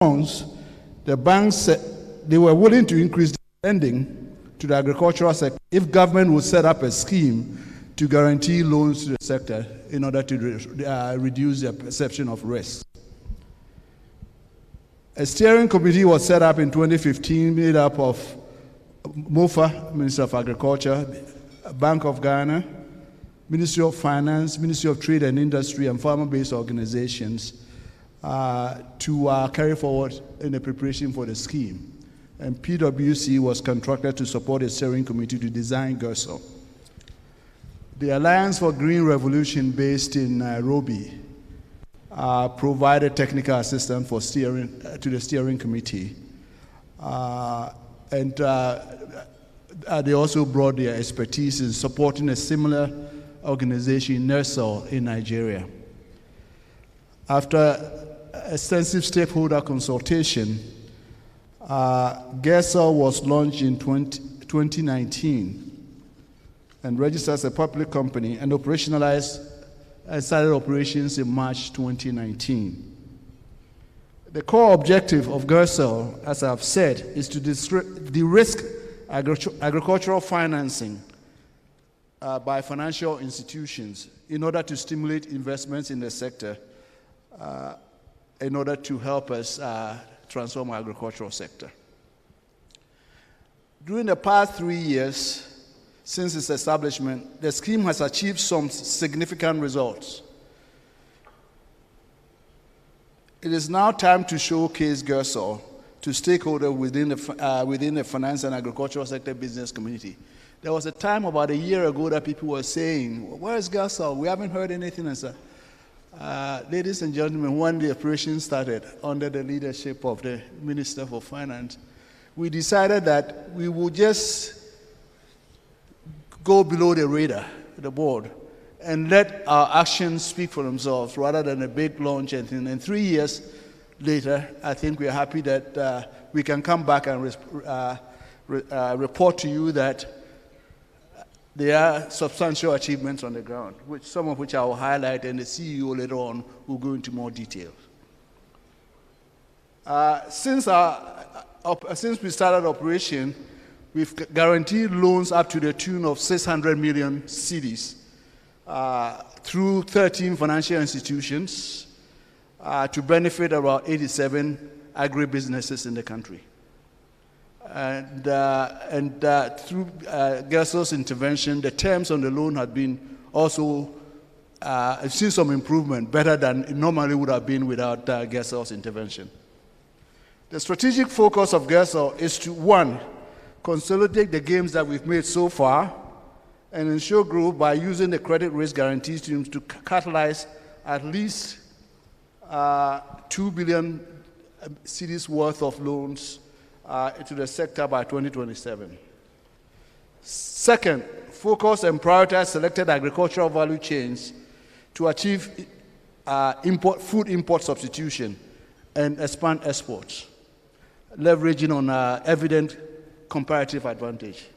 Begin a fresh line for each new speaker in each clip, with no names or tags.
the banks said they were willing to increase lending to the agricultural sector if government would set up a scheme to guarantee loans to the sector in order to reduce their perception of risk. A steering committee was set up in 2015 made up of MOFA, Minister of Agriculture, Bank of Ghana, Ministry of Finance, Ministry of Trade and Industry, and farmer-based organizations to carry forward in the preparation for the scheme. And PwC was contracted to support the steering committee to design GERSO. The Alliance for Green Revolution, based in Nairobi, provided technical assistance for to the steering committee. And they also brought their expertise in supporting a similar organization, NERSAL, in Nigeria. After extensive stakeholder consultation, GERSO was launched in 2019 and registered as a public company and operationalized and started operations in March 2019. The core objective of GERSO, as I've said, is to de-risk agricultural financing by financial institutions in order to stimulate investments in the sector in order to help us transform our agricultural sector. During the past 3 years since its establishment, the scheme has achieved some significant results. It is now time to showcase GERSO to stakeholders within the finance and agricultural sector business community. There was a time about a year ago that people were saying, where is GERSO? We haven't heard anything. And so, ladies and gentlemen, when the operation started under the leadership of the Minister for Finance, we decided that we would just go below the radar, the board, and let our actions speak for themselves rather than a big launch. And 3 years later, I think we are happy that we can come back and report to you that there are substantial achievements on the ground, some of which I will highlight, and the CEO later on will go into more detail. Since we started operation, we've guaranteed loans up to the tune of 600 million cedis through 13 financial institutions to benefit about 87 agribusinesses in the country. And through GERSO's intervention, the terms on the loan had been also seen some improvement, better than it normally would have been without GERSO's intervention. The strategic focus of GERSO is to, one, consolidate the gains that we've made so far and ensure growth by using the credit risk guarantee streams to catalyze at least 2 billion cedis worth of loans to the sector by 2027. Second, focus and prioritize selected agricultural value chains to achieve food import substitution and expand exports, leveraging on evident comparative advantage.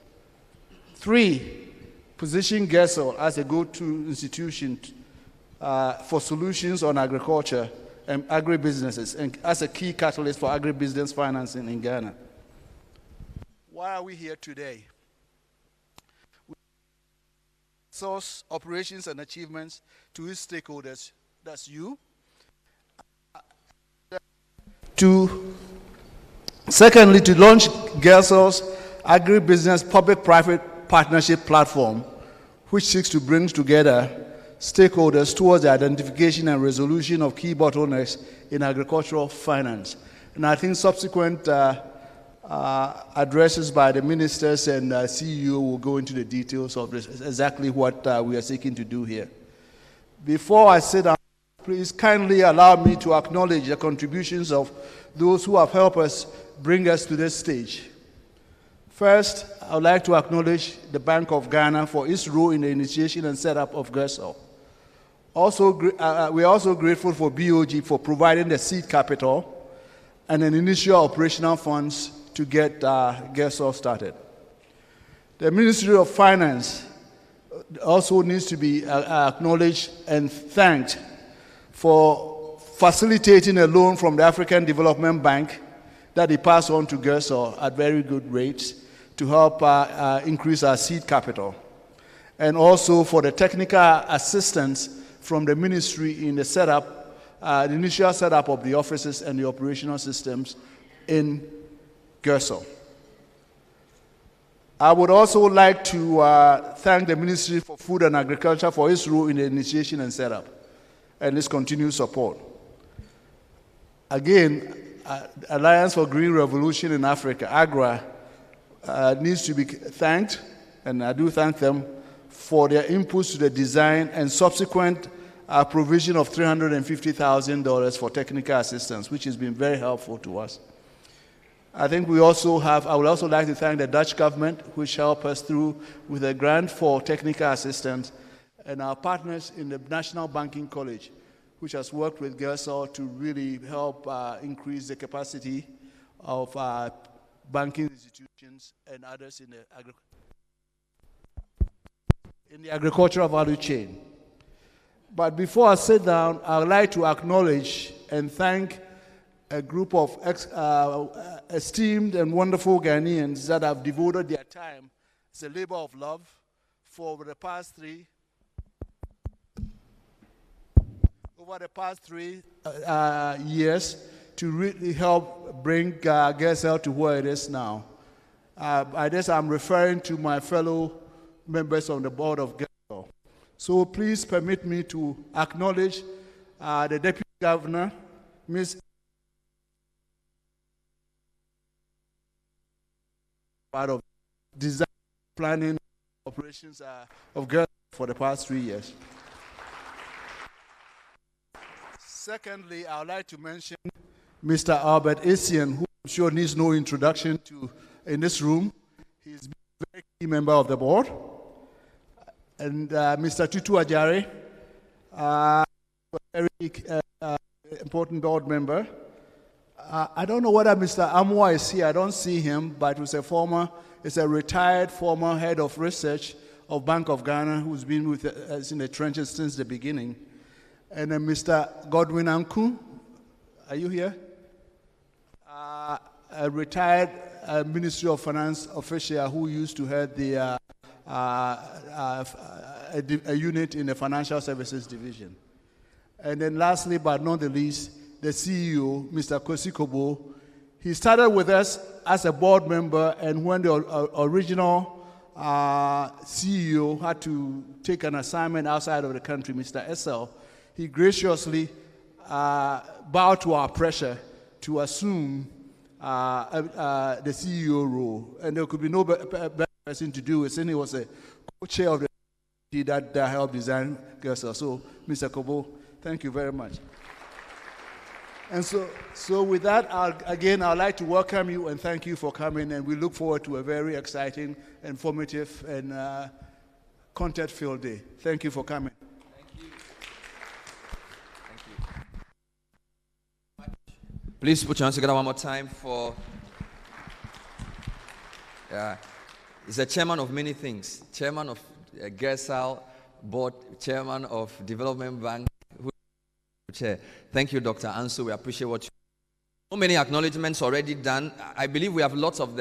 Three, position GERSO as a go-to institution for solutions on agriculture and agribusinesses, and as a key catalyst for agribusiness financing in Ghana. Why are we here today? Source operations and achievements to its stakeholders, that's you. Secondly, to launch GERSO's agribusiness public-private partnership platform, which seeks to bring together stakeholders towards the identification and resolution of key bottlenecks in agricultural finance. And I think subsequent addresses by the ministers and CEO will go into the details of this, exactly what we are seeking to do here. Before I sit down, please kindly allow me to acknowledge the contributions of those who have helped us bring us to this stage. First, I would like to acknowledge the Bank of Ghana for its role in the initiation and setup of GERSO. We are also grateful for BOG for providing the seed capital and an initial operational funds to get GERSO started. The Ministry of Finance also needs to be acknowledged and thanked for facilitating a loan from the African Development Bank that he passed on to Gersel at very good rates to help increase our seed capital. And also for the technical assistance from the ministry in the setup, the initial setup of the offices and the operational systems in Gersel. I would also like to thank the Ministry for Food and Agriculture for its role in the initiation and setup and its continued support. Again, Alliance for Green Revolution in Africa, AGRA, needs to be thanked, and I do thank them for their inputs to the design and subsequent provision of $350,000 for technical assistance, which has been very helpful to us. I think we also have, I would also like to thank the Dutch government, which helped us through with a grant for technical assistance, and our partners in the National Banking College, which has worked with Gersel to really help increase the capacity of banking institutions and others in the agricultural value chain. But before I sit down, I would like to acknowledge and thank a group of esteemed and wonderful Ghanaians that have devoted their time as a labor of love for the past three years to really help bring Gersel to where it is now. By this, I'm referring to my fellow members on the board of Gersel. So please permit me to acknowledge the Deputy Governor, Ms. part of design, planning, operations of Gersel for the past 3 years. Secondly, I would like to mention Mr. Albert Essien, who I'm sure needs no introduction to in this room. He's been a very key member of the board. And Mr. Tutu Ajare, a very important board member. I don't know whether Mr. Amwa is here. I don't see him, but it's a retired former head of research of Bank of Ghana who's been with us in the trenches since the beginning. And then Mr. Godwin Anku, are you here? A retired Ministry of Finance official who used to head the a unit in the Financial Services Division. And then lastly, but not the least, the CEO, Mr. Kwesi Kobo. He started with us as a board member, and when the original CEO had to take an assignment outside of the country, Mr. Essel, he graciously bowed to our pressure to assume the CEO role. And there could be no better person to do it, since he was a co-chair of the committee that helped design Gersel. So, Mr. Kobo, thank you very much. And so with that, I'd like to welcome you and thank you for coming, and we look forward to a very exciting, informative, and content-filled day. Thank you for coming.
Thank you. Thank you. Please put your hands together one more time for... He's a chairman of many things. Chairman of Gersel Board, chairman of Development Bank. Chair. Thank you, Dr. Ansu. We appreciate what you do. So many acknowledgements already done. I believe we have lots of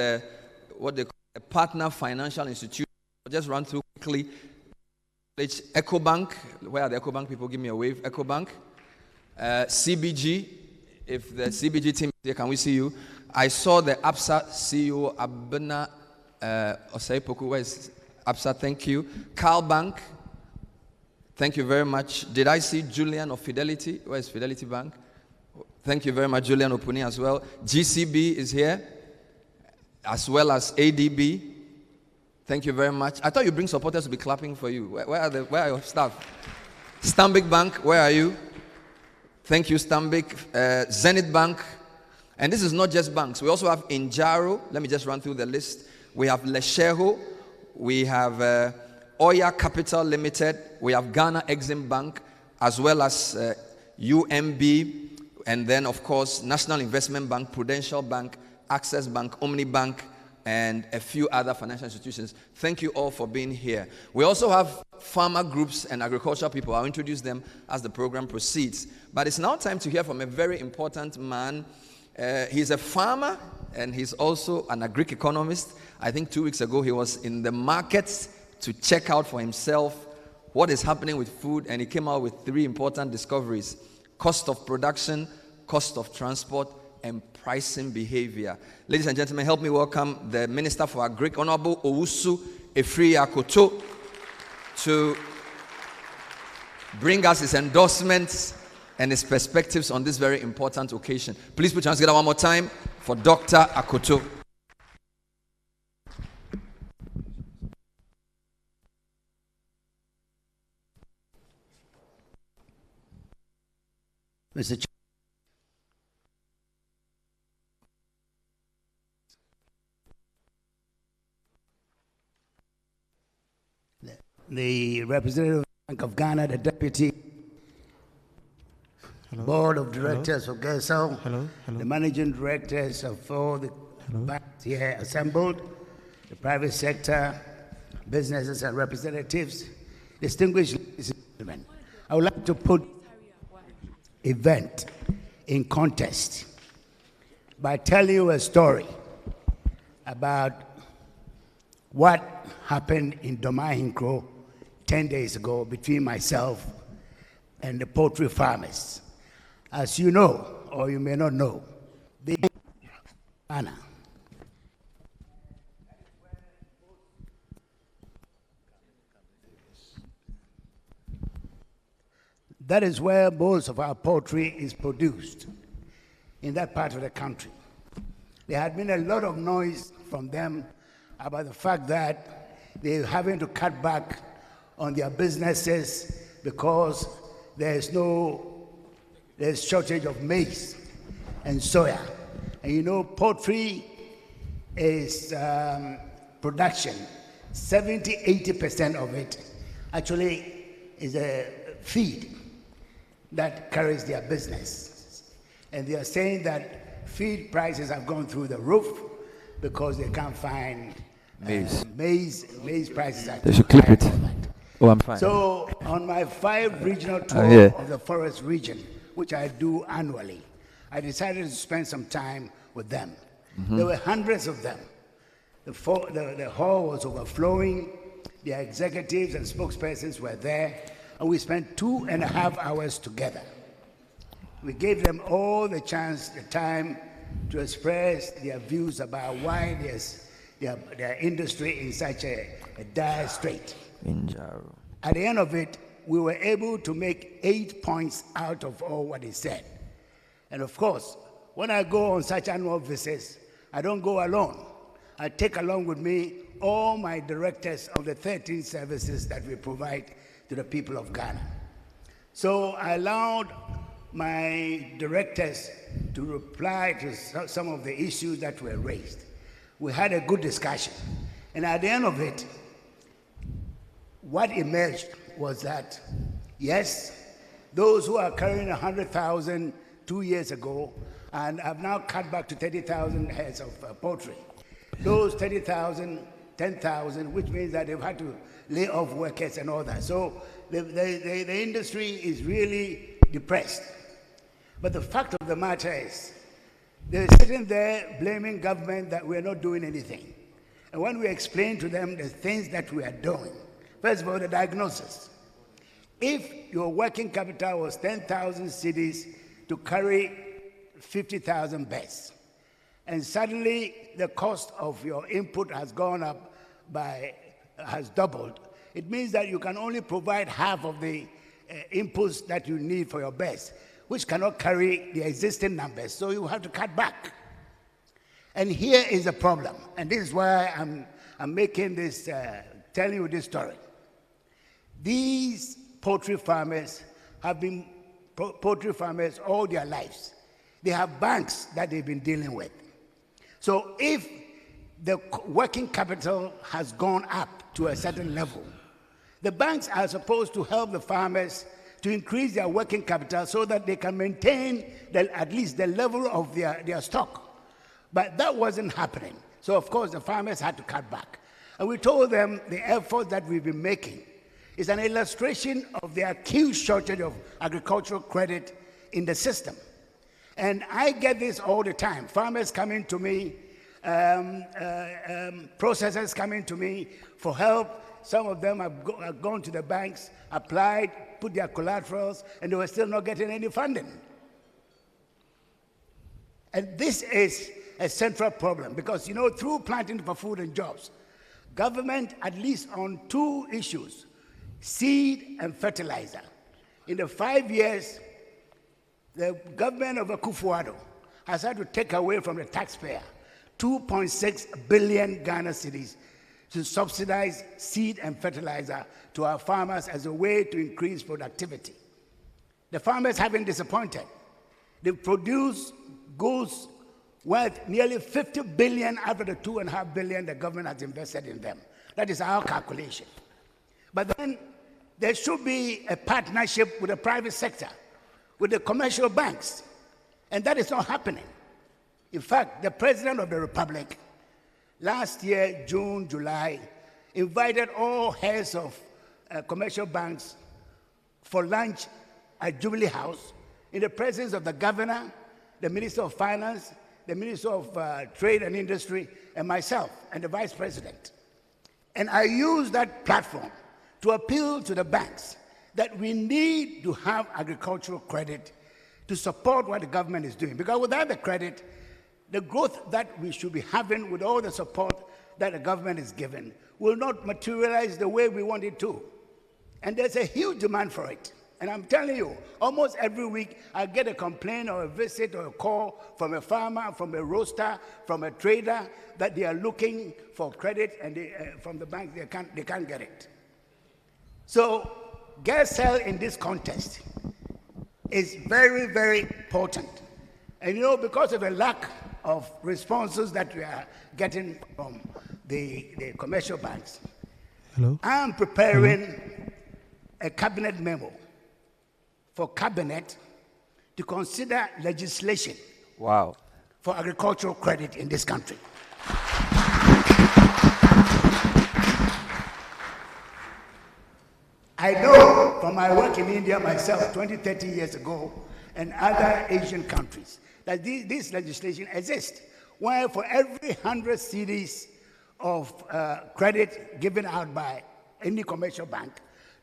what they call a partner financial institution. I'll just run through quickly. EcoBank. Where are the EcoBank people? Give me a wave. EcoBank. CBG. If the CBG team is here, can we see you? I saw the APSA CEO, Abena Osaipoku. Where is APSA? Thank you. Carl Bank. Thank you very much. Did I see Julian of Fidelity? Where is Fidelity Bank? Thank you very much, Julian Opuni as well. GCB is here, as well as ADB. Thank you very much. I thought you bring supporters to be clapping for you. Where are your staff? Stanbic Bank, where are you? Thank you, Stanbic. Zenith Bank. And this is not just banks. We also have Injaro. Let me just run through the list. We have Lesheho. We have... Oya Capital Limited, we have Ghana Exim Bank, as well as UMB, and then, of course, National Investment Bank, Prudential Bank, Access Bank, Omni Bank, and a few other financial institutions. Thank you all for being here. We also have farmer groups and agricultural people. I'll introduce them as the program proceeds. But it's now time to hear from a very important man. He's a farmer and he's also an agric-economist. I think 2 weeks ago he was in the markets to check out for himself what is happening with food, and he came out with 3 important discoveries: cost of production, cost of transport, and pricing behavior. Ladies and gentlemen, help me welcome the Minister for Agric, Honorable Owusu Efiri-Akoto, to bring us his endorsements and his perspectives on this very important occasion. Please put your hands together one more time for Dr. Akoto.
Mr. Chair, the representative of the Bank of Ghana, the deputy board of directors of GESO, the managing directors of all the banks here assembled, the private sector, businesses and representatives, distinguished ladies and gentlemen. I would like to put event in context by telling you a story about what happened in Domahinkro 10 days ago between myself and the poultry farmers. As you know, or you may not know, the Ghana that is where most of our poultry is produced, in that part of the country. There had been a lot of noise from them about the fact that they're having to cut back on their businesses because there's shortage of maize and soya. And you know, poultry is production. 70-80% of it actually is a feed that carries their business. And they are saying that feed prices have gone through the roof because they can't find maize. Maize prices are
They should clip it. Oh, I'm fine.
So on my 5 regional tour of the forest region, which I do annually, I decided to spend some time with them. There were hundreds of them. The hall was overflowing. Their executives and spokespersons were there, and we spent 2.5 hours together. We gave them all the time to express their views about why their industry in such a dire strait. At the end of it, we were able to make 8 points out of all what he said. And of course, when I go on such annual visits, I don't go alone. I take along with me all my directors of the 13 services that we provide to the people of Ghana. So I allowed my directors to reply to some of the issues that were raised. We had a good discussion. And at the end of it, what emerged was that, yes, those who are carrying 100,000 2 years ago and have now cut back to 30,000 heads of poultry. Those 30,000, 10,000, which means that they've had to lay off workers and all that. So the industry is really depressed. But the fact of the matter is, they're sitting there blaming government that we're not doing anything. And when we explain to them the things that we are doing, first of all, the diagnosis. If your working capital was 10,000 cedis to carry 50,000 beds, and suddenly the cost of your input has gone up has doubled, it means that you can only provide half of the inputs that you need for your beds, which cannot carry the existing numbers, so you have to cut back. And here is the problem, and this is why I'm making this, telling you this story. These poultry farmers have been poultry farmers all their lives. They have banks that they've been dealing with. So if the working capital has gone up to a certain level, the banks are supposed to help the farmers to increase their working capital so that they can maintain at least the level of their stock. But that wasn't happening. So, of course, the farmers had to cut back. And we told them the effort that we've been making is an illustration of the acute shortage of agricultural credit in the system. And I get this all the time. Farmers coming to me, processors coming to me for help. Some of them have gone to the banks, applied, put their collaterals, and they were still not getting any funding. And this is a central problem because, you know, through Planting for Food and Jobs, government, at least on two issues, seed and fertilizer. In the 5 years, the government of Akufo-Addo has had to take away from the taxpayer 2.6 billion Ghana cedis to subsidize seed and fertilizer to our farmers as a way to increase productivity. The farmers have been disappointed. They produce goods worth nearly 50 billion out of the 2.5 billion the government has invested in them. That is our calculation. But then there should be a partnership with the private sector, with the commercial banks, and that is not happening. In fact, the President of the Republic, last year, June, July, invited all heads of commercial banks for lunch at Jubilee House in the presence of the governor, the Minister of Finance, the Minister of Trade and Industry, and myself, and the Vice President. And I used that platform to appeal to the banks that we need to have agricultural credit to support what the government is doing. Because without the credit, the growth that we should be having with all the support that the government is giving will not materialize the way we want it to. And there's a huge demand for it. And I'm telling you, almost every week I get a complaint or a visit or a call from a farmer, from a roaster, from a trader that they are looking for credit and from the bank they can't get it. So GERSEL in this context is very, very important. And you know, because of the lack of responses that we are getting from the commercial banks, I'm preparing a cabinet memo for cabinet to consider legislation for agricultural credit in this country. I know from my work in India myself 20, 30 years ago and other Asian countries that this legislation exists, where for every 100 cedis of credit given out by any commercial bank,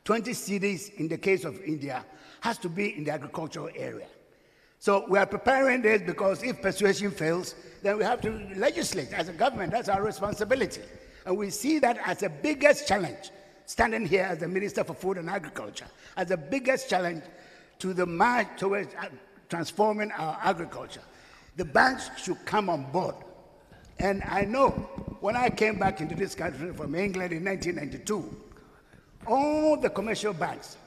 20 cedis in the case of India has to be in the agricultural area. So we are preparing this because if persuasion fails, then we have to legislate as a government. That's our responsibility. And we see that as the biggest challenge, standing here as the Minister for Food and Agriculture, as the biggest challenge to the march towards transforming our agriculture. The banks should come on board. And I know when I came back into this country from England in 1992, all the commercial banks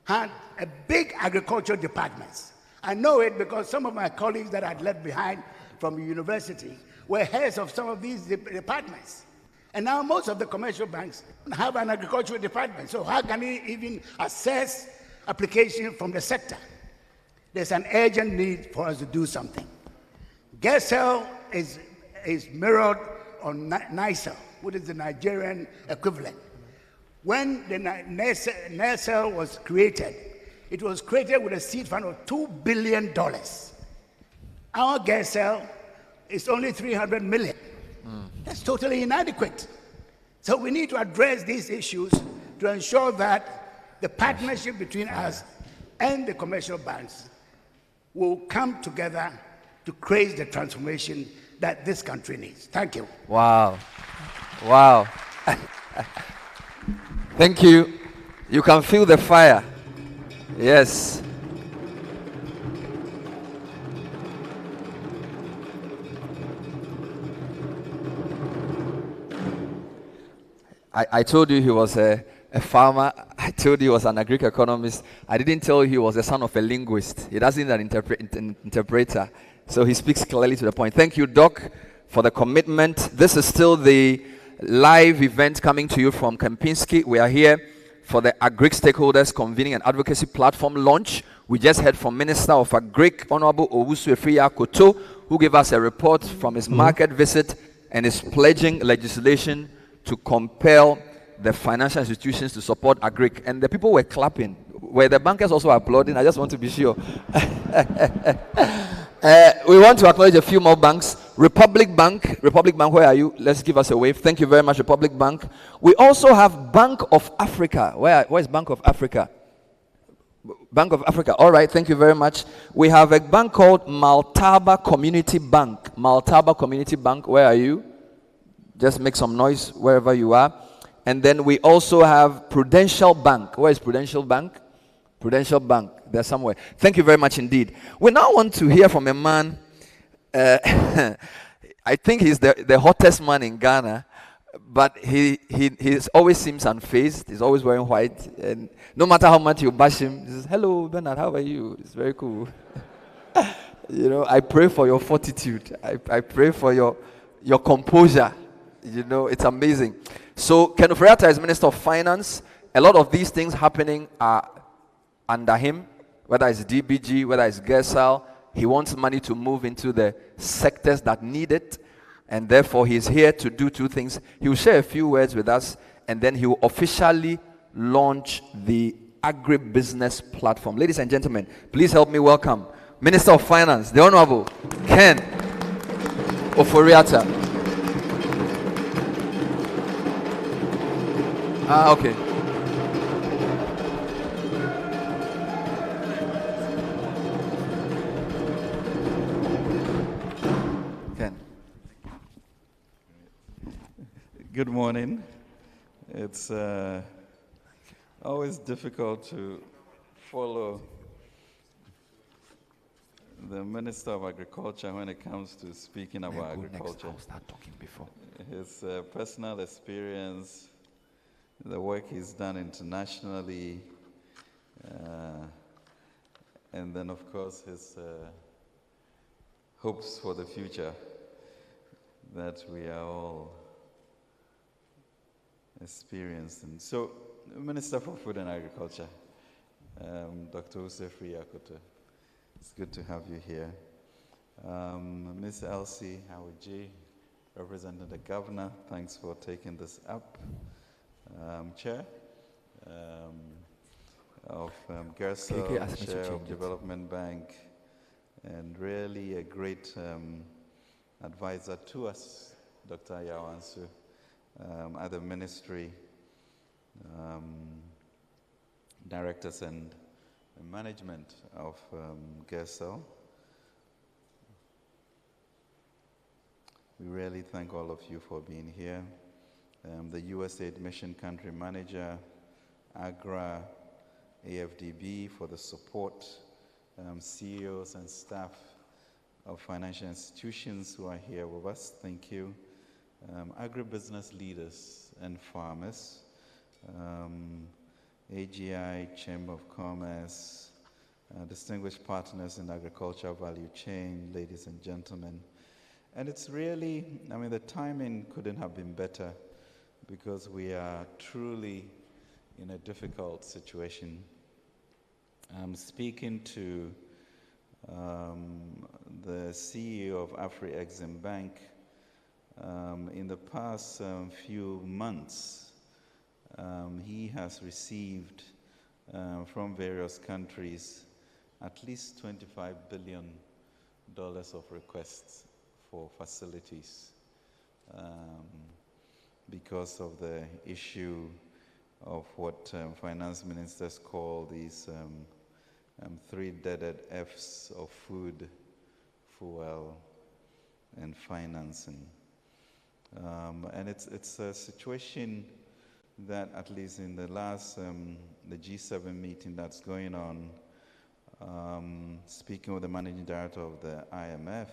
had a big agricultural departments. I know it because some of my colleagues that I'd left behind from the university were heads of some of these departments. And now most of the commercial banks have an agricultural department. So how can we even assess application from the sector? There's an urgent need for us to do something. GERSEL is mirrored on NICEL, which is the Nigerian equivalent. When the NICEL was created, it was created with a seed fund of $2 billion. Our GERSEL is only 300 million. That's totally inadequate. So we need to address these issues to ensure that the partnership between us and the commercial banks will come together to create the transformation that this country needs. Thank you.
Wow. Wow. Thank you. You can feel the fire. Yes. I told you he was a farmer. I told you he was an agri-economist. I didn't tell you he was the son of a linguist. He doesn't need an interpreter. So he speaks clearly to the point. Thank you, Doc, for the commitment. This is still the live event coming to you from Kempinski. We are here for the Agri Stakeholders Convening and Advocacy Platform launch. We just heard from Minister of Agri, Honorable Owusu Efriya Koto, who gave us a report from his market visit and is pledging legislation to compel the financial institutions to support agric. And the people were clapping. Were the bankers also applauding? I just want to be sure. We want to acknowledge a few more banks. Republic Bank, where are you? Let's give us a wave. Thank you very much, Republic Bank. We also have Bank of Africa. Where is Bank of Africa? Bank of Africa. All right, thank you very much. We have a bank called Maltaba Community Bank. Maltaba Community Bank, where are you? Just make some noise wherever you are. And then we also have Prudential Bank. Where is Prudential Bank? Prudential Bank. They're somewhere. Thank you very much indeed. We now want to hear from a man. I think he's the hottest man in Ghana, but he always seems unfazed. He's always wearing white, and no matter how much you bash him, he says, "Hello, Bernard, how are you?" It's very cool. You know, I pray for your fortitude. I pray for your composure. You know, it's amazing. So, Ken Ofori-Atta is Minister of Finance. A lot of these things happening are under him, whether it's DBG, whether it's Gersal. He wants money to move into the sectors that need it, and therefore he's here to do two things. He will share a few words with us, and then he will officially launch the agribusiness platform. Ladies and gentlemen, please help me welcome Minister of Finance, the Honorable Ken Ofori-Atta. Okay. Ken.
Good morning. It's always difficult to follow the Minister of Agriculture when it comes to speaking about agriculture.
I'll start talking before.
His personal experience, the work he's done internationally, and then, of course, his hopes for the future that we are all experiencing. So, Minister for Food and Agriculture, Dr. Usefri Akoto, it's good to have you here. Ms. Elsie Howard-G, representing the Governor, thanks for taking this up. Chair of Gersal, Chair of Development Bank, and really a great advisor to us, Dr. Yawansu, at the Ministry, directors and management of Gersal. We really thank all of you for being here. The USAID Mission Country Manager, AGRA, AFDB for the support, CEOs and staff of financial institutions who are here with us, thank you. Agribusiness leaders and farmers, AGI, Chamber of Commerce, distinguished partners in agricultural value chain, ladies and gentlemen. And it's really, I mean, the timing couldn't have been better because we are truly in a difficult situation. I'm speaking to the CEO of Afri-Exim Bank. In the past few months, he has received from various countries at least $25 billion of requests for facilities because of the issue of what finance ministers call these three deaded F's of food, fuel, and financing. And it's a situation that, at least in the last the G7 meeting that's going on, speaking with the managing director of the IMF,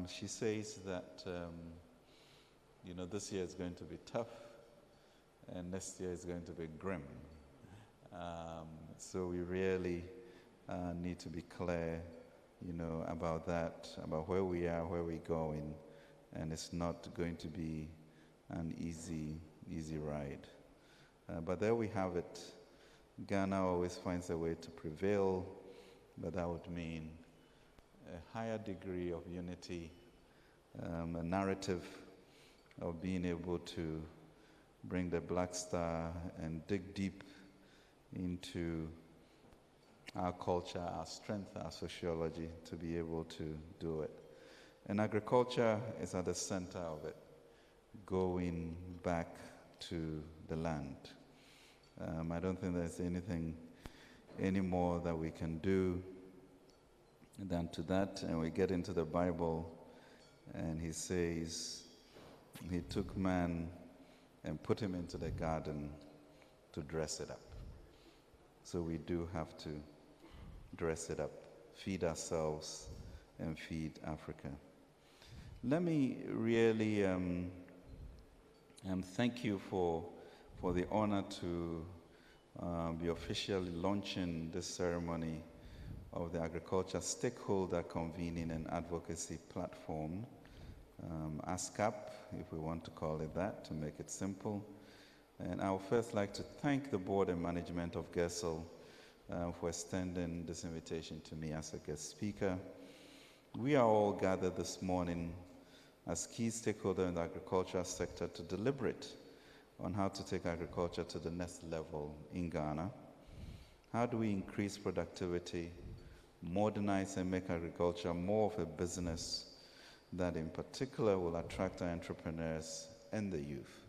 she says that you know, this year is going to be tough, and next year is going to be grim. So we really need to be clear, you know, about that, about where we are, where we're going, and it's not going to be an easy ride. But there we have it. Ghana always finds a way to prevail, but that would mean a higher degree of unity, a narrative of being able to bring the Black Star and dig deep into our culture, our strength, our sociology, to be able to do it. And agriculture is at the center of it, going back to the land. I don't think there's anything any more that we can do than to that. And we get into the Bible, and he says he took man and put him into the garden to dress it up. So we do have to dress it up, feed ourselves, and feed Africa. Let me really thank you for the honor to be officially launching this ceremony of the Agriculture Stakeholder Convening and Advocacy Platform, ASCAP, if we want to call it that, to make it simple. And I would first like to thank the board and management of GESL for extending this invitation to me as a guest speaker. We are all gathered this morning as key stakeholders in the agricultural sector to deliberate on how to take agriculture to the next level in Ghana. How do we increase productivity, modernize and make agriculture more of a business that in particular will attract our entrepreneurs and the youth?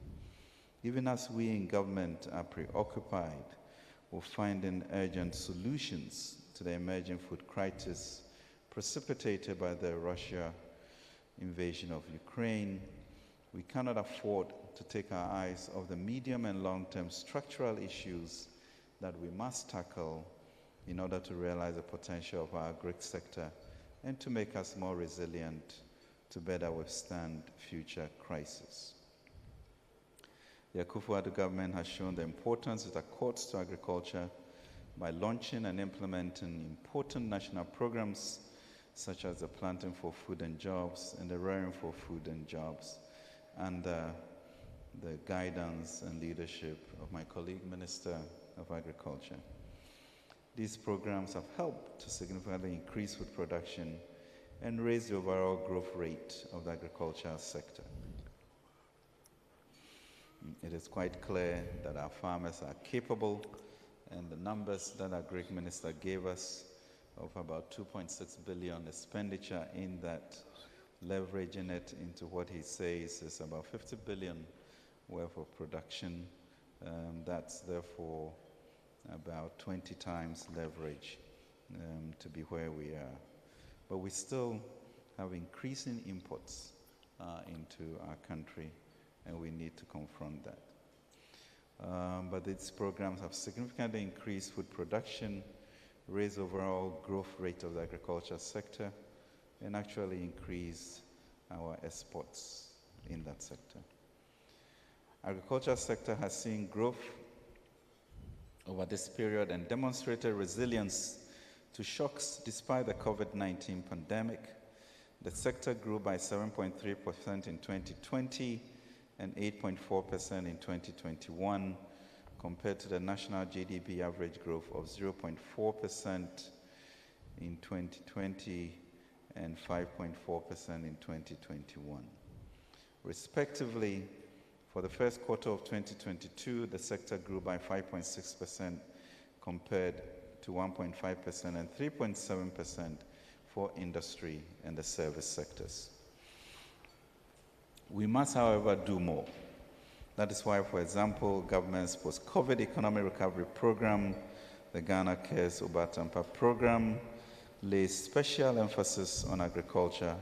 Even as we in government are preoccupied with finding urgent solutions to the emerging food crisis precipitated by the Russia invasion of Ukraine, we cannot afford to take our eyes off the medium and long-term structural issues that we must tackle in order to realize the potential of our agri sector and to make us more resilient to better withstand future crises. The Akufo-Addo government has shown the importance it accords to agriculture by launching and implementing important national programs such as the Planting for Food and Jobs and the Rearing for Food and Jobs, under the guidance and leadership of my colleague, Minister of Agriculture. These programs have helped to significantly increase food production and raise the overall growth rate of the agricultural sector. It is quite clear that our farmers are capable, and the numbers that our Greek minister gave us of about 2.6 billion expenditure in that, leveraging it into what he says is about 50 billion worth of production. That's therefore about 20 times leverage to be where we are. But we still have increasing imports into our country, and we need to confront that. But these programs have significantly increased food production, raised overall growth rate of the agriculture sector, and actually increase our exports in that sector. Agriculture sector has seen growth over this period and demonstrated resilience to shocks despite the COVID-19 pandemic. The sector grew by 7.3% in 2020 and 8.4% in 2021, compared to the national GDP average growth of 0.4% in 2020 and 5.4% in 2021. Respectively, for the first quarter of 2022, the sector grew by 5.6% compared to 1.5% and 3.7% for industry and the service sectors. We must, however, do more. That is why, for example, government's post-COVID economic recovery program, the Ghana Cares Obatampa program, lays special emphasis on agriculture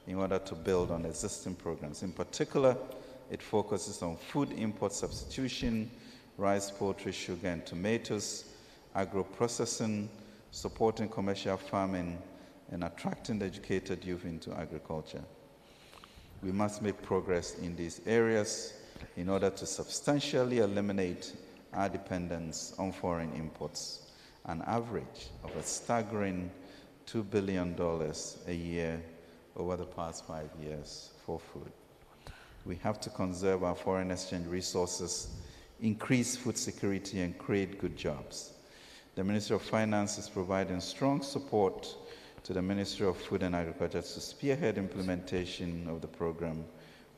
in order to build on existing programs. In particular, it focuses on food import substitution, rice, poultry, sugar, and tomatoes, agro-processing, supporting commercial farming, and attracting the educated youth into agriculture. We must make progress in these areas in order to substantially eliminate our dependence on foreign imports, an average of a staggering $2 billion a year over the past 5 years for food. We have to conserve our foreign exchange resources, increase food security, and create good jobs. The Ministry of Finance is providing strong support to the Ministry of Food and Agriculture to spearhead implementation of the program,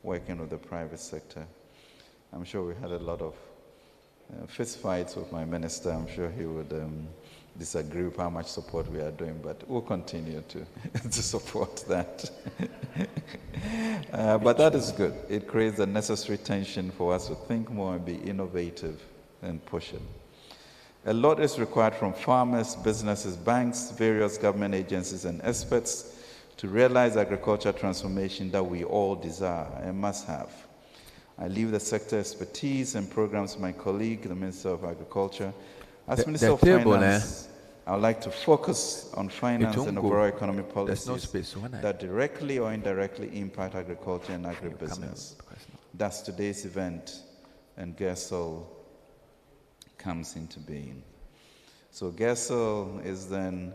working with the private sector. I'm sure we had a lot of fist fights with my minister. I'm sure he would disagree with how much support we are doing, but we'll continue to, to support that. But that is good. It creates the necessary tension for us to think more and be innovative and push it. A lot is required from farmers, businesses, banks, various government agencies, and experts to realize agriculture transformation that we all desire and must have. I leave the sector expertise and programs to my colleague, the Minister of Agriculture. As Minister of Finance, I would like to focus on finance and overall economic policies that directly or indirectly impact agriculture and agribusiness. Thus, today's event and GESL comes into being. So GESL is then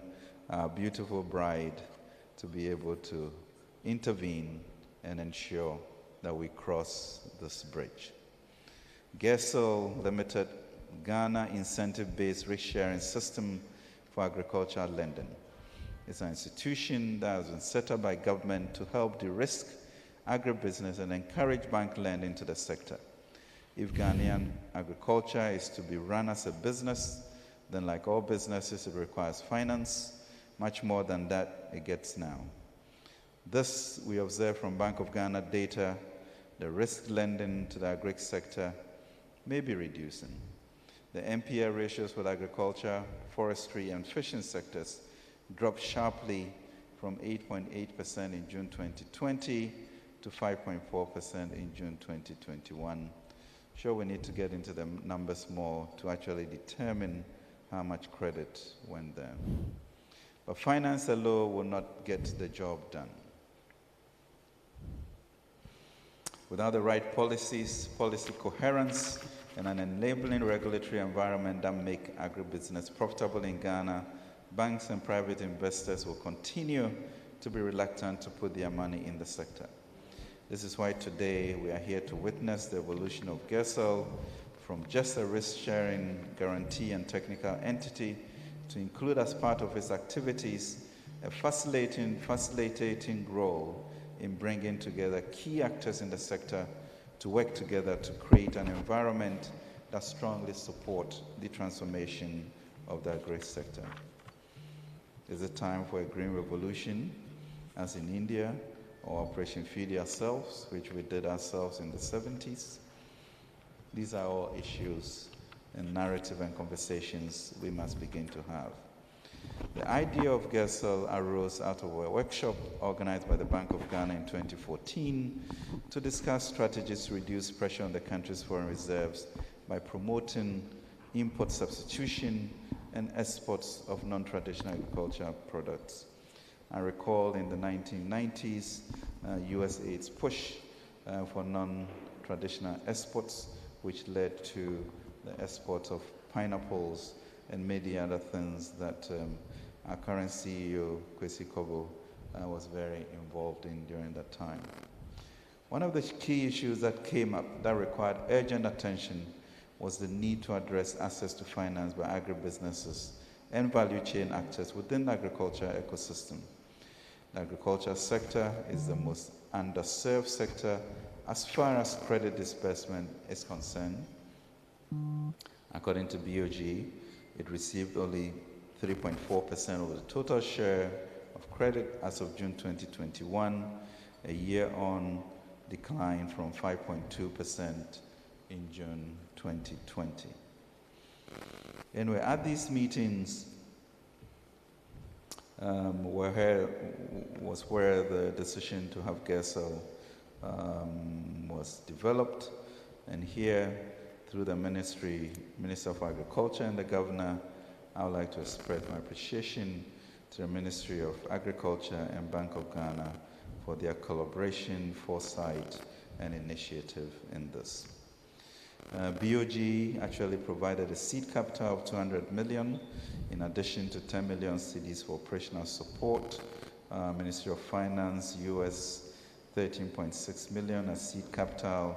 our beautiful bride to be able to intervene and ensure that we cross this bridge. GESL Limited, Ghana Incentive-Based Risk-Sharing System for Agricultural Lending. It's an institution that has been set up by government to help de-risk agribusiness and encourage bank lending to the sector. If Ghanaian agriculture is to be run as a business, then like all businesses, it requires finance, much more than that it gets now. This, we observe from Bank of Ghana data, the risk lending to the agri sector may be reducing. The NPL ratios for the agriculture, forestry, and fishing sectors dropped sharply from 8.8% in June 2020 to 5.4% in June 2021. Sure, we need to get into the numbers more to actually determine how much credit went there. But finance alone will not get the job done. Without the right policies, policy coherence, and an enabling regulatory environment that make agribusiness profitable in Ghana, banks and private investors will continue to be reluctant to put their money in the sector. This is why today we are here to witness the evolution of GESL from just a risk-sharing guarantee and technical entity to include as part of its activities a facilitating role in bringing together key actors in the sector to work together to create an environment that strongly supports the transformation of the agri sector. Is it time for a green revolution, as in India, or Operation Feed Yourselves, which we did ourselves in the 70s? These are all issues and narrative and conversations we must begin to have. The idea of GESL arose out of a workshop organized by the Bank of Ghana in 2014 to discuss strategies to reduce pressure on the country's foreign reserves by promoting import substitution and exports of non-traditional agricultural products. I recall in the 1990s, USAID's push for non-traditional exports, which led to the export of pineapples and many other things that our current CEO, Kwesi Kobo, was very involved in during that time. One of the key issues that came up that required urgent attention was the need to address access to finance by agribusinesses and value chain actors within the agriculture ecosystem. The agriculture sector is the most underserved sector as far as credit disbursement is concerned. According to BOG, it received only 3.4% of the total share of credit as of June 2021, a year-on decline from 5.2% in June 2020. Anyway, at these meetings was where the decision to have GESL was developed, and here, through the Minister of Agriculture and the Governor, I would like to express my appreciation to the Ministry of Agriculture and Bank of Ghana for their collaboration, foresight, and initiative in this. BOG actually provided a seed capital of 200 million, in addition to 10 million cedis for operational support. Ministry of Finance, US 13.6 million as seed capital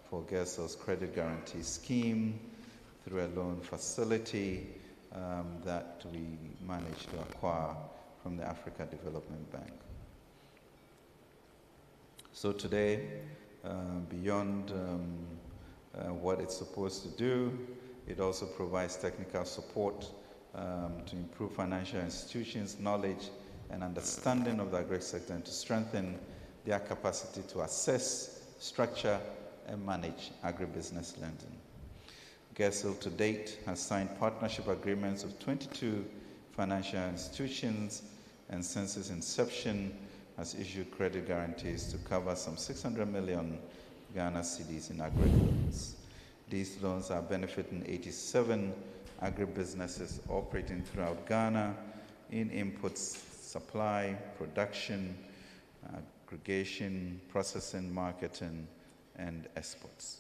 for GESL's credit guarantee scheme through a loan facility that we managed to acquire from the Africa Development Bank. So today, beyond what it's supposed to do, it also provides technical support to improve financial institutions' knowledge and understanding of the agri sector and to strengthen their capacity to assess, structure, and manage agribusiness lending. GESIL to date has signed partnership agreements with 22 financial institutions, and since its inception has issued credit guarantees to cover some 600 million Ghana cedis in agri loans. These loans are benefiting 87 agribusinesses operating throughout Ghana in inputs, supply, production, aggregation, processing, marketing, and exports.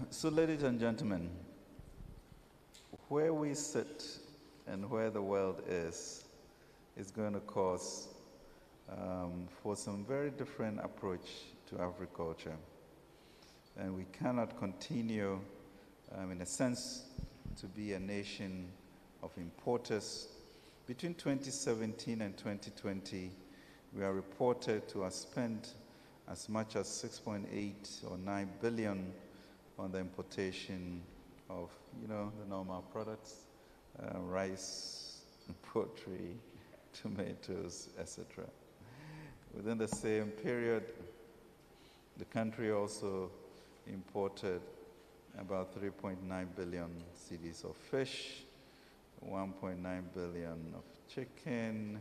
So, ladies and gentlemen, where we sit and where the world is going to cause for some very different approach to agriculture. And we cannot continue, in a sense, to be a nation of importers. Between 2017 and 2020, we are reported to have spent as much as 6.8 or 9 billion on the importation of, the normal products, rice, poultry, tomatoes, etc. Within the same period, the country also imported about 3.9 billion cedis of fish, 1.9 billion of chicken,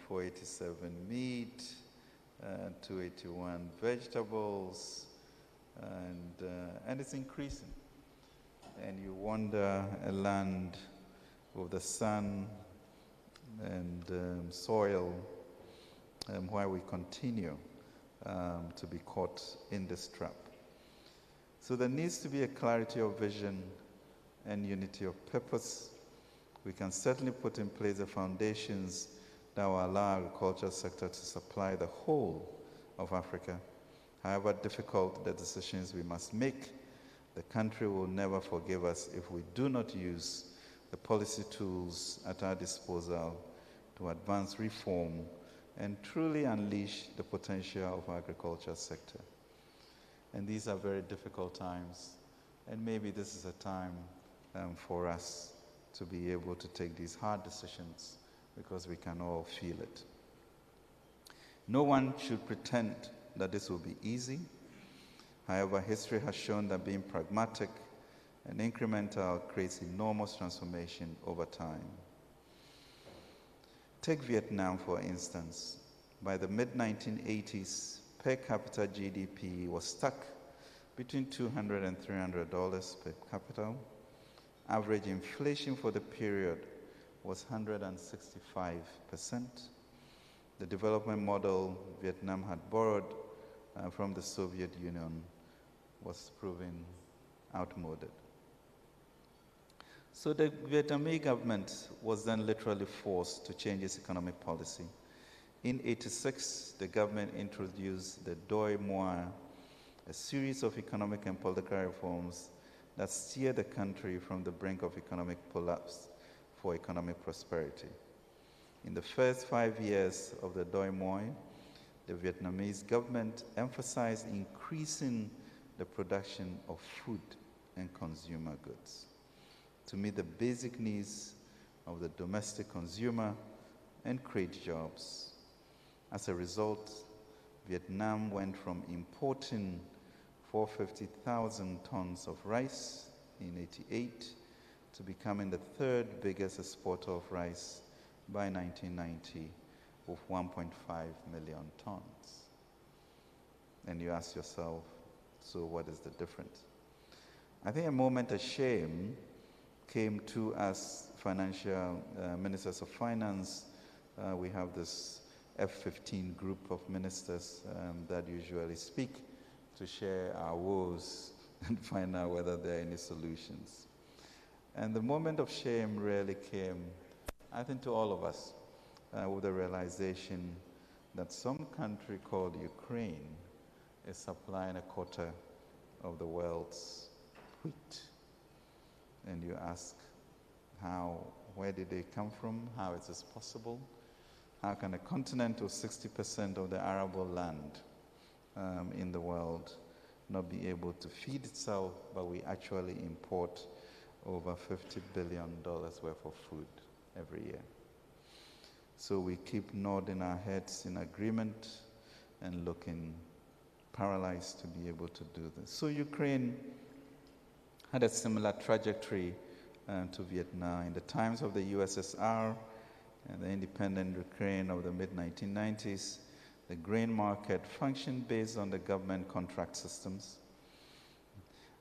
487 meat, 281 vegetables, and it's increasing. And you wonder, a land with the sun and soil, why we continue to be caught in this trap. So there needs to be a clarity of vision and unity of purpose. We can certainly put in place the foundations that will allow the agricultural sector to supply the whole of Africa. However difficult the decisions we must make, the country will never forgive us if we do not use the policy tools at our disposal to advance reform and truly unleash the potential of our agriculture sector. And these are very difficult times, and maybe this is a time for us to be able to take these hard decisions because we can all feel it. No one should pretend that this will be easy. However, history has shown that being pragmatic and incremental creates enormous transformation over time. Take Vietnam, for instance. By the mid-1980s, per capita GDP was stuck between $200 and $300 per capita. Average inflation for the period was 165%. The development model Vietnam had borrowed from the Soviet Union was proven outmoded. So the Vietnamese government was then literally forced to change its economic policy. In '86, the government introduced the Doi Moi, a series of economic and political reforms that steered the country from the brink of economic collapse for economic prosperity. In the first 5 years of the Doi Moi, the Vietnamese government emphasized increasing the production of food and consumer goods to meet the basic needs of the domestic consumer and create jobs. As a result, Vietnam went from importing 450,000 tons of rice in '88 to becoming the third biggest exporter of rice by 1990 with 1.5 million tons. And you ask yourself, so what is the difference? I think a moment of shame came to us financial ministers of finance. We have this F-15 group of ministers that usually speak to share our woes and find out whether there are any solutions. And the moment of shame really came, I think, to all of us with the realization that some country called Ukraine is supplying a quarter of the world's wheat. And you ask, where did they come from? How is this possible? How can a continent with 60% of the arable land in the world not be able to feed itself, but we actually import over $50 billion worth of food every year? So we keep nodding our heads in agreement and looking paralyzed to be able to do this. So Ukraine had a similar trajectory to Vietnam. In the times of the USSR and the independent Ukraine of the mid-1990s, the grain market functioned based on the government contract systems.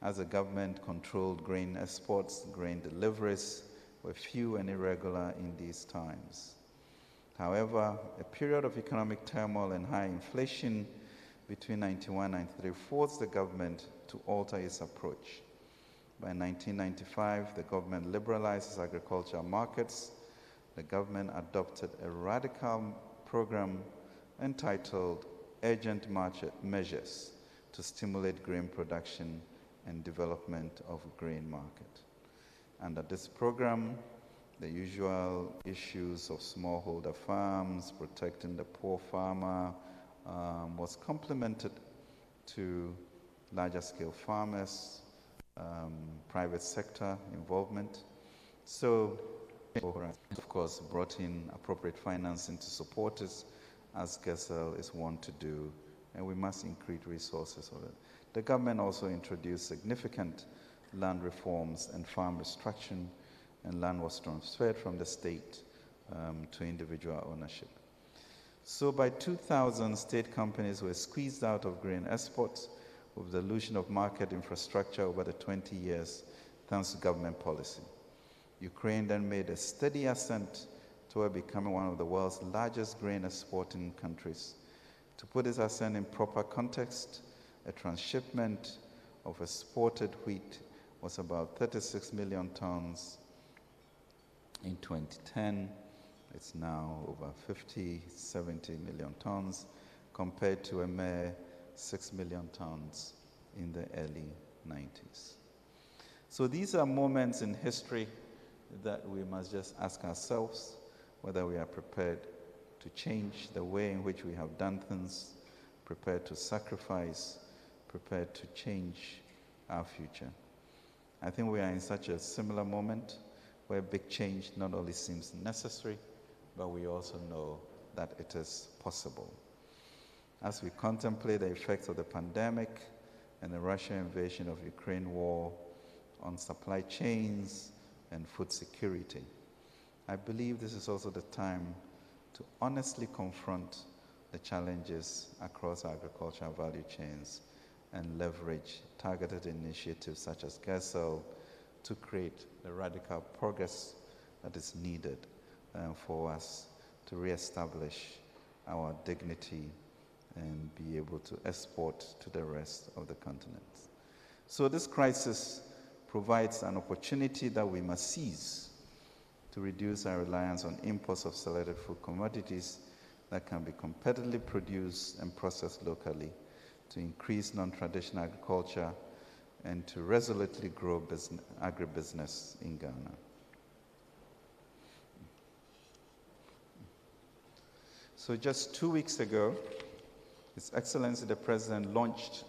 As the government controlled grain exports, grain deliveries were few and irregular in these times. However, a period of economic turmoil and high inflation between 1991 and 1993 forced the government to alter its approach. By 1995, the government liberalized its agricultural markets. The government adopted a radical program entitled Urgent Measures to Stimulate Grain Production and Development of Grain Market. Under this program, the usual issues of smallholder farms, protecting the poor farmer, was complemented to larger scale farmers, private sector involvement. So, of course, brought in appropriate financing to support us, as GESEL is wont to do, and we must increase resources for it. The government also introduced significant land reforms and farm restructuring, and land was transferred from the state to individual ownership. So by 2000, state companies were squeezed out of grain exports with the dilution of market infrastructure over the 20 years thanks to government policy. Ukraine then made a steady ascent toward becoming one of the world's largest grain exporting countries. To put this ascent in proper context, a transshipment of exported wheat was about 36 million tons in 2010. It's now over 50, 70 million tons, compared to a mere 6 million tons in the early 90s. So these are moments in history that we must just ask ourselves whether we are prepared to change the way in which we have done things, prepared to sacrifice, prepared to change our future. I think we are in such a similar moment where big change not only seems necessary, but we also know that it is possible. As we contemplate the effects of the pandemic and the Russian invasion of Ukraine war on supply chains and food security, I believe this is also the time to honestly confront the challenges across agricultural value chains and leverage targeted initiatives such as GESEL to create the radical progress that is needed for us to reestablish our dignity and be able to export to the rest of the continent. So this crisis provides an opportunity that we must seize to reduce our reliance on imports of selected food commodities that can be competitively produced and processed locally, to increase non-traditional agriculture, and to resolutely grow agribusiness in Ghana. So just 2 weeks ago, His Excellency the President launched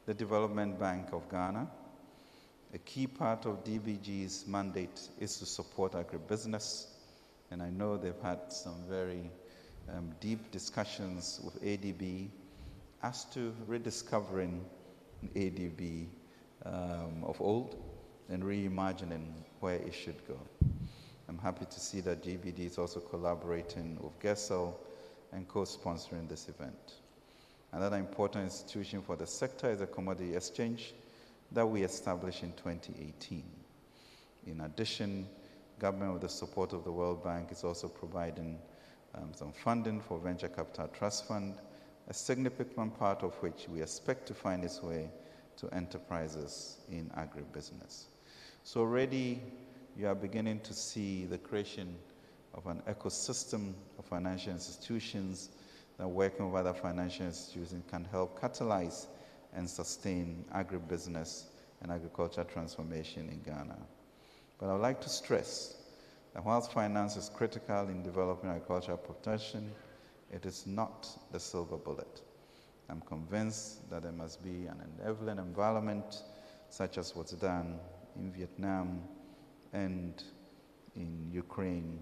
the Development Bank of Ghana. A key part of DBG's mandate is to support agribusiness, and I know they've had some very deep discussions with ADB as to rediscovering ADB of old and reimagining where it should go. I'm happy to see that GBD is also collaborating with GESEL and co-sponsoring this event. Another important institution for the sector is the Commodity Exchange that we established in 2018. In addition, government, with the support of the World Bank, is also providing some funding for Venture Capital Trust Fund, a significant part of which we expect to find its way to enterprises in agribusiness. So already you are beginning to see the creation of an ecosystem of financial institutions that, working with other financial institutions, can help catalyze and sustain agribusiness and agriculture transformation in Ghana. But I would like to stress that whilst finance is critical in developing agricultural protection, it is not the silver bullet. I'm convinced that there must be an enabling environment such as what's done in Vietnam and in Ukraine,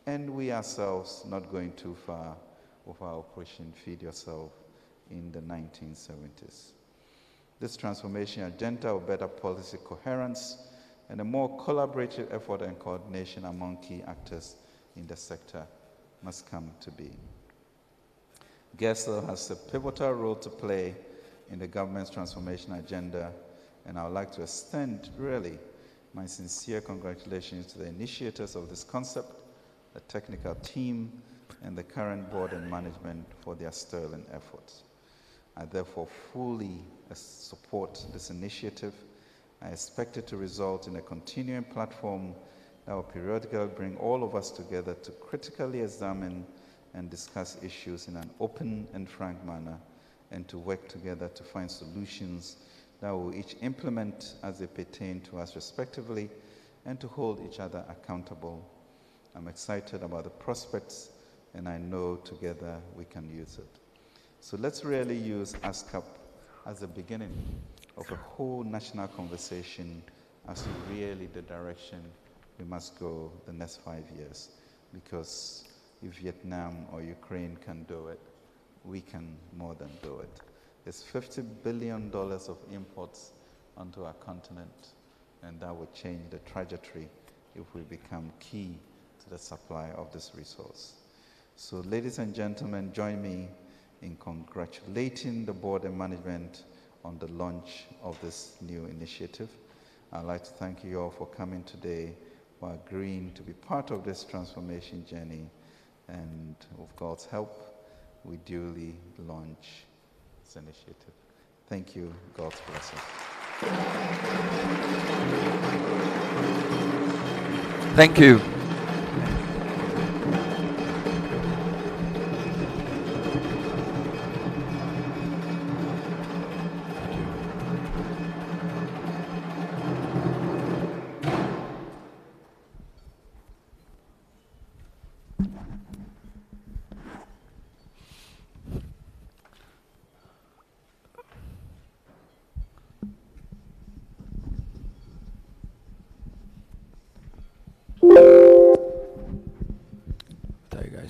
and we ourselves not going too far with our Operation Feed Yourself in the 1970s. This transformation agenda of better policy coherence and a more collaborative effort and coordination among key actors in the sector must come to be. GESL has a pivotal role to play in the government's transformation agenda, and I would like to extend really my sincere congratulations to the initiators of this concept, the technical team, and the current board and management for their sterling efforts. I therefore fully support this initiative. I expect it to result in a continuing platform that will periodically bring all of us together to critically examine and discuss issues in an open and frank manner, and to work together to find solutions that we will each implement as they pertain to us respectively, and to hold each other accountable. I'm excited about the prospects, and I know together we can use it. So let's really use ASCAP as the beginning of a whole national conversation as to really the direction we must go the next 5 years. Because if Vietnam or Ukraine can do it, we can more than do it. There's $50 billion of imports onto our continent, and that would change the trajectory if we become key to the supply of this resource. So ladies and gentlemen, join me in congratulating the board and management on the launch of this new initiative. I'd like to thank you all for coming today, for agreeing to be part of this transformation journey, and with God's help, we duly launch this initiative. Thank you. God's blessing.
Thank you.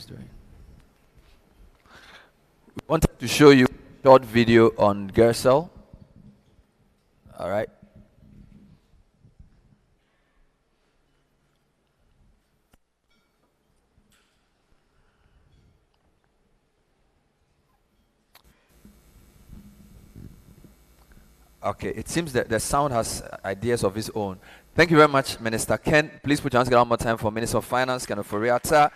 Doing. We wanted to show you a short video on GESL. All right. Okay, it seems that the sound has ideas of its own. Thank you very much, Minister Ken. Please put your hands together one more time for Minister of Finance, Ken Oforiatta.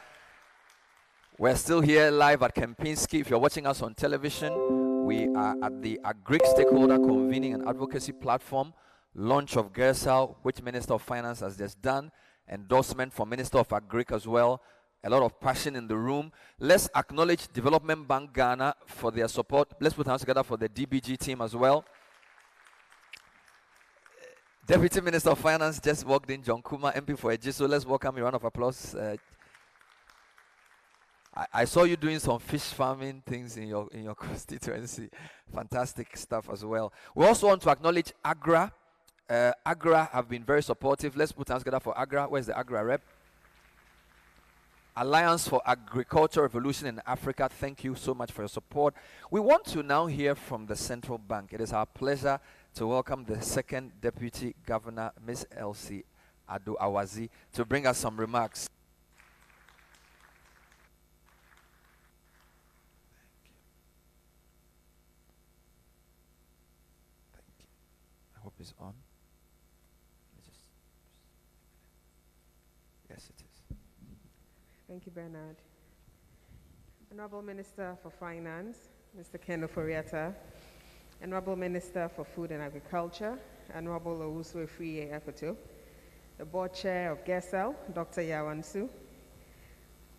We're still here live at Kempinski. If you're watching us on television, we are at the Agric Stakeholder Convening and Advocacy Platform, launch of GESL, which Minister of Finance has just done, endorsement from Minister of Agric as well, a lot of passion in the room. Let's acknowledge Development Bank Ghana for their support. Let's put hands together for the DBG team as well. Deputy Minister of Finance just walked in, John Kuma, MP for Eji, so let's welcome a round of applause. I saw you doing some fish farming things in your constituency. Fantastic stuff as well. We also want to acknowledge AGRA. AGRA have been very supportive. Let's put hands together for AGRA. Where's the AGRA rep? Alliance for Agricultural Revolution in Africa. Thank you so much for your support. We want to now hear from the Central Bank. It is our pleasure to welcome the second Deputy Governor, Ms. Elsie Ado-Awazi, to bring us some remarks. Is on. Yes, it is.
Thank you, Bernard. Honorable Minister for Finance, Mr. Ken Oforiatta, Honorable Minister for Food and Agriculture, Honorable Owusu Efriye Akoto, the Board Chair of GESL, Dr. Yawansu,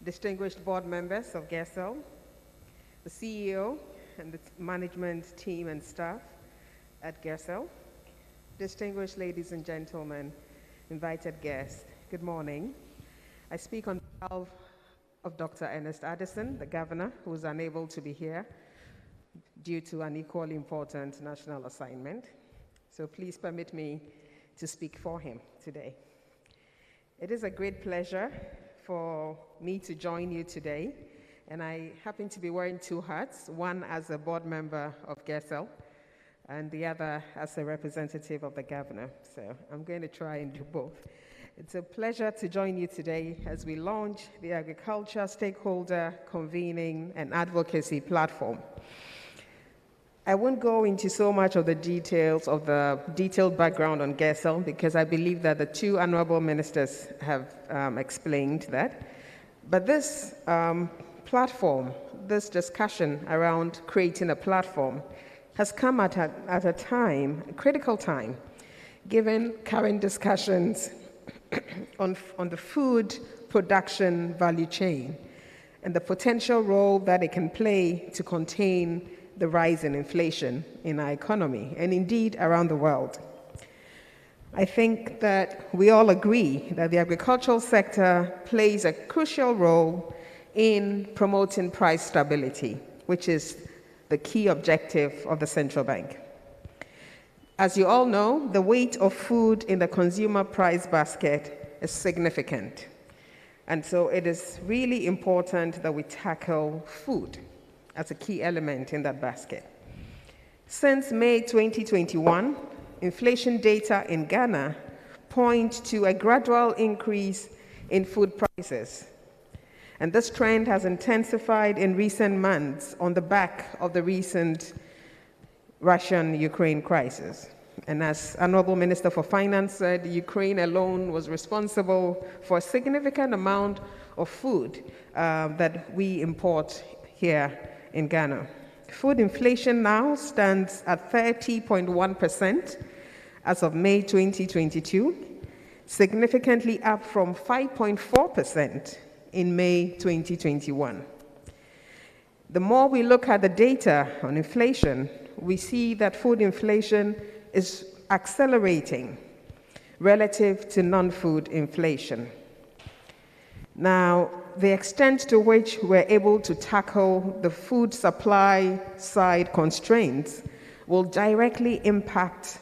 distinguished board members of GESL, the CEO and the management team and staff, at GERSEL, distinguished ladies and gentlemen, invited guests, good morning. I speak on behalf of Dr. Ernest Addison, the governor, who is unable to be here due to an equally important national assignment. So please permit me to speak for him today. It is a great pleasure for me to join you today, and I happen to be wearing two hats, one as a board member of GERSEL and the other as a representative of the governor. So I'm going to try and do both. It's a pleasure to join you today as we launch the Agriculture Stakeholder Convening and Advocacy Platform. I won't go into so much of the details of the detailed background on GERSEL because I believe that the two honorable ministers have explained that. But this platform, this discussion around creating a platform has come at a time, a critical time, given current discussions on the food production value chain and the potential role that it can play to contain the rise in inflation in our economy and indeed around the world. I think that we all agree that the agricultural sector plays a crucial role in promoting price stability, which is the key objective of the central bank. As you all know, the weight of food in the consumer price basket is significant. And so it is really important that we tackle food as a key element in that basket. Since May 2021, inflation data in Ghana point to a gradual increase in food prices. And this trend has intensified in recent months on the back of the recent Russian-Ukraine crisis. And as Honorable Minister for Finance said, Ukraine alone was responsible for a significant amount of food that we import here in Ghana. Food inflation now stands at 30.1% as of May 2022, significantly up from 5.4% in May 2021. The more we look at the data on inflation, we see that food inflation is accelerating relative to non-food inflation. Now, the extent to which we're able to tackle the food supply side constraints will directly impact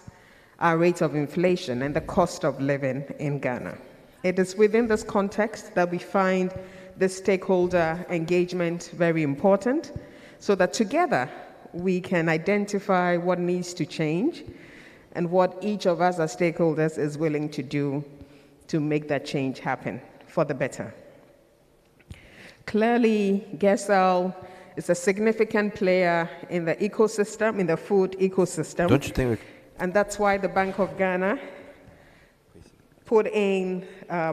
our rate of inflation and the cost of living in Ghana. It is within this context that we find this stakeholder engagement very important, so that together we can identify what needs to change and what each of us as stakeholders is willing to do to make that change happen for the better. Clearly, GERSEL is a significant player in the ecosystem, in the food ecosystem.
Don't you think
and that's why the Bank of Ghana put in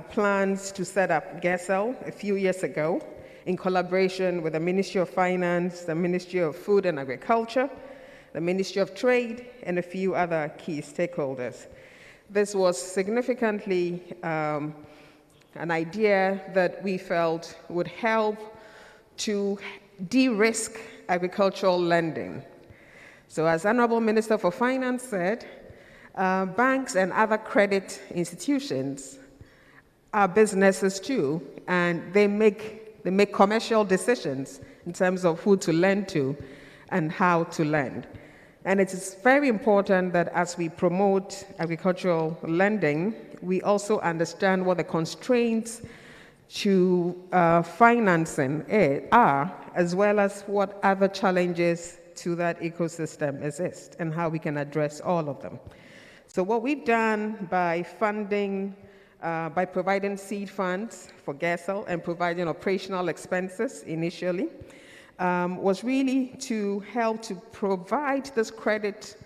plans to set up GERSEL a few years ago in collaboration with the Ministry of Finance, the Ministry of Food and Agriculture, the Ministry of Trade, and a few other key stakeholders. This was significantly an idea that we felt would help to de-risk agricultural lending. So as Honorable Minister for Finance said, banks and other credit institutions are businesses too, and they make commercial decisions in terms of who to lend to and how to lend. And it is very important that as we promote agricultural lending, we also understand what the constraints to financing are, as well as what other challenges to that ecosystem exist and how we can address all of them. So what we've done by funding, by providing seed funds for GERSEL and providing operational expenses initially, was really to help to provide this credit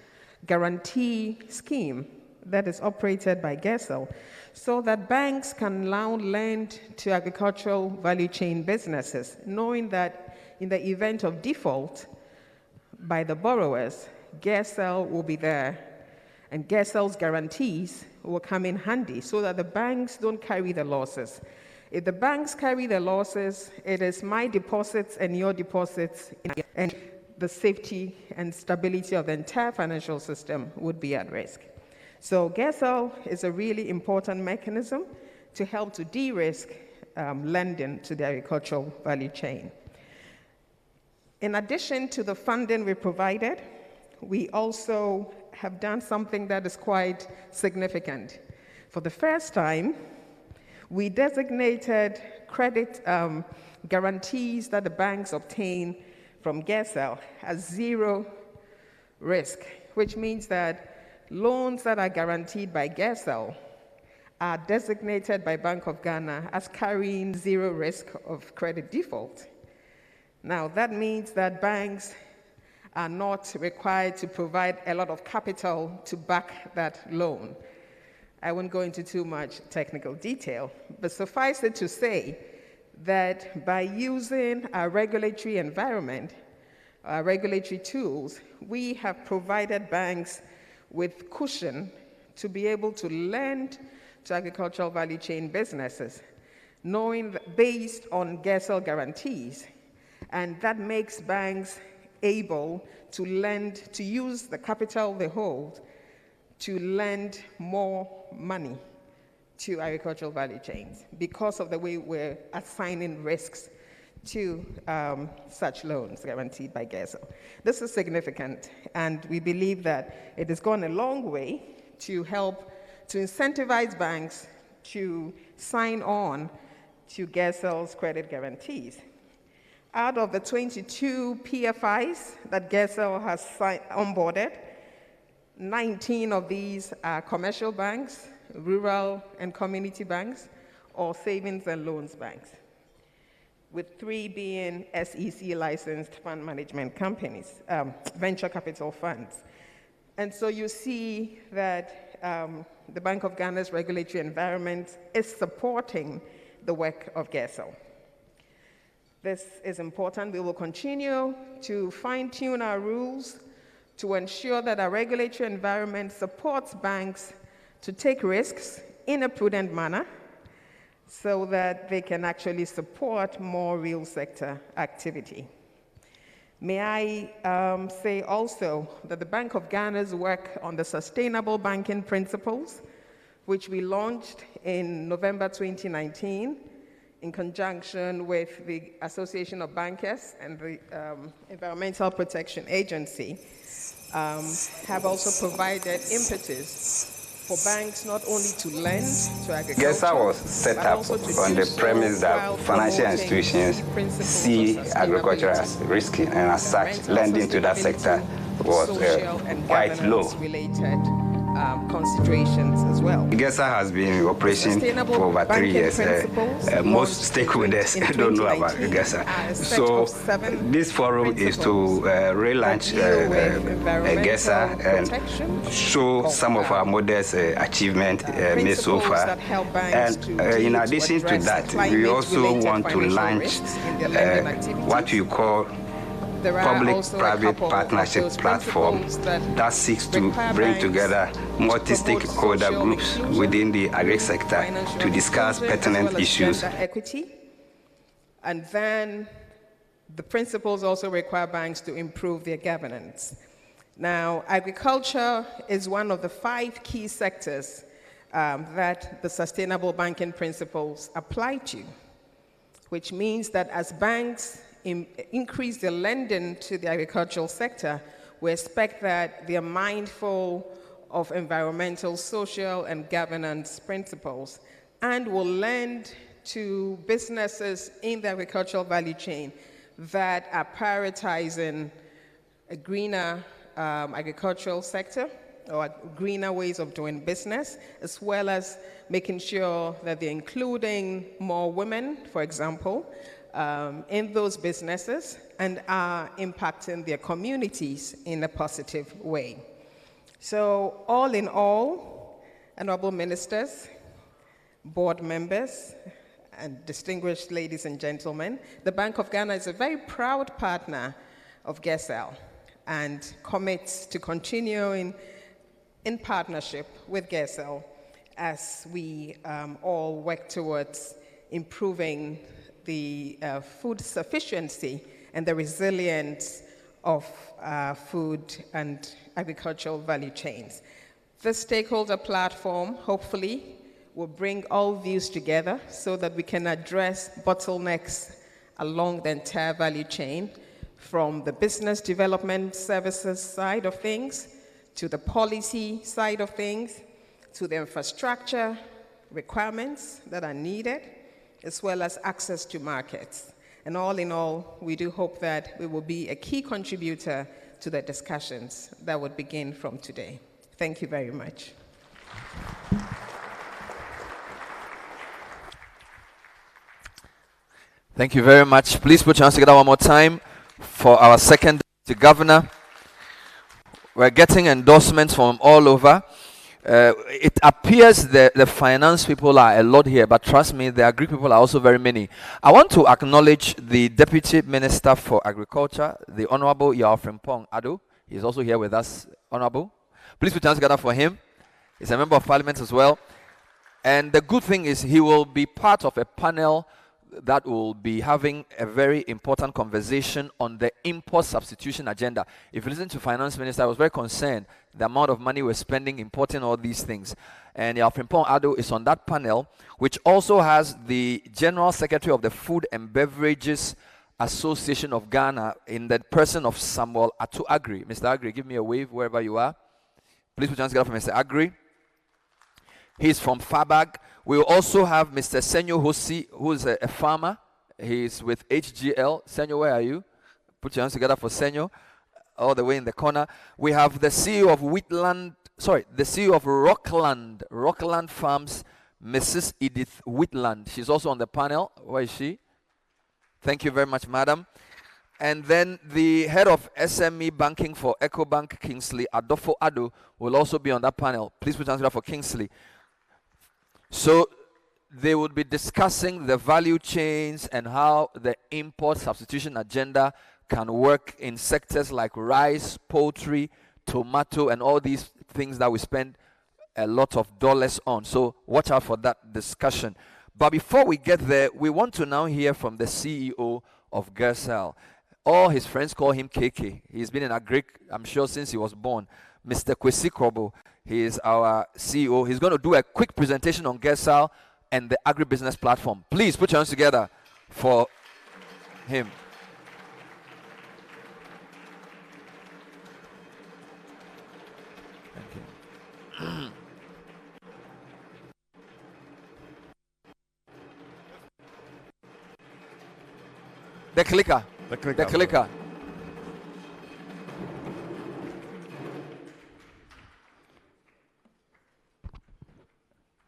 guarantee scheme that is operated by GERSEL so that banks can now lend to agricultural value chain businesses, knowing that in the event of default by the borrowers, GERSEL will be there and GERSEL's guarantees will come in handy so that the banks don't carry the losses. If the banks carry the losses, it is my deposits and your deposits, and the safety and stability of the entire financial system would be at risk. So GESL is a really important mechanism to help to de-risk lending to the agricultural value chain. In addition to the funding we provided, we also have done something that is quite significant. For the first time, we designated credit guarantees that the banks obtain from GESL as zero risk, which means that loans that are guaranteed by GESL are designated by Bank of Ghana as carrying zero risk of credit default. Now, that means that banks are not required to provide a lot of capital to back that loan. I won't go into too much technical detail, but suffice it to say that by using our regulatory environment, our regulatory tools, we have provided banks with cushion to be able to lend to agricultural value chain businesses, knowing that based on GESL guarantees, and that makes banks able to lend, to use the capital they hold to lend more money to agricultural value chains because of the way we're assigning risks to such loans guaranteed by GESL. This is significant, and we believe that it has gone a long way to help to incentivize banks to sign on to GESL's credit guarantees. Out of the 22 PFIs that GESL has onboarded, 19 of these are commercial banks, rural and community banks, or savings and loans banks, with 3 being SEC-licensed fund management companies, venture capital funds. And so you see that the Bank of Ghana's regulatory environment is supporting the work of GESL. This is important. We will continue to fine-tune our rules to ensure that our regulatory environment supports banks to take risks in a prudent manner so that they can actually support more real sector activity. May I say also that the Bank of Ghana's work on the sustainable banking principles, which we launched in November 2019, in conjunction with the Association of Bankers and the Environmental Protection Agency, have also provided impetus for banks not only to lend to agriculture,
GESL was set up on the premise that financial institutions see agriculture as risky, and as such, lending to that sector was quite low.
Considerations as well.
GESL has been in operation for over 3 years. Most stakeholders don't know about GESL. So this forum is to relaunch GESL and show some of our modest achievements made so far. And in addition to that, we also want to launch what we call public-private partnership platform that seeks to bring together multi-stakeholder groups within the agri sector to discuss pertinent issues.
Equity. And then the principles also require banks to improve their governance. Now, agriculture is one of the 5 key sectors that the sustainable banking principles apply to, which means that as banks increase their lending to the agricultural sector, we expect that they are mindful of environmental, social, and governance principles, and will lend to businesses in the agricultural value chain that are prioritizing a greener agricultural sector or greener ways of doing business, as well as making sure that they're including more women, for example, in those businesses, and are impacting their communities in a positive way. So all in all, honorable ministers, board members, and distinguished ladies and gentlemen, the Bank of Ghana is a very proud partner of GESL and commits to continuing in partnership with GESL as we all work towards improving the food sufficiency and the resilience of food and agricultural value chains. This stakeholder platform, hopefully, will bring all views together so that we can address bottlenecks along the entire value chain, from the business development services side of things, to the policy side of things, to the infrastructure requirements that are needed, as well as access to markets. And all in all, we do hope that we will be a key contributor to the discussions that would begin from today. Thank you very much.
Thank you very much. Please put your hands together one more time for our second deputy governor. We're getting endorsements from all over. It appears the finance people are a lot here, but trust me, the agri people are also very many. I want to acknowledge the Deputy Minister for Agriculture, the Honorable Yao Frimpong Ado. He's also here with us, Honorable. Please put your hands together for him. He's a member of Parliament as well. And the good thing is he will be part of a panel that will be having a very important conversation on the import substitution agenda. If you listen to Finance Minister, I was very concerned the amount of money we're spending importing all these things. And Frimpong Ado is on that panel, which also has the General Secretary of the Food and Beverages Association of Ghana in the person of Samuel Atu Agri. Mr. Agri, give me a wave wherever you are. Please put your hands together for Mr. Agri. He's from Fabag. We will also have Mr. Senyo Hosi, who is a farmer. He's with HGL. Senyo, where are you? Put your hands together for Senyo, all the way in the corner. We have the CEO of the CEO of Rockland Farms, Mrs. Edith Whitland. She's also on the panel. Where is she? Thank you very much, madam. And then the head of SME banking for EcoBank, Kingsley Adofo Ado, will also be on that panel. Please put your hands together for Kingsley. So they would be discussing the value chains and how the import substitution agenda can work in sectors like rice, poultry, tomato, and all these things that we spend a lot of dollars on. So watch out for that discussion. But before we get there, we want to now hear from the CEO of Gersal. All his friends call him KK. He's been in agric, I'm sure, since he was born. Mr. Kwesi Krobo. He is our CEO. He's going to do a quick presentation on Gersal and the agribusiness platform. Please put your hands together for him. Thank you. The clicker. The clicker.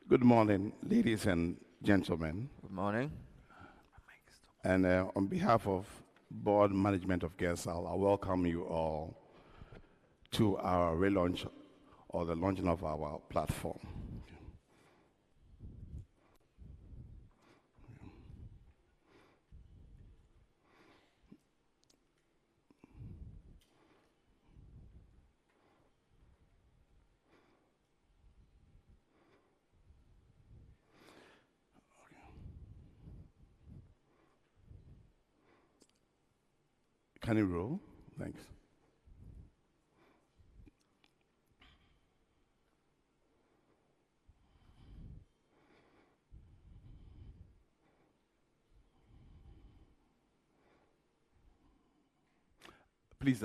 Good morning, ladies and gentlemen.
Good morning.
And on behalf of board management of Gersal, I welcome you all to our relaunch or the launching of our platform. Can you roll? Thanks. Please,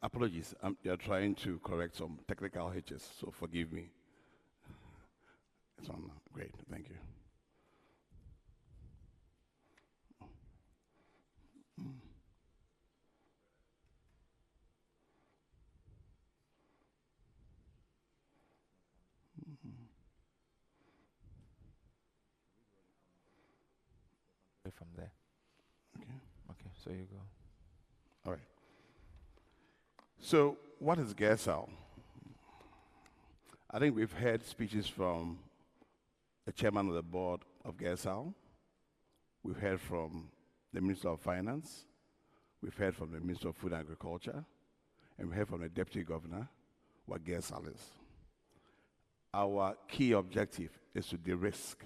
apologies. You're trying to correct some technical hitches, so forgive me. It's on. Great. Thank you.
From there. Okay, so you go.
All right. So, what is Gersal? I think we've heard speeches from the chairman of the board of Gersal. We've heard from the Minister of Finance. We've heard from the Minister of Food and Agriculture. And we heard from the Deputy Governor what Gersal is. Our key objective is to de-risk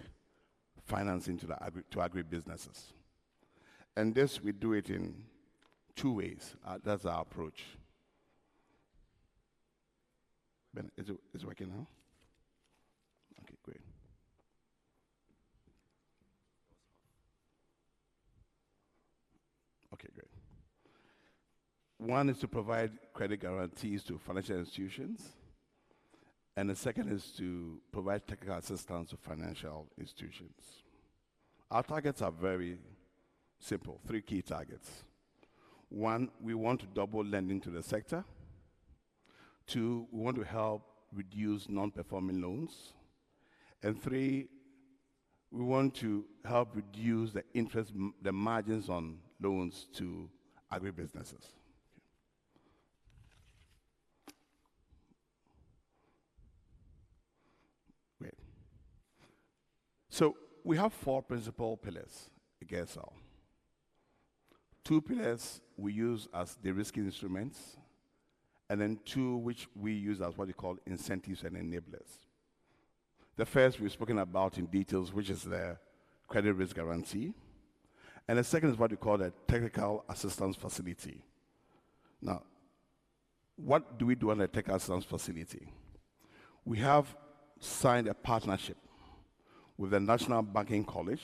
financing to agribusinesses. And this, we do it in 2 ways. That's our approach. Ben, is it working now? Okay, great. Okay, great. One is to provide credit guarantees to financial institutions, and the second is to provide technical assistance to financial institutions. Our targets are very simple, 3 key targets. 1, we want to double lending to the sector. 2, we want to help reduce non-performing loans. And 3, we want to help reduce the interest, the margins on loans to agribusinesses. Great. So we have 4 principal pillars against all. 2 pillars we use as de-risking instruments, and then 2 which we use as what we call incentives and enablers. The first we've spoken about in details, which is the credit risk guarantee. And the second is what we call the technical assistance facility. Now, what do we do under the technical assistance facility? We have signed a partnership with the National Banking College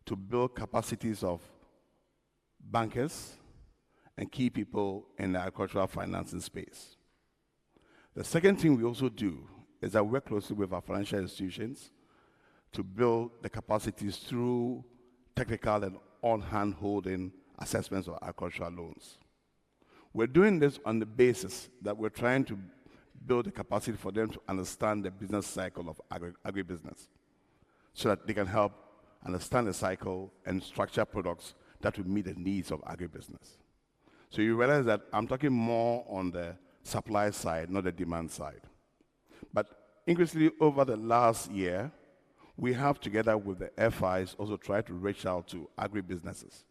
to build capacities of bankers and key people in the agricultural financing space. The second thing we also do is that we work closely with our financial institutions to build the capacities through technical and on-hand holding assessments of agricultural loans. We're doing this on the basis that we're trying to build the capacity for them to understand the business cycle of agribusiness so that they can help understand the cycle and structure products that will meet the needs of agribusiness. So you realize that I'm talking more on the supply side, not the demand side. But increasingly over the last year, we have, together with the FIs, also tried to reach out to agribusinesses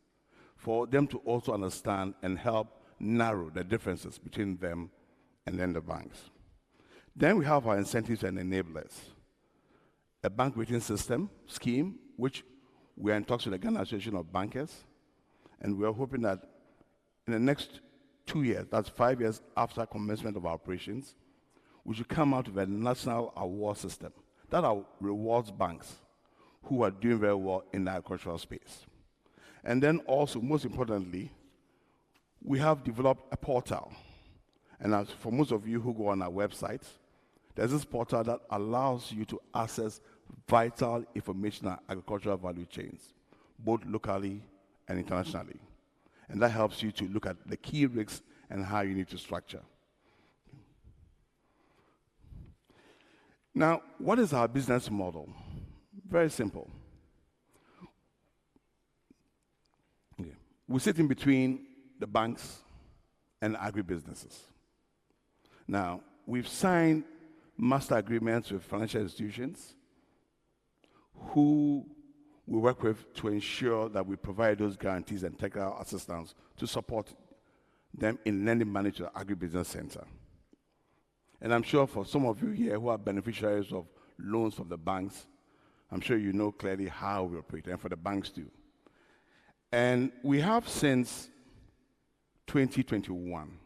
for them to also understand and help narrow the differences between them and then the banks. Then we have our incentives and enablers. A bank rating system scheme, which we are in talks with the Ghana Association of Bankers, and we are hoping that in the next 2 years, that's 5 years after commencement of our operations, we should come out with a national award system that rewards banks who are doing very well in the agricultural space. And then also, most importantly, we have developed a portal. And as for most of you who go on our website, there's this portal that allows you to access vital information on agricultural value chains, both locally and internationally. And that helps you to look at the key risks and how you need to structure. Now, what is our business model? Very simple. Okay. We sit in between the banks and agribusinesses. Now, we've signed master agreements with financial institutions who we work with to ensure that we provide those guarantees and technical assistance to support them in lending money to the agribusiness center. And I'm sure for some of you here who are beneficiaries of loans from the banks, I'm sure you know clearly how we operate, and for the banks too. And we have since 2021.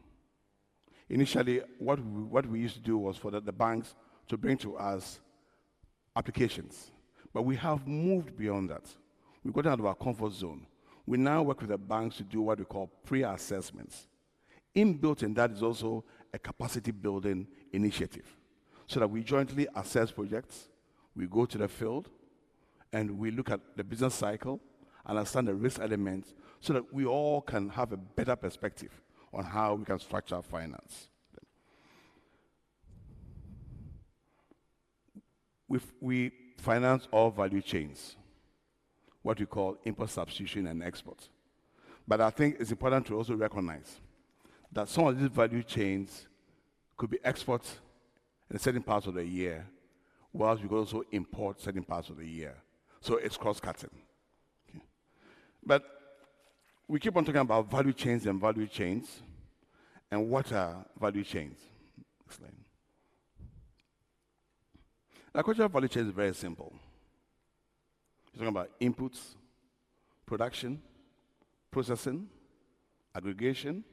Initially, what we used to do was for the banks to bring to us applications. But we have moved beyond that. We've gotten out of our comfort zone. We now work with the banks to do what we call pre-assessments. Inbuilt in that is also a capacity building initiative, so that we jointly assess projects, we go to the field, and we look at the business cycle, understand the risk elements, so that we all can have a better perspective on how we can structure finance. We finance all value chains, what we call import substitution and export. But I think it's important to also recognize that some of these value chains could be exports in certain parts of the year, whilst we could also import certain parts of the year. So it's cross-cutting. Okay. But we keep on talking about value chains, and what are value chains? Next slide. The agricultural value chain is very simple. You're talking about inputs, production, processing, aggregation,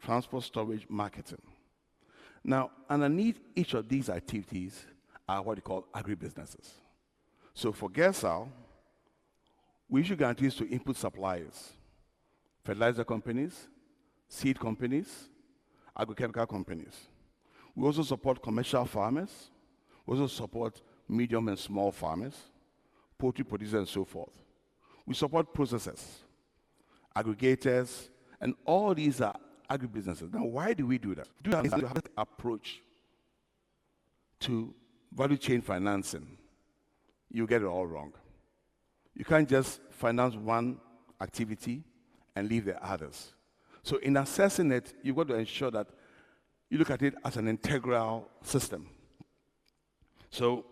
transport, storage, marketing. Now, underneath each of these activities are what we call agribusinesses. So for Gersal, we issue guarantees to input suppliers, fertilizer companies, seed companies, agrochemical companies. We also support commercial farmers. We also support medium and small farmers, poultry producers, and so forth. We support processors, aggregators, and all these are agribusinesses. Now, why do we do that? We do have an approach to value chain financing. You get it all wrong. You can't just finance one activity and leave the others. So in assessing it, you've got to ensure that you look at it as an integral system. So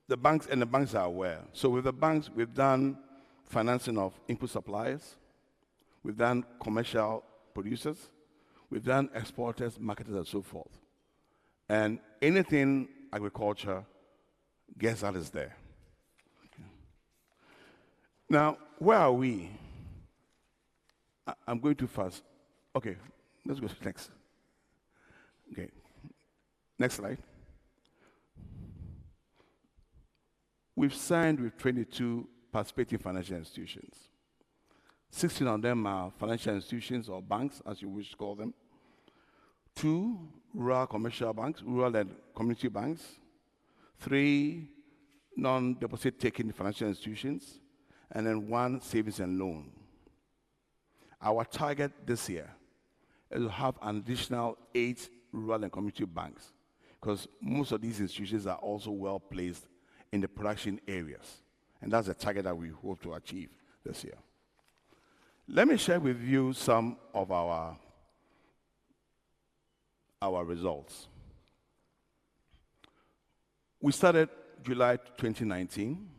the banks are aware. So with the banks, we've done financing of input suppliers, we've done commercial producers, we've done exporters, marketers, and so forth. And anything agriculture, Gersal is there. Okay. Now, where are we? I'm going too fast. Okay, let's go to next. Okay, next slide. We've signed with 22 participating financial institutions. 16 of them are financial institutions or banks, as you wish to call them. 2 rural commercial banks, rural and community banks. 3 non-deposit taking financial institutions. And then 1 savings and loan. Our target this year is to have an additional 8 rural and community banks, because most of these institutions are also well placed in the production areas. And that's the target that we hope to achieve this year. Let me share with you some of our results. We started July 2019.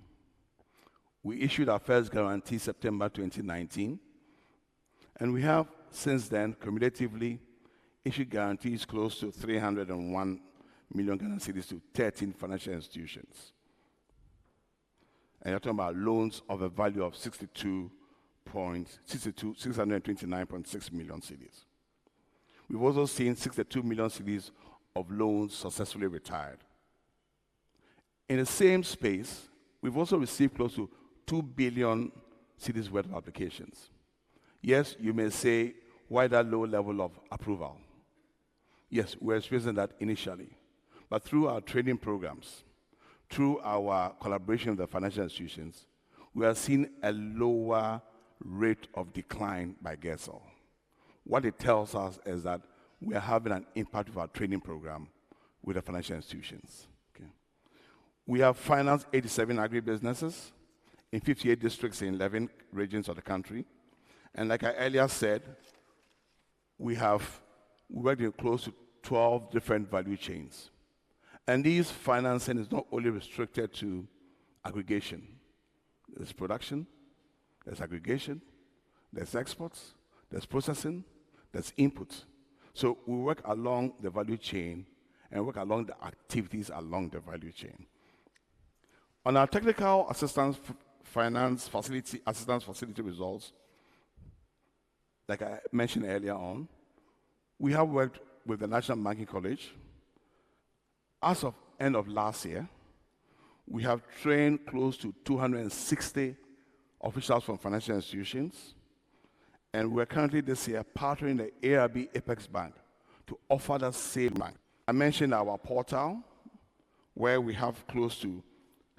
We issued our first guarantee September 2019. And we have, since then, cumulatively issued guarantees close to 301 million Ghana cedis to 13 financial institutions. And you're talking about loans of a value of 629.6 million cedis. We've also seen 62 million cedis of loans successfully retired. In the same space, we've also received close to 2 billion cedis worth of applications. Yes, you may say, why that low level of approval? Yes, we're experiencing that initially. But through our training programs, through our collaboration with the financial institutions, we are seeing a lower rate of decline by Gersal. What it tells us is that we are having an impact of our training program with the financial institutions. Okay. We have financed 87 agribusinesses in 58 districts in 11 regions of the country. And like I earlier said, we worked in close to 12 different value chains. And these financing is not only restricted to aggregation. There's production, there's aggregation, there's exports, there's processing, there's input. So we work along the value chain and work along the activities along the value chain. On our technical assistance facility results, like I mentioned earlier on, we have worked with the National Banking College. As of end of last year, we have trained close to 260 officials from financial institutions, and we're currently this year partnering the ARB Apex Bank to offer the same bank. I mentioned our portal, where we have close to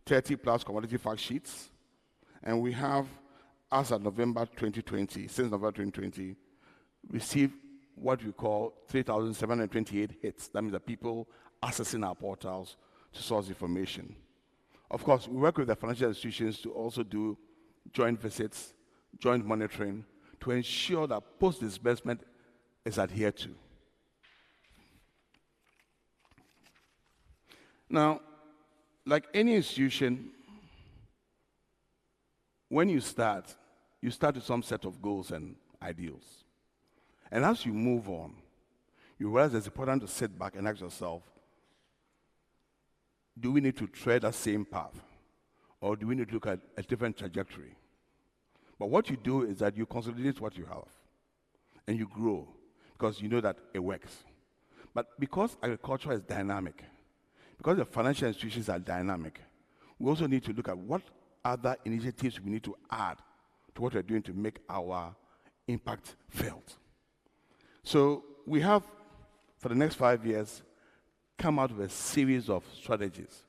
30 plus commodity fact sheets, and we have, as of November 2020, since November 2020, received what we call 3,728 hits. That means that people accessing our portals to source information. Of course, we work with the financial institutions to also do joint visits, joint monitoring, to ensure that post-disbursement is adhered to. Now, like any institution, when you start with some set of goals and ideals. And as you move on, you realize it's important to sit back and ask yourself, do we need to tread that same path? Or do we need to look at a different trajectory? But what you do is that you consolidate what you have. and you grow because you know that it works. But because agriculture is dynamic, because the financial institutions are dynamic, we also need to look at what other initiatives we need to add to what we're doing to make our impact felt. So we have, for the next 5 years, come out with a series of strategies.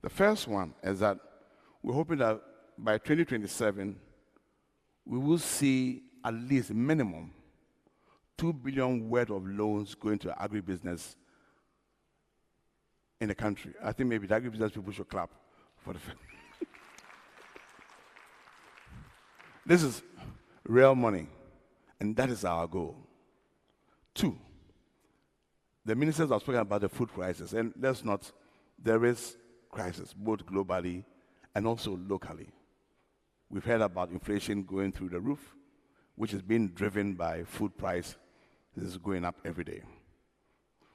The first one is that we're hoping that by 2027, we will see at least minimum 2 billion worth of loans going to agribusiness in the country. I think maybe the agribusiness people should clap for the fact. This is real money, and that is our goal. 2, the ministers are speaking about the food crisis, and there is crisis, both globally and also locally. We've heard about inflation going through the roof, which is being driven by food price. This is going up every day.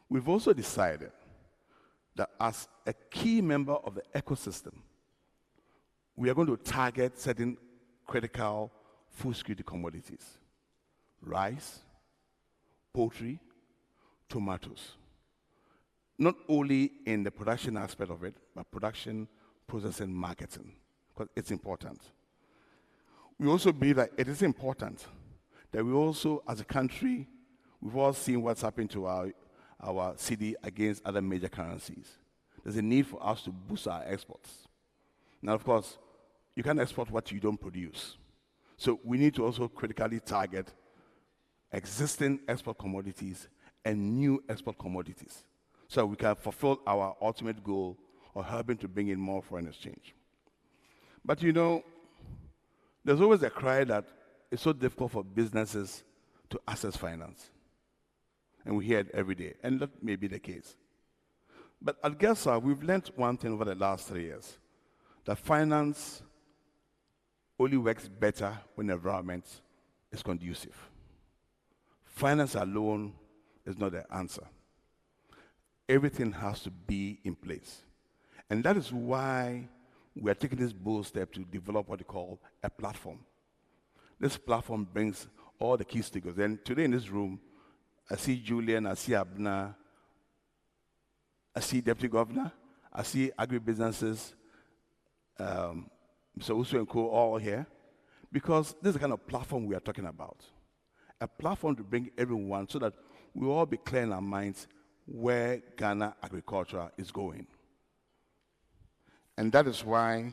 We've also decided that as a key member of the ecosystem, we are going to target certain critical food security commodities: rice, poultry, tomatoes. Not only in the production aspect of it, but production, processing, marketing, because it's important. We also believe that it is important that we also, as a country, we've all seen what's happened to our cedi against other major currencies. There's a need for us to boost our exports. Now, of course, you can't export what you don't produce. So we need to also critically target existing export commodities and new export commodities so we can fulfill our ultimate goal of helping to bring in more foreign exchange. But you know, there's always a cry that it's so difficult for businesses to access finance. And we hear it every day, and that may be the case. But at GESA, we've learned one thing over the last 3 years, that finance only works better when the environment is conducive. Finance alone is not the answer. Everything has to be in place. And that is why we are taking this bold step to develop what we call a platform. This platform brings all the key stakeholders. And today in this room, I see Julian, I see Abner, I see Deputy Governor, I see agribusinesses, Mr. Usu and Co. all here, because this is the kind of platform we are talking about. A platform to bring everyone so that we all be clear in our minds where Ghana agriculture is going. And that is why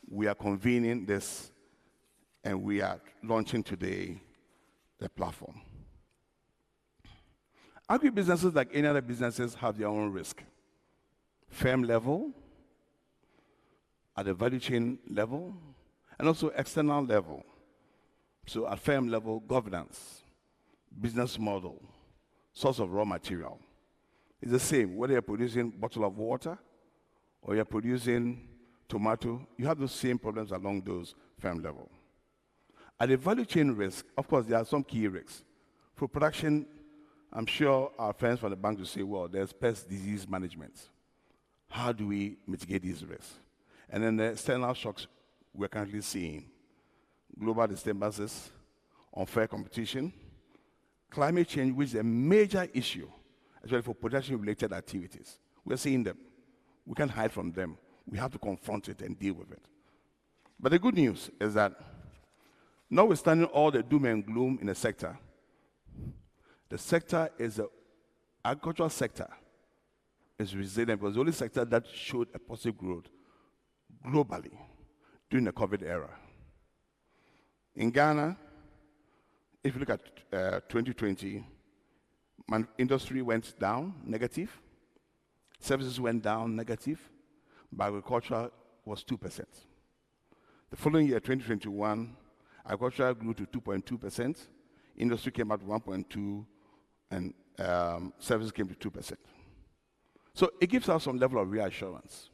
we are convening this, and we are launching today the platform. Agribusinesses, like any other businesses, have their own risk. Firm level, at the value chain level, and also external level. So at firm level, governance, business model, source of raw material. It's the same, whether you're producing a bottle of water or you're producing tomato, you have those same problems along those firm level. At the value chain risk, of course, there are some key risks. For production, I'm sure our friends from the bank will say, well, there's pest disease management. How do we mitigate these risks? And then the external shocks we're currently seeing: global disturbances, unfair competition, climate change, which is a major issue, especially for production-related activities. We're seeing them. We can't hide from them. We have to confront it and deal with it. But the good news is that, notwithstanding all the doom and gloom in the sector is the agricultural sector is resilient. It was the only sector that showed a positive growth globally during the COVID era. In Ghana, if you look at 2020, industry went down, negative. Services went down, negative. But agriculture was 2%. The following year, 2021, agriculture grew to 2.2%. Industry came out 1.2%, and services came to 2%. So it gives us some level of reassurance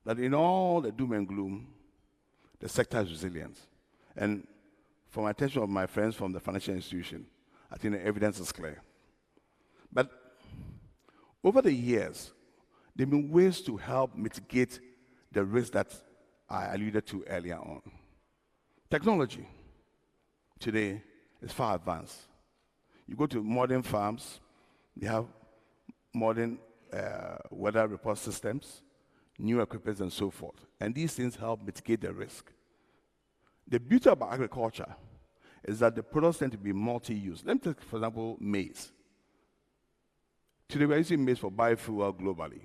that in all the doom and gloom, the sector is resilient. And from my attention of my friends from the financial institution, I think the evidence is clear. But over the years, there have been ways to help mitigate the risk that I alluded to earlier on. Technology today is far advanced. You go to modern farms, they have modern weather report systems, new equipment, and so forth. And these things help mitigate the risk. The beauty about agriculture is that the products tend to be multi-use. Let me take, for example, maize. Today, we're using maize for biofuel globally.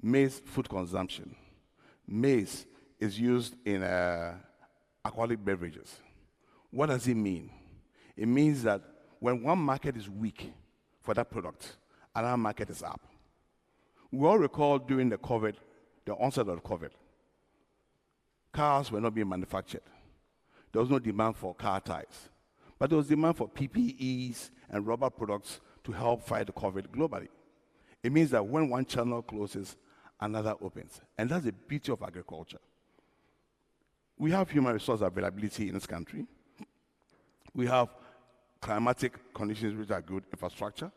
Maize food consumption. Maize is used in alcoholic beverages. What does it mean? It means that when one market is weak for that product, another market is up. We all recall during the onset of COVID, cars were not being manufactured. There was no demand for car tires. But there was demand for PPEs and rubber products to help fight the COVID globally. It means that when one channel closes, another opens. And that's the beauty of agriculture. We have human resource availability in this country. We have climatic conditions which are good, infrastructure.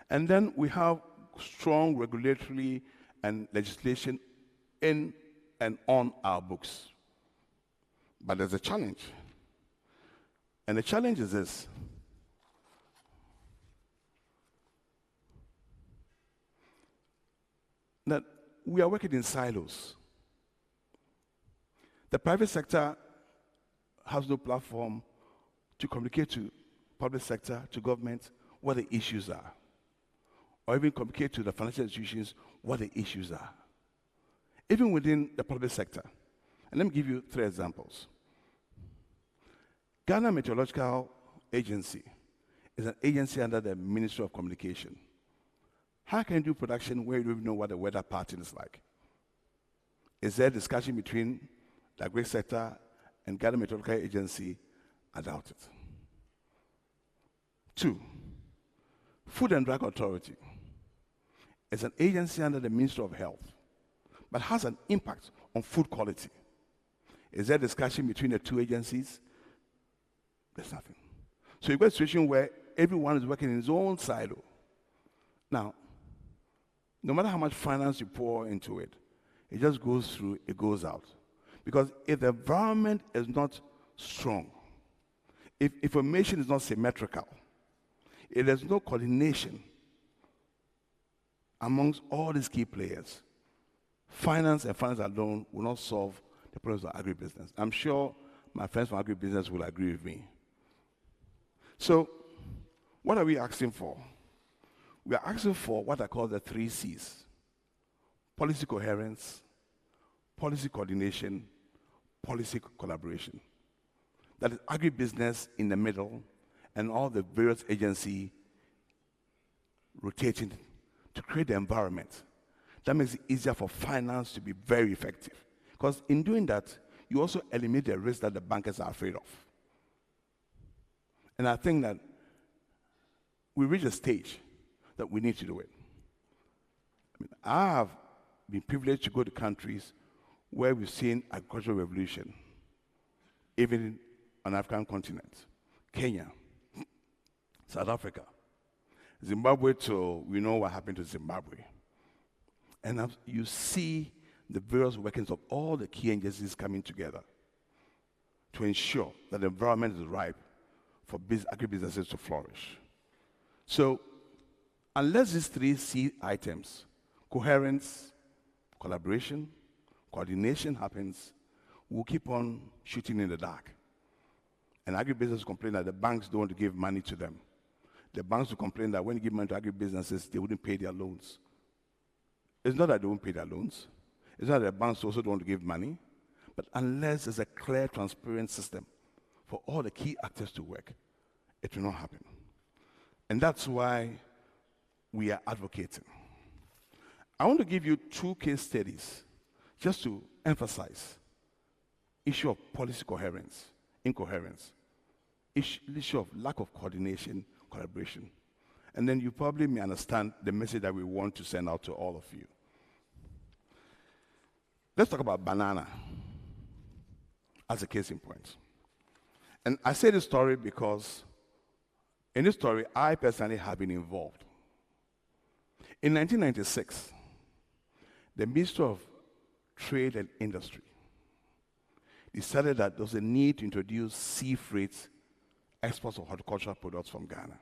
And then we have strong regulatory and legislation in and on our books. But there's a challenge. And the challenge is this. That we are working in silos. The private sector has no platform to communicate to public sector, to government, what the issues are. Or even communicate to the financial institutions what the issues are. Even within the public sector. And let me give you 3 examples. Ghana Meteorological Agency is an agency under the Ministry of Communication. How can you do production where you don't even know what the weather pattern is like? Is there discussion between the agri sector and Ghana Meteorological Agency? I doubt it. 2, Food and Drug Authority is an agency under the Ministry of Health, but has an impact on food quality. Is there discussion between the 2 agencies? There's nothing. So you've got a situation where everyone is working in his own silo. Now, no matter how much finance you pour into it, it just goes through, it goes out. Because if the environment is not strong, if information is not symmetrical, if there's no coordination amongst all these key players, finance and finance alone will not solve the problems of agribusiness. I'm sure my friends from agribusiness will agree with me. So, what are we asking for? We are asking for what I call the 3 C's. Policy coherence, policy coordination, policy collaboration. That is agribusiness in the middle and all the various agencies rotating to create the environment. That makes it easier for finance to be very effective. Because in doing that, you also eliminate the risk that the bankers are afraid of. And I think that we reach a stage that we need to do it. I have been privileged to go to countries where we've seen agricultural revolution, even on the African continent. Kenya, South Africa, Zimbabwe, too, we know what happened to Zimbabwe. And you see the various workings of all the key agencies coming together to ensure that the environment is ripe for agribusinesses to flourish. So, unless these 3 C items, coherence, collaboration, coordination happens, we'll keep on shooting in the dark. And agribusinesses complain that the banks don't want to give money to them. The banks will complain that when you give money to agribusinesses, they wouldn't pay their loans. It's not that they won't pay their loans. It's not that the banks also don't want to give money. But unless there's a clear, transparent system for all the key actors to work, it will not happen. And that's why we are advocating. I want to give you 2 case studies just to emphasize issue of policy coherence, incoherence, issue of lack of coordination, collaboration. And then you probably may understand the message that we want to send out to all of you. Let's talk about banana as a case in point. And I say this story because in this story, I personally have been involved. In 1996, the Ministry of Trade and Industry decided that there was a need to introduce sea freight exports of horticultural products from Ghana.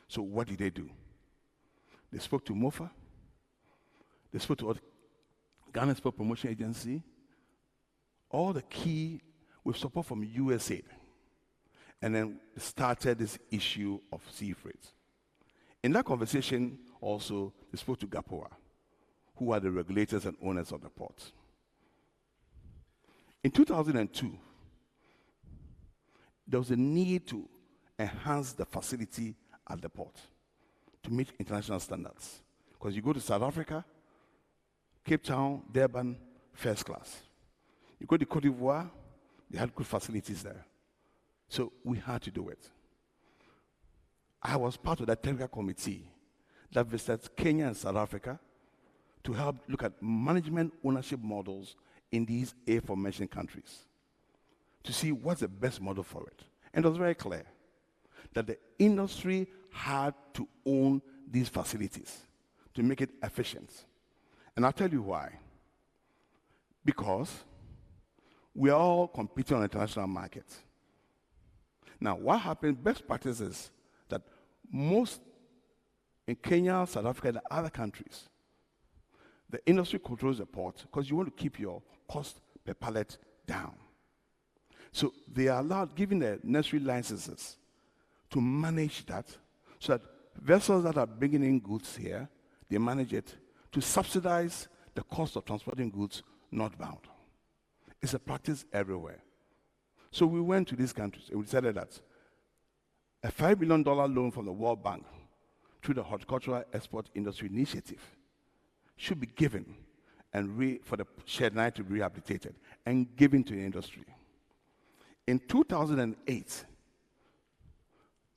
So what did they do? They spoke to MOFA, they spoke to Ghana Export Promotion Agency, all the key with support from USAID, and then started this issue of sea freight. In that conversation also, they spoke to GAPOA, who are the regulators and owners of the port. In 2002, there was a need to enhance the facility at the port to meet international standards. Because you go to South Africa, Cape Town, Durban, first class. You go to Cote d'Ivoire, they had good facilities there. So we had to do it. I was part of that technical committee that visited Kenya and South Africa to help look at management ownership models in these aforementioned countries to see what's the best model for it. And it was very clear that the industry had to own these facilities to make it efficient. And I'll tell you why. Because we are all competing on the international market. Now, what happens, best practice is that most in Kenya, South Africa, and other countries, the industry controls the port because you want to keep your cost per pallet down. So they are allowed, given the necessary licenses, to manage that so that vessels that are bringing in goods here, they manage it to subsidize the cost of transporting goods northbound. It's a practice everywhere. So we went to these countries and we decided that a $5 billion loan from the World Bank through the Horticultural Export Industry Initiative should be given and for the Shed 9 to be rehabilitated and given to the industry. In 2008,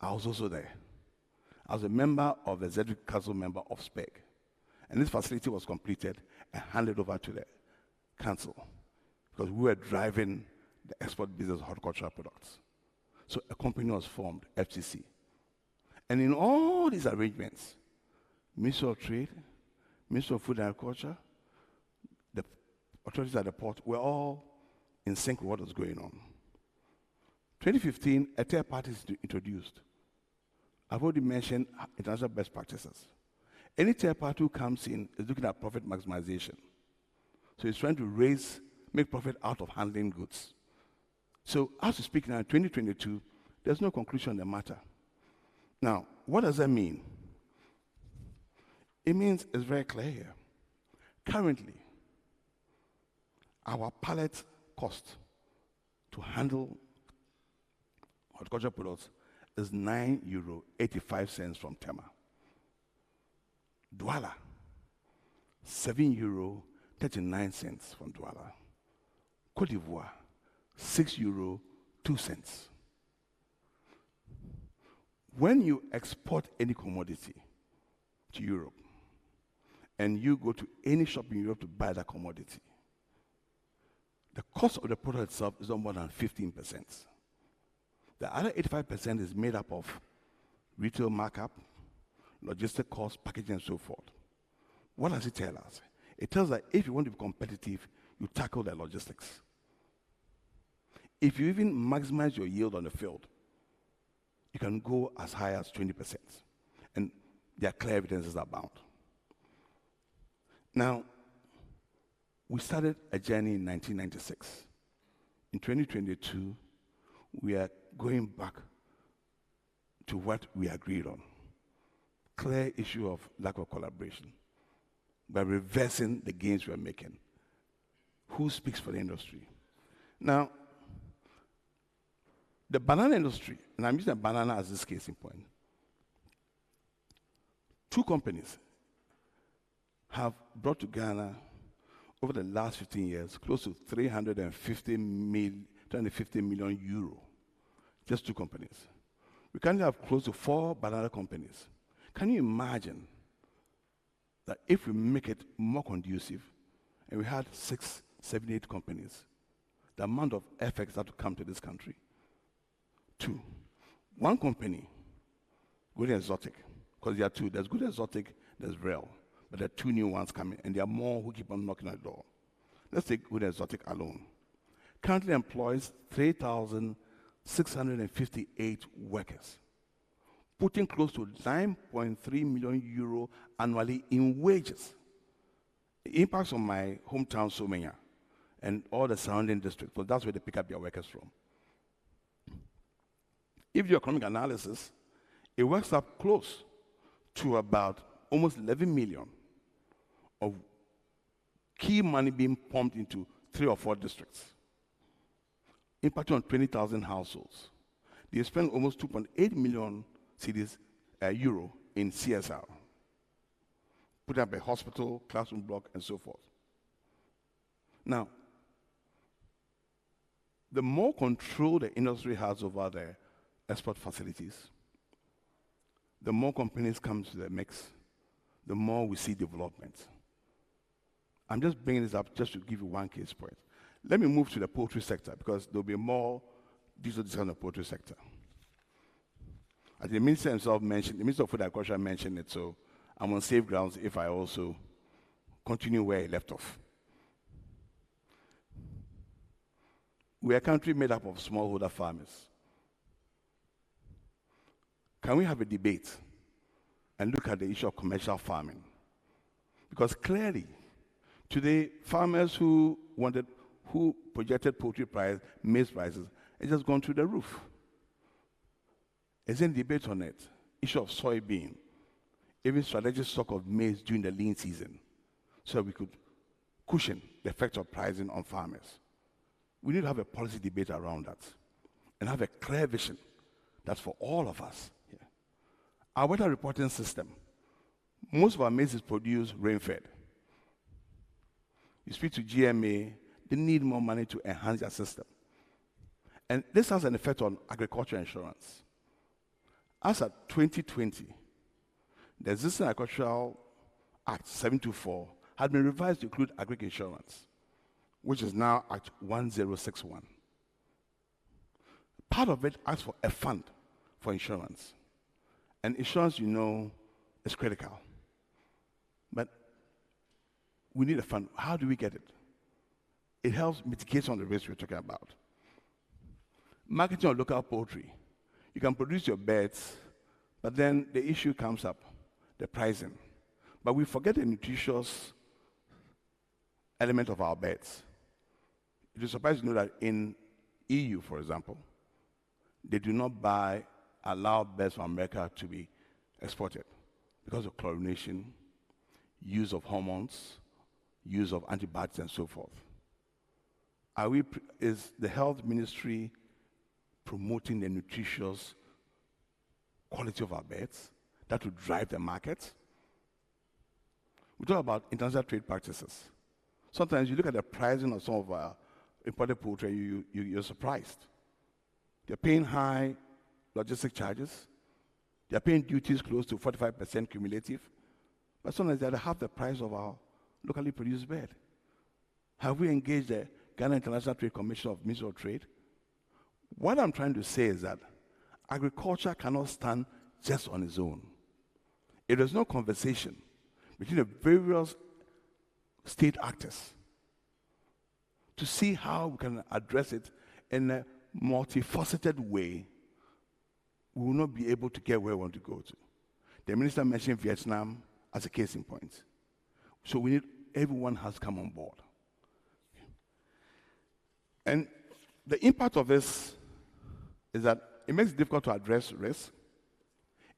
I was also there. I was a member of the Executive Council member of SPEC. And this facility was completed and handed over to the council because we were driving the export business of horticultural products. So a company was formed, FTC. And in all these arrangements, Ministry of Trade, Ministry of Food and Agriculture, the authorities at the port were all in sync with what was going on. 2015, a third party is introduced. I've already mentioned international best practices. Any third party who comes in is looking at profit maximization. So he's trying to make profit out of handling goods. So as we speak now, in 2022, there's no conclusion on the matter. Now, what does that mean? It means it's very clear here. Currently, our pallet cost to handle horticultural products is €9.85 from Tema. Douala, €7.39 from Douala. Cote d'Ivoire, €6.02. When you export any commodity to Europe, and you go to any shop in Europe to buy that commodity, the cost of the product itself is not more than 15%. The other 85% is made up of retail markup, logistic costs, packaging, and so forth. What does it tell us? It tells us that if you want to be competitive, you tackle the logistics. If you even maximize your yield on the field, you can go as high as 20%. And there are clear evidences abound. Now, we started a journey in 1996. In 2022, we are going back to what we agreed on. Clear issue of lack of collaboration by reversing the gains we are making. Who speaks for the industry? Now, the banana industry, and I'm using a banana as this case in point, 2 companies have brought to Ghana over the last 15 years close to 350 million euro. Just 2 companies. We currently have close to 4 banana companies. Can you imagine that if we make it more conducive and we had 6, 7, 8 companies, the amount of FX that would come to this country? 2, 1 company, Good Exotic, because there are 2. There's Good Exotic, there's Real, but there are 2 new ones coming, and there are more who keep on knocking at the door. Let's take Good Exotic alone. Currently employs 3,000 658 workers, putting close to 9.3 million euro annually in wages. The impacts on my hometown, Somenya, and all the surrounding districts, so that's where they pick up their workers from. If you do economic analysis, it works up close to about almost 11 million of key money being pumped into 3 or 4 districts, impacting on 20,000 households. They spend almost 2.8 million euro in CSR, putting up a hospital, classroom block, and so forth. Now, the more control the industry has over their export facilities, the more companies come to the mix, the more we see development. I'm just bringing this up just to give you one case point. Let me move to the poultry sector, because there'll be more detailed discussion on the poultry sector. As the Minister himself mentioned, the Minister of Food and Agriculture mentioned it, so I'm on safe grounds if I also continue where he left off. We're a country made up of smallholder farmers. Can we have a debate and look at the issue of commercial farming? Because clearly, today, farmers who projected poultry price, maize prices, it's just gone through the roof. There's a debate on it. Issue of soybean, even strategic stock of maize during the lean season, so that we could cushion the effect of pricing on farmers. We need to have a policy debate around that and have a clear vision that's for all of us here. Our weather reporting system, most of our maize is produced rain-fed. You speak to GMA, they need more money to enhance their system. And this has an effect on agriculture insurance. As of 2020, the existing Agricultural Act 724 had been revised to include agri insurance, which is now Act 1061. Part of it asks for a fund for insurance. And insurance, you know, is critical. But we need a fund. How do we get it? It helps mitigate some of the risks we're talking about. Marketing of local poultry. You can produce your birds, but then the issue comes up, the pricing. But we forget the nutritious element of our birds. It is surprising to know that in EU, for example, they do not allow birds from America to be exported because of chlorination, use of hormones, use of antibiotics, and so forth. Is the health ministry promoting the nutritious quality of our birds that will drive the market? We talk about international trade practices. Sometimes you look at the pricing of some of our imported poultry, you're surprised. They're paying high logistic charges. They're paying duties close to 45% cumulative. But sometimes they're at half the price of our locally produced bird. Have we engaged the Ghana International Trade Commission of Ministry of Trade? What I'm trying to say is that agriculture cannot stand just on its own. If there's no conversation between the various state actors to see how we can address it in a multifaceted way, we will not be able to get where we want to go to. The minister mentioned Vietnam as a case in point. So we need everyone has come on board. And the impact of this is that it makes it difficult to address risk.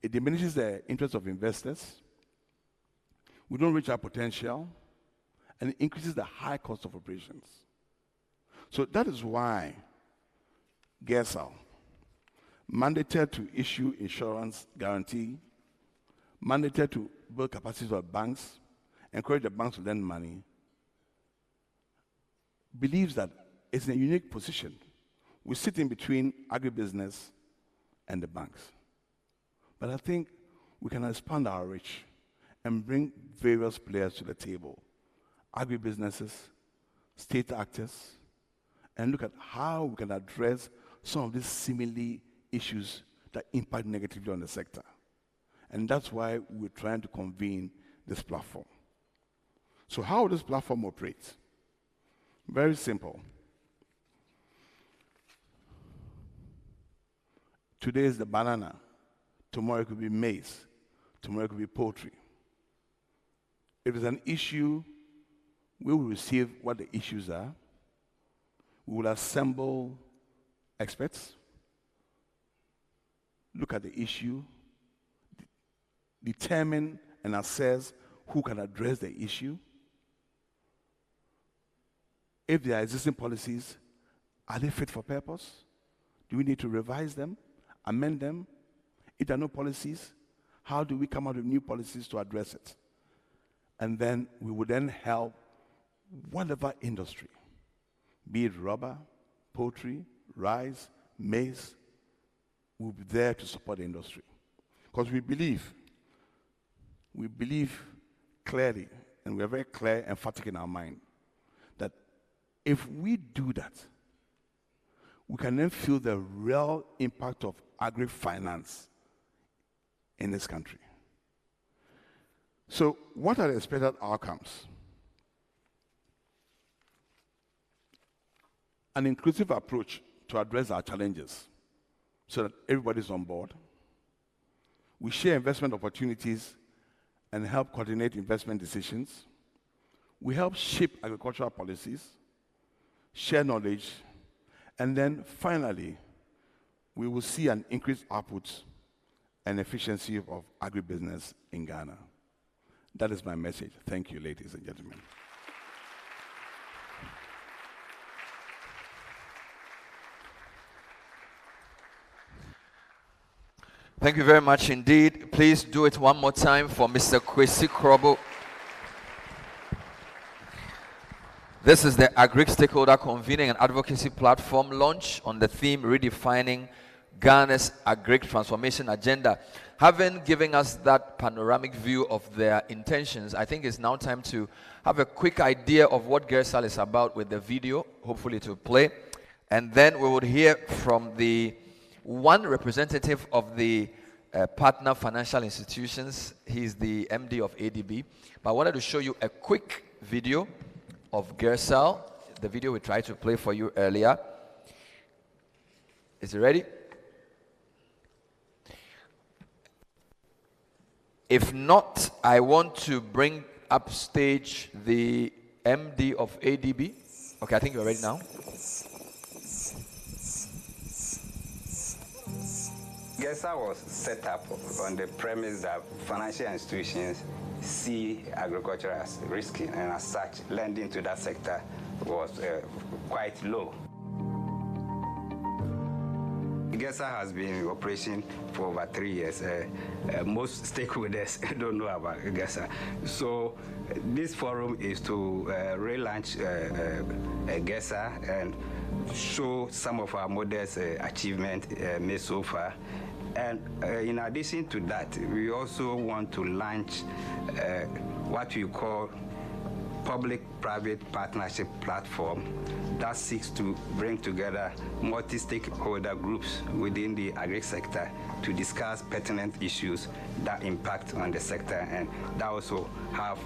It diminishes the interest of investors. We don't reach our potential, and it increases the high cost of operations. So that is why GESAL mandated to issue insurance guarantee, mandated to build capacities of banks, encourage the banks to lend money, believes that it's in a unique position. We sit in between agribusiness and the banks. But I think we can expand our reach and bring various players to the table, agribusinesses, state actors, and look at how we can address some of these seemingly issues that impact negatively on the sector. And that's why we're trying to convene this platform. So how will this platform operate? Very simple. Today is the banana. Tomorrow it could be maize. Tomorrow it could be poultry. If it's an issue, we will receive what the issues are. We will assemble experts, look at the issue, determine and assess who can address the issue. If there are existing policies, are they fit for purpose? Do we need to revise them, amend them? If there are no policies, how do we come out with new policies to address it? And then we would then help whatever industry, be it rubber, poultry, rice, maize, we'll be there to support the industry. Because we believe clearly, and we're very clear, emphatic in our mind, that if we do that, we can then feel the real impact of agri-finance in this country. So what are the expected outcomes? An inclusive approach to address our challenges so that everybody's on board. We share investment opportunities and help coordinate investment decisions. We help shape agricultural policies, share knowledge, and then finally, we will see an increased output and efficiency of agribusiness in Ghana. That is my message. Thank you, ladies and gentlemen.
Thank you very much indeed. Please do it one more time for Mr. Kwesi Krobo. This is the Agric Stakeholder Convening and Advocacy Platform launch on the theme Redefining Ghana's Agric Transformation Agenda. Having given us that panoramic view of their intentions, I think it's now time to have a quick idea of what Gersal is about with the video, hopefully to play. And then we would hear from the one representative of the partner financial institutions. He's the MD of ADB. But I wanted to show you a quick video of Gersal, the video we tried to play for you earlier. Is it ready? If not, I want to bring up stage the MD of ADB. Okay, I think you're ready now.
GESA was set up on the premise that financial institutions see agriculture as risky, and as such, lending to that sector was quite low. GESA has been in operation for over 3 years. Most stakeholders don't know about GESA. So this forum is to relaunch GESA and show some of our modest achievements made so far. And in addition to that, we also want to launch what we call public-private partnership platform that seeks to bring together multi-stakeholder groups within the agri sector to discuss pertinent issues that impact on the sector and that also have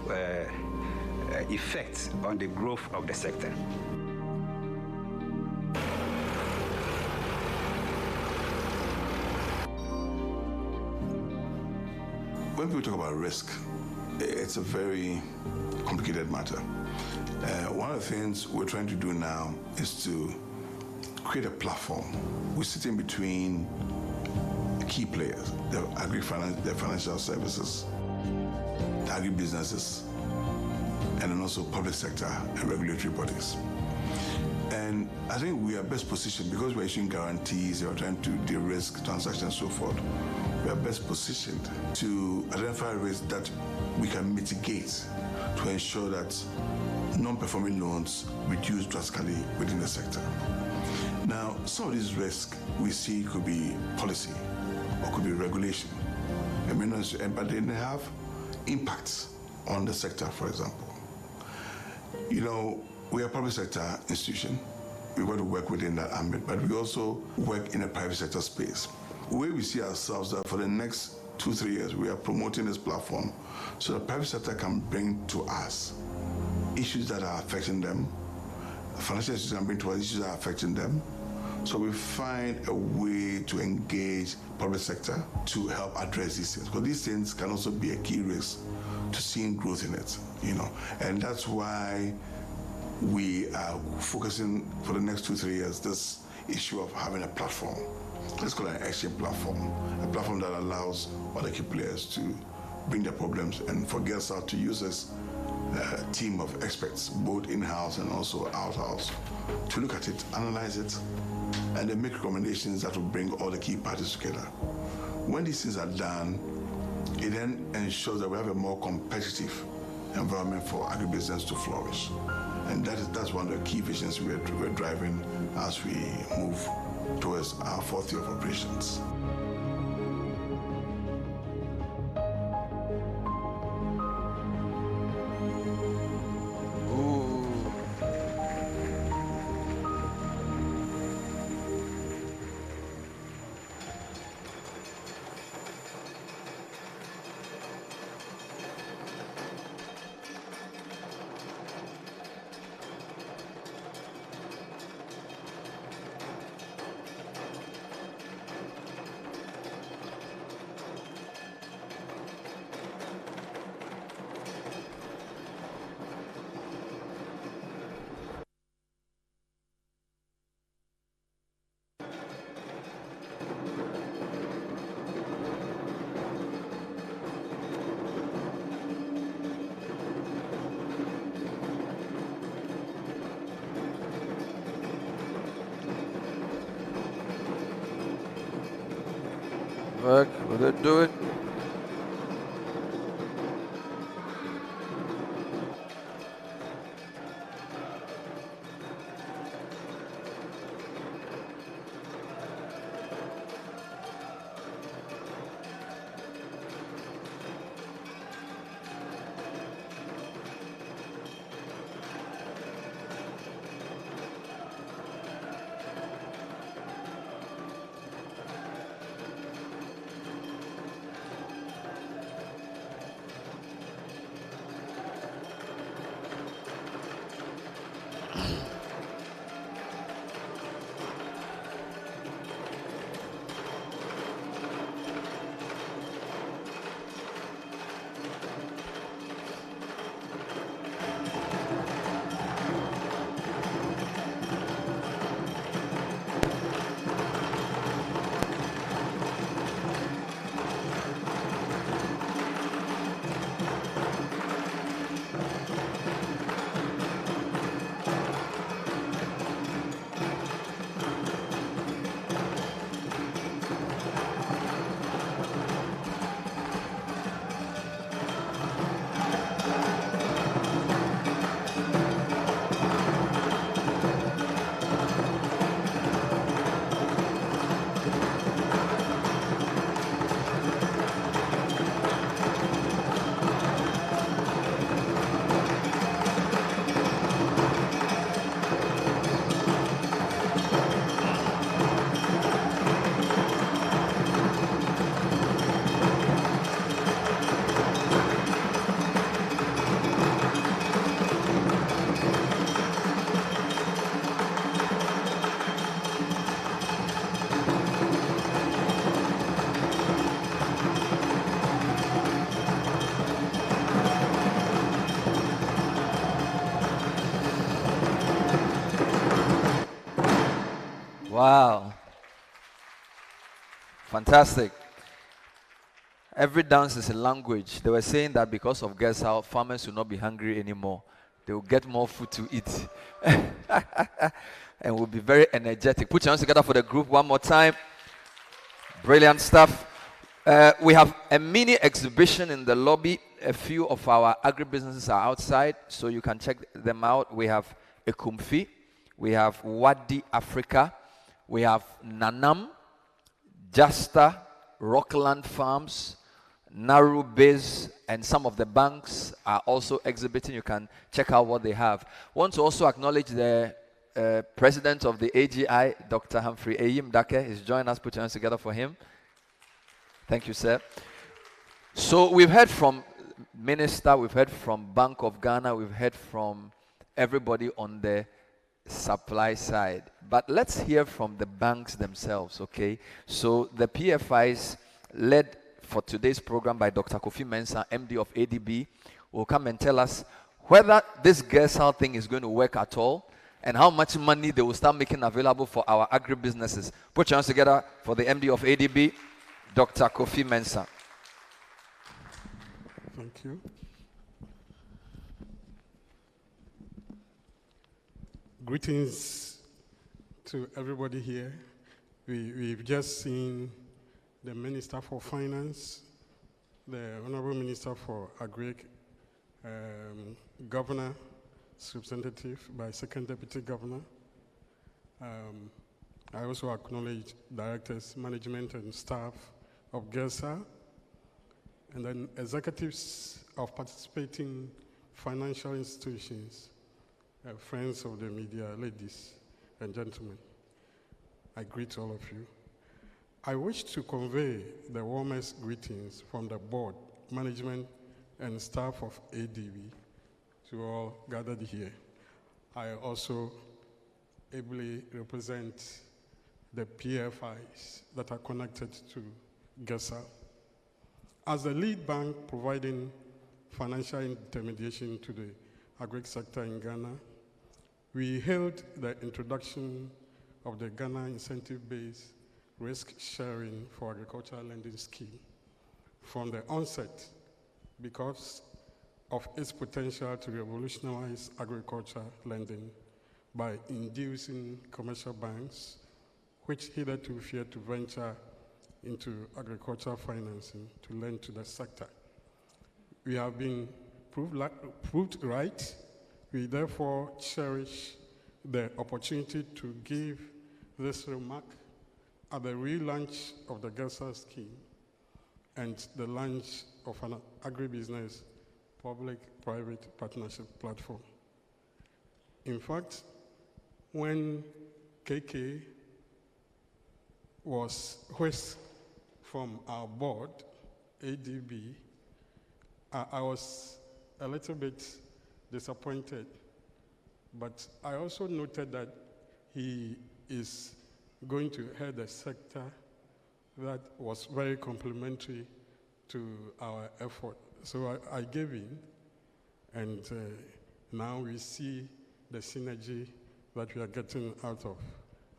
effects on the growth of the sector.
When people talk about risk, it's a very complicated matter. One of the things we're trying to do now is to create a platform. We're sitting between key players, the the financial services, the agri-businesses, and then also public sector and regulatory bodies. And I think we are best positioned because we're issuing guarantees, we're trying to de-risk transactions and so forth. We are best positioned to identify risks that we can mitigate to ensure that non-performing loans reduce drastically within the sector. Now, some of these risks we see could be policy or could be regulation. But they have impacts on the sector, for example. You know, we are a public sector institution. We want to work within that ambit, but we also work in a private sector space. The way we see ourselves that for the next 2-3 years, we are promoting this platform so the private sector can bring to us issues that are affecting them. Financial institutions can bring to us issues that are affecting them So we find a way to engage public sector to help address these things. Because these things can also be a key risk to seeing growth in it, And that's why we are focusing for the next 2-3 years this issue of having a platform. Let's call it an exchange platform, a platform that allows other key players to bring their problems and for GELSA to use this team of experts, both in-house and also out-house, to look at it, analyze it, and then make recommendations that will bring all the key parties together. When these things are done, it then ensures that we have a more competitive environment for agribusiness to flourish. And that's one of the key visions we're driving as we move towards our 4th year of operations.
Work, will it do it? Wow. Fantastic. Every dance is a language. They were saying that because of GELSA, farmers will not be hungry anymore. They will get more food to eat. And will be very energetic. Put your hands together for the group one more time. Brilliant stuff. We have a mini exhibition in the lobby. A few of our agribusinesses are outside, so you can check them out. We have Ekumfi. We have Wadi Africa. We have Nanam, Jasta, Rockland Farms, Naru Biz, and some of the banks are also exhibiting. You can check out what they have. Want to also acknowledge the president of the AGI, Dr. Humphrey Eyim Dake, is joining us. Put your hands together for him. Thank you, sir. So we've heard from Minister, we've heard from Bank of Ghana, we've heard from everybody on the supply side. But let's hear from the banks themselves, okay? So the PFIs led for today's program by Dr. Kofi Mensah, MD of ADB, will come and tell us whether this Gersal thing is going to work at all and how much money they will start making available for our agribusinesses. Put your hands together for the MD of ADB, Dr. Kofi Mensah.
Thank you. Greetings to everybody here. We've just seen the Minister for Finance, the Honorable Minister for Agri, Governor, representative by Second Deputy Governor. I also acknowledge directors, management, and staff of GERSA, and then executives of participating financial institutions, friends of the media, ladies and gentlemen. I greet all of you. I wish to convey the warmest greetings from the board, management, and staff of ADB to all gathered here. I also ably represent the PFIs that are connected to GERSA. As the lead bank providing financial intermediation to the agri sector in Ghana, we held the introduction of the Ghana Incentive-Based Risk Sharing for Agricultural Lending Scheme from the onset because of its potential to revolutionize agriculture lending by inducing commercial banks, which hitherto feared to venture into agricultural financing to lend to the sector. We have been proved right. We therefore cherish the opportunity to give this remark at the relaunch of the GERSA scheme and the launch of an agribusiness public-private partnership platform. In fact, when KK was whisked from our board, ADB, I was a little bit disappointed, but I also noted that he is going to head a sector that was very complementary to our effort. So I gave in, and now we see the synergy that we are getting out of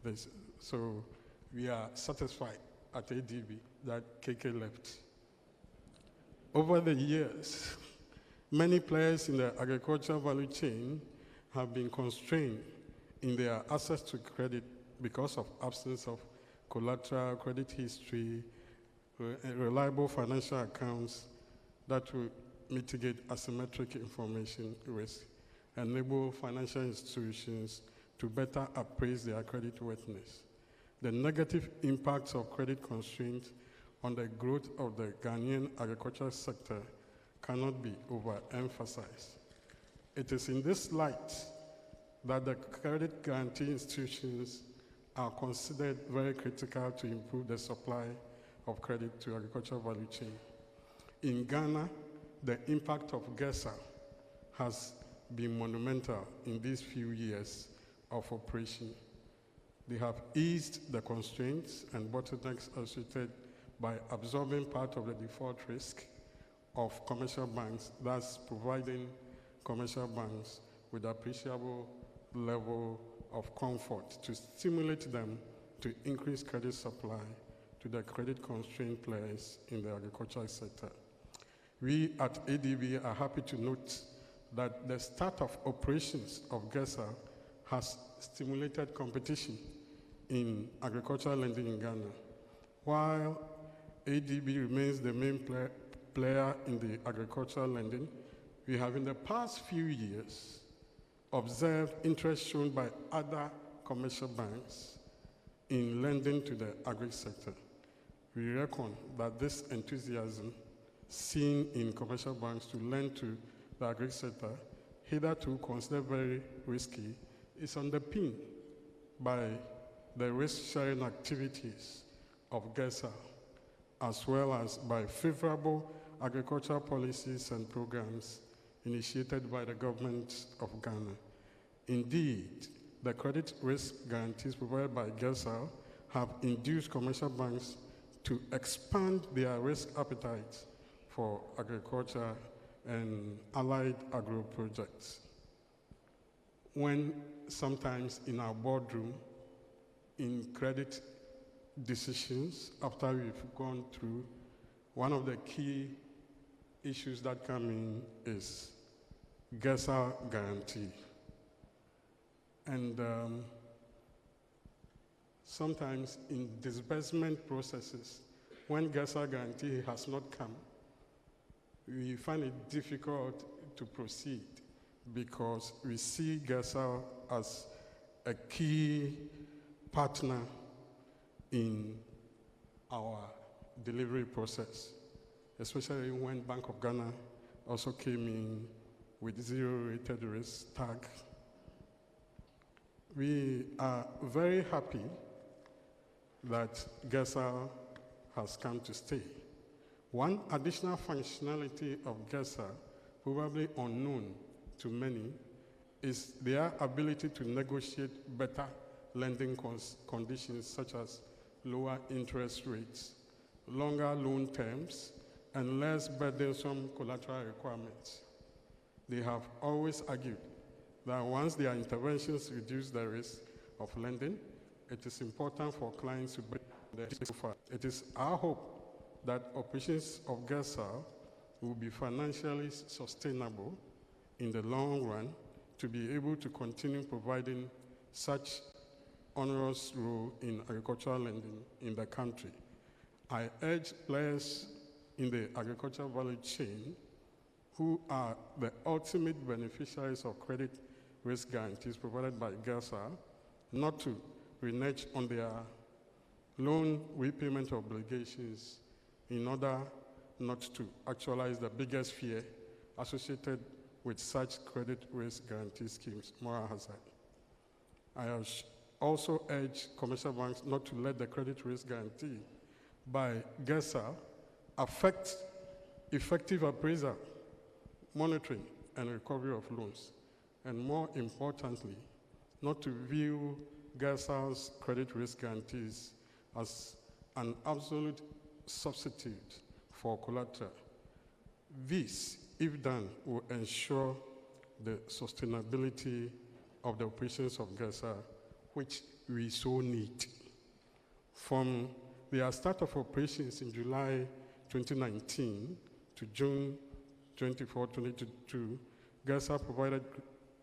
this. So we are satisfied at ADB that KK left. Over the years, many players in the agricultural value chain have been constrained in their access to credit because of absence of collateral, credit history, reliable financial accounts that will mitigate asymmetric information risk, enable financial institutions to better appraise their credit worthiness. The negative impacts of credit constraints on the growth of the Ghanaian agricultural sector cannot be overemphasized. It is in this light that the credit guarantee institutions are considered very critical to improve the supply of credit to agricultural value chain. In Ghana, the impact of GERSA has been monumental in these few years of operation. They have eased the constraints and bottlenecks associated by absorbing part of the default risk of commercial banks, thus providing commercial banks with appreciable level of comfort to stimulate them to increase credit supply to the credit-constrained players in the agricultural sector. We at ADB are happy to note that the start of operations of GERSA has stimulated competition in agricultural lending in Ghana. While ADB remains the main player in the agricultural lending, we have in the past few years observed interest shown by other commercial banks in lending to the agri sector. We reckon that this enthusiasm seen in commercial banks to lend to the agri sector, hitherto considered very risky, is underpinned by the risk-sharing activities of GERSA, as well as by favorable agricultural policies and programs initiated by the government of Ghana. Indeed, the credit risk guarantees provided by GESAL have induced commercial banks to expand their risk appetite for agriculture and allied agro projects. When sometimes in our boardroom, in credit decisions, after we've gone through, one of the key issues that come in is GESAL guarantee. And sometimes in disbursement processes, when GESAL guarantee has not come, we find it difficult to proceed because we see GESAL as a key partner in our delivery process, especially when Bank of Ghana also came in with zero-rated risk tag. We are very happy that GESAL has come to stay. One additional functionality of GESAL, probably unknown to many, is their ability to negotiate better lending conditions such as lower interest rates, longer loan terms, and less burdensome collateral requirements. They have always argued that once their interventions reduce the risk of lending, it is important for clients to bring their profile. It is our hope that operations of GESAL will be financially sustainable in the long run to be able to continue providing such onerous role in agricultural lending in the country. I urge players in the agricultural value chain who are the ultimate beneficiaries of credit risk guarantees provided by GESAL not to renege on their loan repayment obligations in order not to actualize the biggest fear associated with such credit risk guarantee schemes, moral hazard. I also urge commercial banks not to let the credit risk guarantee by GESAL affect effective appraisal, monitoring, and recovery of loans. And more importantly, not to view GESAL's credit risk guarantees as an absolute substitute for collateral. This, if done, will ensure the sustainability of the operations of GESAL, which we so need. From their start of operations in July 2019 to June 24, 2022, GESAL provided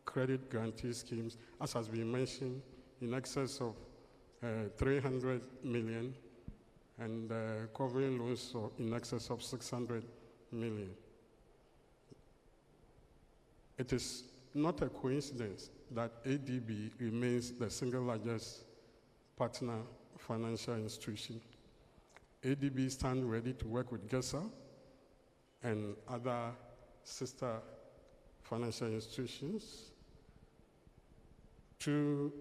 credit guarantee schemes, as has been mentioned, in excess of 300 million and covering loans in excess of 600 million. It is not a coincidence that ADB remains the single largest partner financial institution. ADB stands ready to work with GESAL and other sister financial institutions to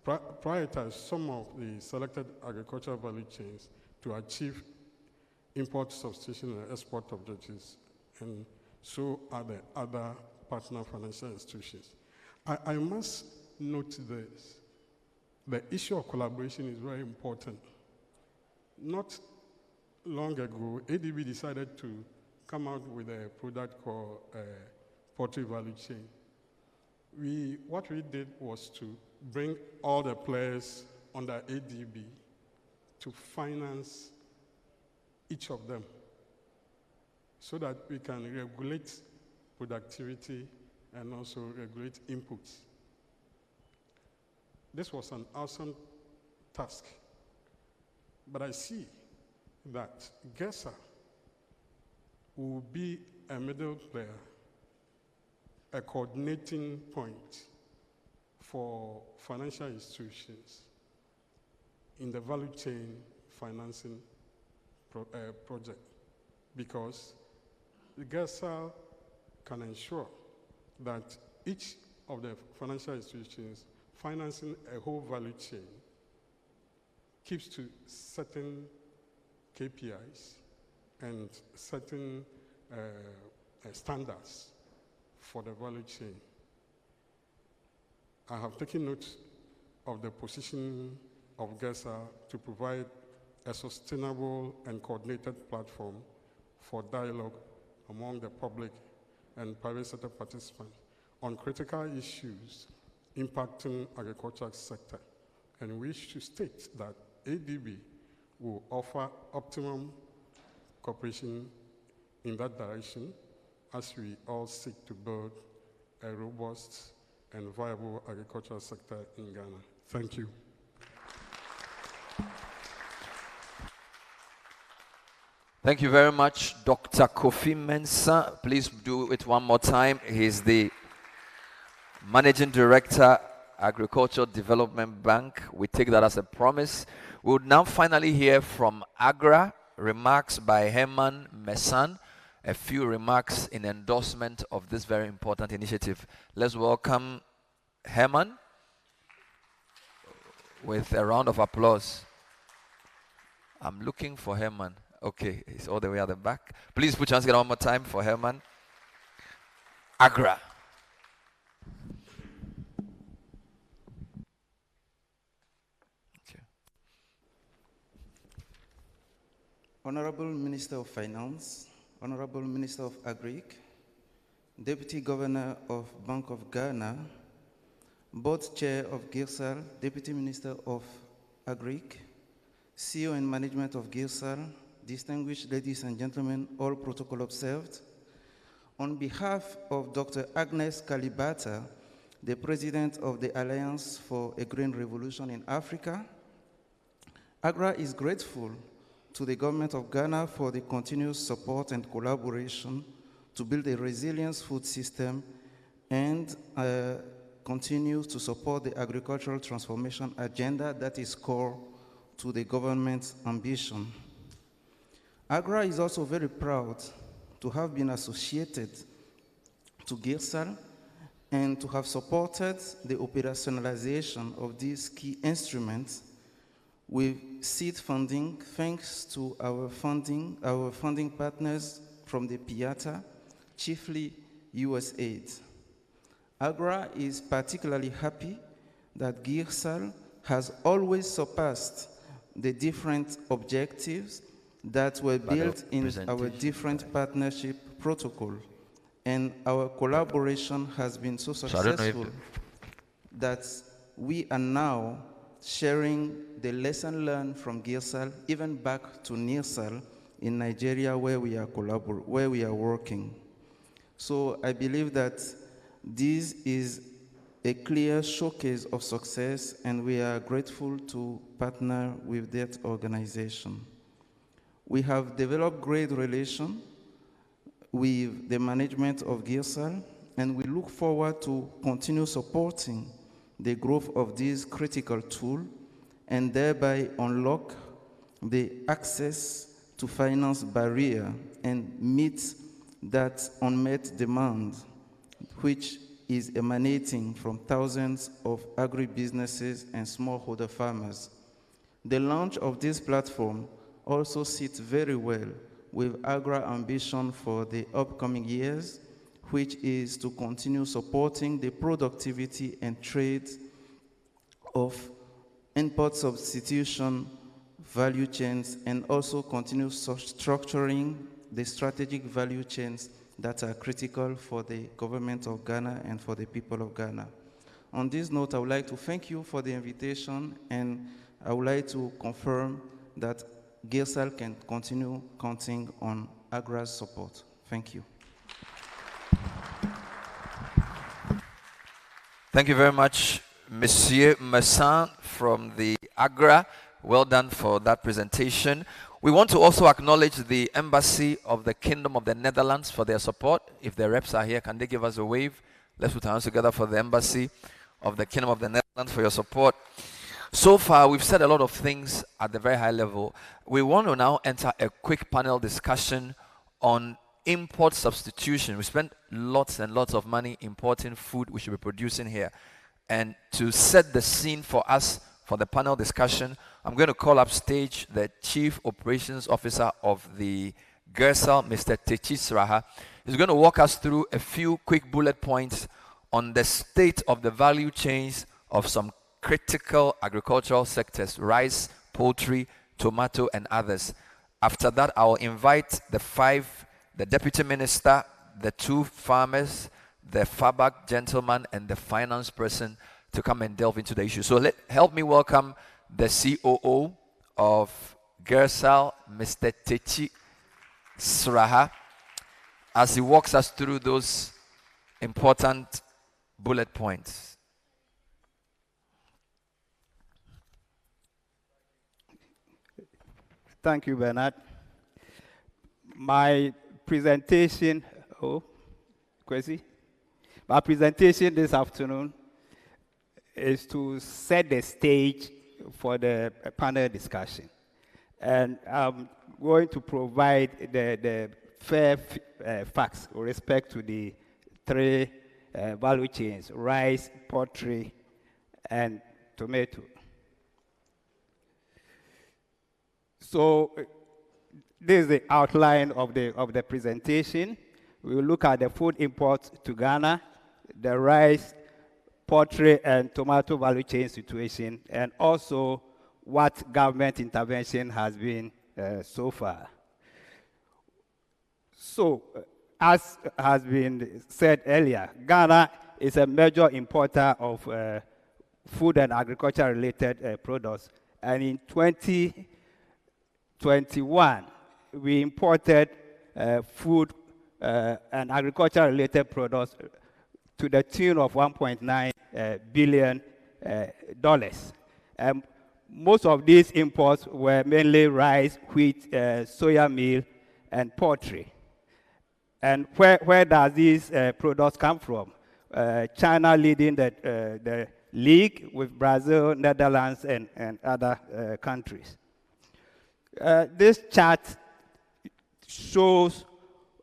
prioritize some of the selected agricultural value chains to achieve import substitution and export objectives, and so are the other partner financial institutions. I must note this. The issue of collaboration is very important. Not long ago, ADB decided to come out with a product called poultry value chain. What we did was to bring all the players under ADB to finance each of them so that we can regulate productivity and also regulate inputs. This was an awesome task, but I see that GESAL will be a middle player, a coordinating point for financial institutions in the value chain financing project, because the GESAL can ensure that each of the financial institutions financing a whole value chain keeps to certain KPIs and certain standards for the value chain. I have taken note of the position of GESA to provide a sustainable and coordinated platform for dialogue among the public and private sector participants on critical issues impacting agricultural sector, and wish to state that ADB will offer optimum cooperation in that direction as we all seek to build a robust and viable agricultural sector in Ghana. Thank you.
Thank you very much, Dr. Kofi Mensah. Please do it one more time. He's the Managing Director, Agricultural Development Bank. We take that as a promise. We would now finally hear from AGRA, remarks by Herman Mesan, a few remarks in endorsement of this very important initiative. Let's welcome Herman with a round of applause. I'm looking for Herman. Okay, he's all the way at the back. Please put your hands together one more time for Herman. AGRA.
Honorable Minister of Finance, Honorable Minister of Agric, Deputy Governor of Bank of Ghana, Board Chair of GIRSAL, Deputy Minister of Agric, CEO and Management of GIRSAL, distinguished ladies and gentlemen, all protocol observed. On behalf of Dr. Agnes Kalibata, the President of the Alliance for a Green Revolution in Africa, AGRA is grateful to the government of Ghana for the continuous support and collaboration to build a resilient food system and continue to support the agricultural transformation agenda that is core to the government's ambition. AGRA is also very proud to have been associated to GIRSAL and to have supported the operationalization of these key instruments with seed funding, thanks to our funding partners from the PIATA, chiefly USAID. AGRA is particularly happy that GIRSAL has always surpassed the different objectives that were built in our different partnership protocol, and our collaboration has been so successful that we are now sharing the lesson learned from GIRSAL even back to NIRSAL in Nigeria, where we are working. So I believe that this is a clear showcase of success, and we are grateful to partner with that organization. We have developed great relations with the management of GIRSAL, and we look forward to continue supporting the growth of this critical tool and thereby unlock the access to finance barrier and meet that unmet demand, which is emanating from thousands of agribusinesses and smallholder farmers. The launch of this platform also sits very well with AGRA ambition for the upcoming years, which is to continue supporting the productivity and trade of import substitution value chains, and also continue structuring the strategic value chains that are critical for the government of Ghana and for the people of Ghana. On this note, I would like to thank you for the invitation, and I would like to confirm that GIRSAL can continue counting on AGRA's support. Thank you.
Thank you very much, Monsieur Messan from the AGRA. Well done for that presentation. We want to also acknowledge the Embassy of the Kingdom of the Netherlands for their support. If their reps are here, can they give us a wave? Let's put our hands together for the Embassy of the Kingdom of the Netherlands for your support. So far, we've said a lot of things at the very high level. We want to now enter a quick panel discussion on import substitution. We spent lots and lots of money importing food we should be producing here. And to set the scene for us for the panel discussion, I'm going to call up stage the Chief Operations Officer of the GIRSAL, Mr. Techi Sraha. He's going to walk us through a few quick bullet points on the state of the value chains of some critical agricultural sectors, rice, poultry, tomato, and others. After that, I will invite the deputy minister, the 2 farmers, the FABAC gentleman, and the finance person to come and delve into the issue. So help me welcome the COO of Gersal, Mr. Techi Sraha, as he walks us through those important bullet points.
Thank you, Bernard. My presentation, my presentation this afternoon is to set the stage for the panel discussion. And I'm going to provide the fair facts with respect to the 3 value chains: rice, poultry, and tomato. So this is the outline of the presentation. We will look at the food imports to Ghana, the rice, poultry, and tomato value chain situation, and also what government intervention has been so far. So, as has been said earlier, Ghana is a major importer of food and agriculture-related products, and in 2021, we imported food and agriculture-related products to the tune of $1.9 billion. Most of these imports were mainly rice, wheat, soya meal, and poultry. And where does these products come from? China leading the league, with Brazil, Netherlands, and other countries. This chart shows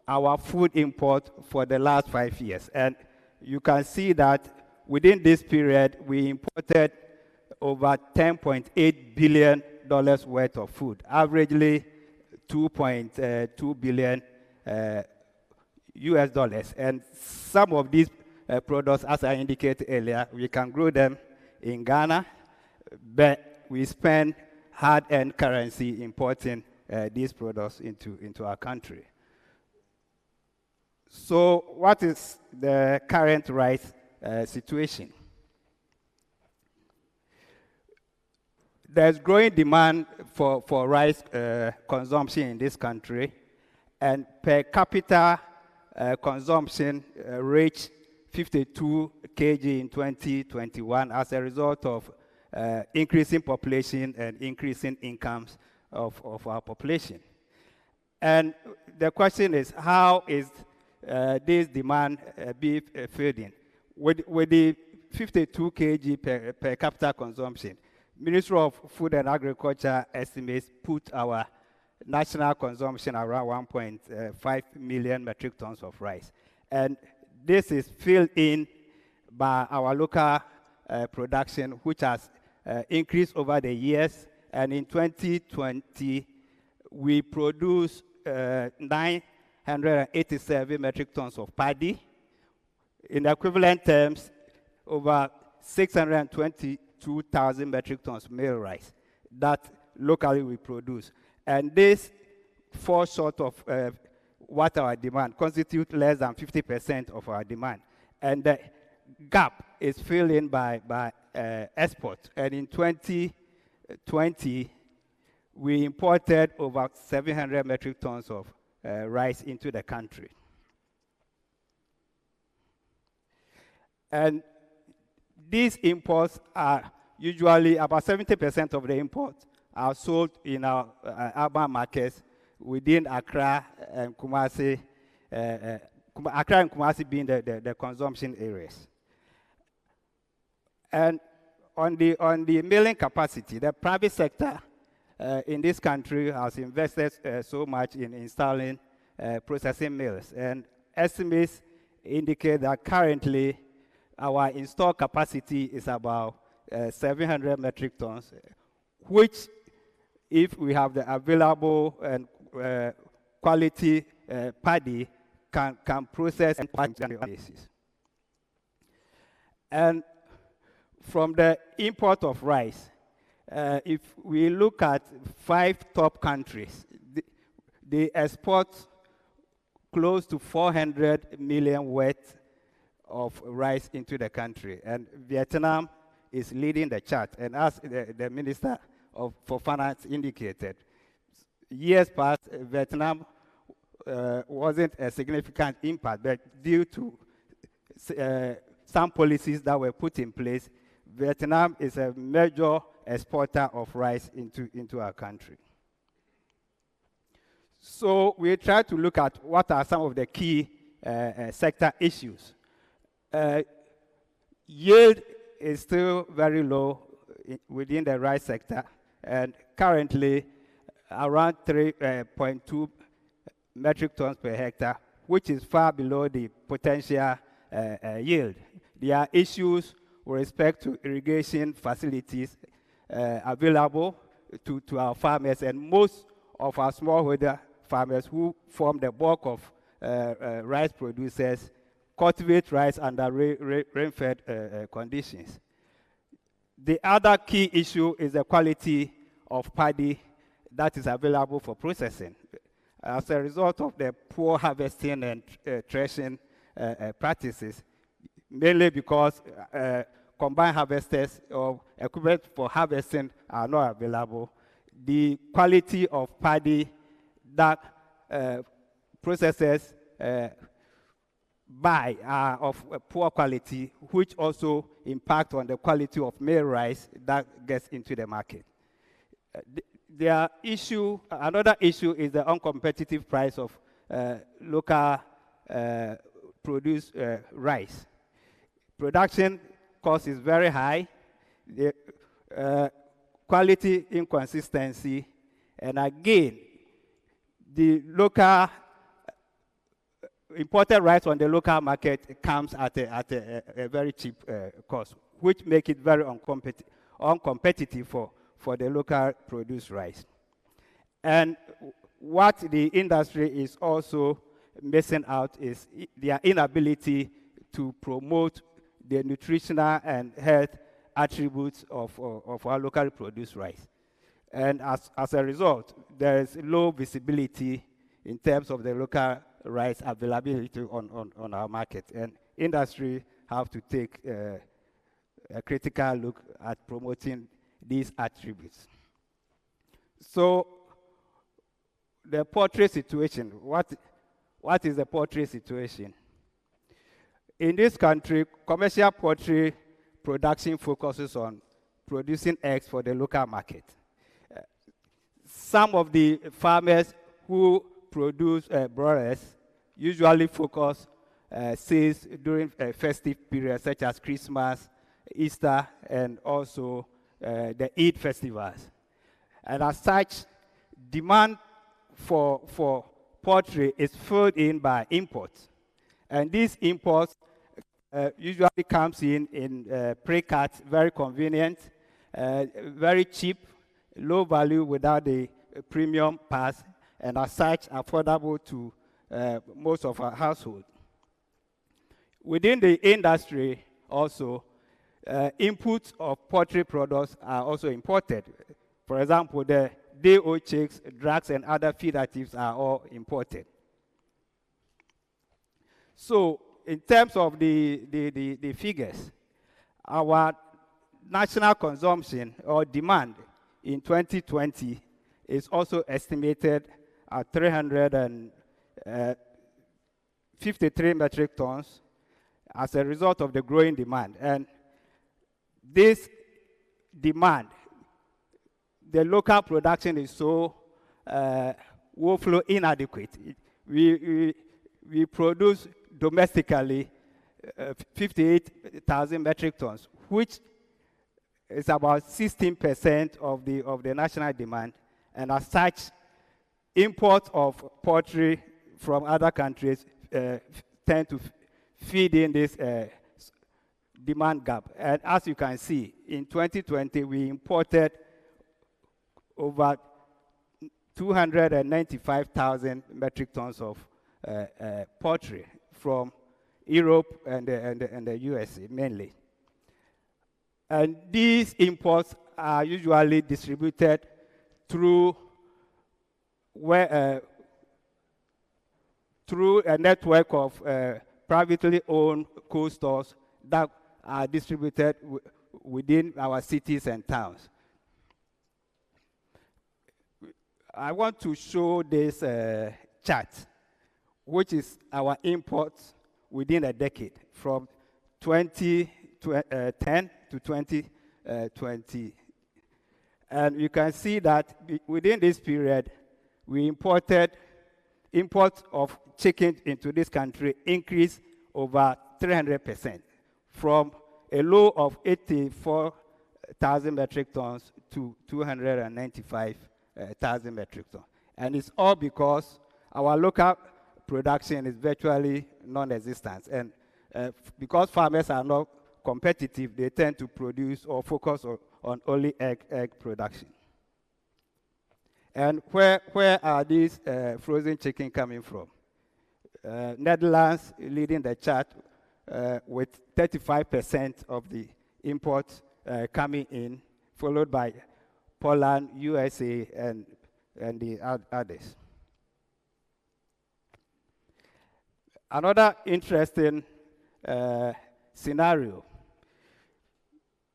our food import for the last 5 years. And you can see that within this period, we imported over $10.8 billion worth of food, averagely $2.2 billion US dollars. And some of these products, as I indicated earlier, we can grow them in Ghana, but we spend hard-earned currency importing these products into our country. So what is the current rice situation? There's growing demand for rice consumption in this country, and per capita consumption reached 52 kg in 2021 as a result of increasing population and increasing incomes of our population. And the question is, how is this demand being filled in? With the 52 kg per capita consumption, Ministry of Food and Agriculture estimates put our national consumption around 1.5 million metric tons of rice. And this is filled in by our local production, which has increased over the years. And in 2020, we produced 987 metric tons of paddy. In equivalent terms, over 622,000 metric tons male rice that locally we produce. And this falls short of what our demand constitutes, less than 50% of our demand. And the gap is filled in by export. And in 2020, we imported over 700 metric tons of rice into the country. And these imports are usually about 70% of the imports are sold in our urban markets within Accra and Kumasi, Accra and Kumasi being the consumption areas. And on the milling capacity, the private sector in this country has invested so much in installing processing mills. And estimates indicate that currently our installed capacity is about 700 metric tons, which, if we have the available and quality paddy, can process on a basis. And from the import of rice, if we look at 5 top countries, they export close to 400 million worth of rice into the country. And Vietnam is leading the chart. And as the Minister for Finance indicated, years past, Vietnam wasn't a significant impact, but due to some policies that were put in place, Vietnam is a major exporter of rice into our country. So we try to look at what are some of the key sector issues. Yield is still very low within the rice sector, and currently around 3.2 metric tons per hectare, which is far below the potential yield. There are issues with respect to irrigation facilities available to our farmers, and most of our smallholder farmers who form the bulk of rice producers cultivate rice under rain-fed conditions. The other key issue is the quality of paddy that is available for processing. As a result of the poor harvesting and threshing practices, mainly because combined harvesters or equipment for harvesting are not available, the quality of paddy that processors buy are of poor quality, which also impact on the quality of male rice that gets into the market. Another issue is the uncompetitive price of local produced rice. Production cost is very high, the quality inconsistency, and again, the local imported rice on the local market comes at a very cheap cost, which make it very uncompetitive for the local produced rice. And what the industry is also missing out is their inability to promote the nutritional and health attributes of our locally produced rice. And as a result, there is low visibility in terms of the local rice availability on our market. And industry have to take a critical look at promoting these attributes. So the poultry situation, what is the poultry situation? In this country, commercial poultry production focuses on producing eggs for the local market. Some of the farmers who produce broilers usually focus sales during festive periods such as Christmas, Easter, and also the Eid festivals. And as such, demand for poultry is filled in by imports. And these imports usually comes in pre-cuts, very convenient, very cheap, low value without the premium pass, and as such, affordable to most of our households. Within the industry also, inputs of poultry products are also imported. For example, the day-old chicks, drugs, and other feed additives are all imported. So, in terms of the figures, our national consumption or demand in 2020 is also estimated at 353 metric tons as a result of the growing demand. And this demand, the local production is so woefully inadequate. We produce domestically 58,000 metric tons, which is about 16% of the national demand. And as such, imports of poultry from other countries tend to feed in this demand gap. And as you can see, in 2020, we imported over 295,000 metric tons of poultry from Europe and the USA mainly. And these imports are usually distributed through through a network of privately owned cold stores that are distributed within our cities and towns. I want to show this chart, which is our imports within a decade from 2010 to 2020. And you can see that within this period, we imports of chicken into this country increased over 300% from a low of 84,000 metric tons to 295,000 metric tons. And it's all because our local production is virtually non-existent. And because farmers are not competitive, they tend to produce or focus on only egg production. And where are these frozen chicken coming from? Netherlands leading the chart with 35% of the imports coming in, followed by Poland, USA, and the others. Another interesting scenario,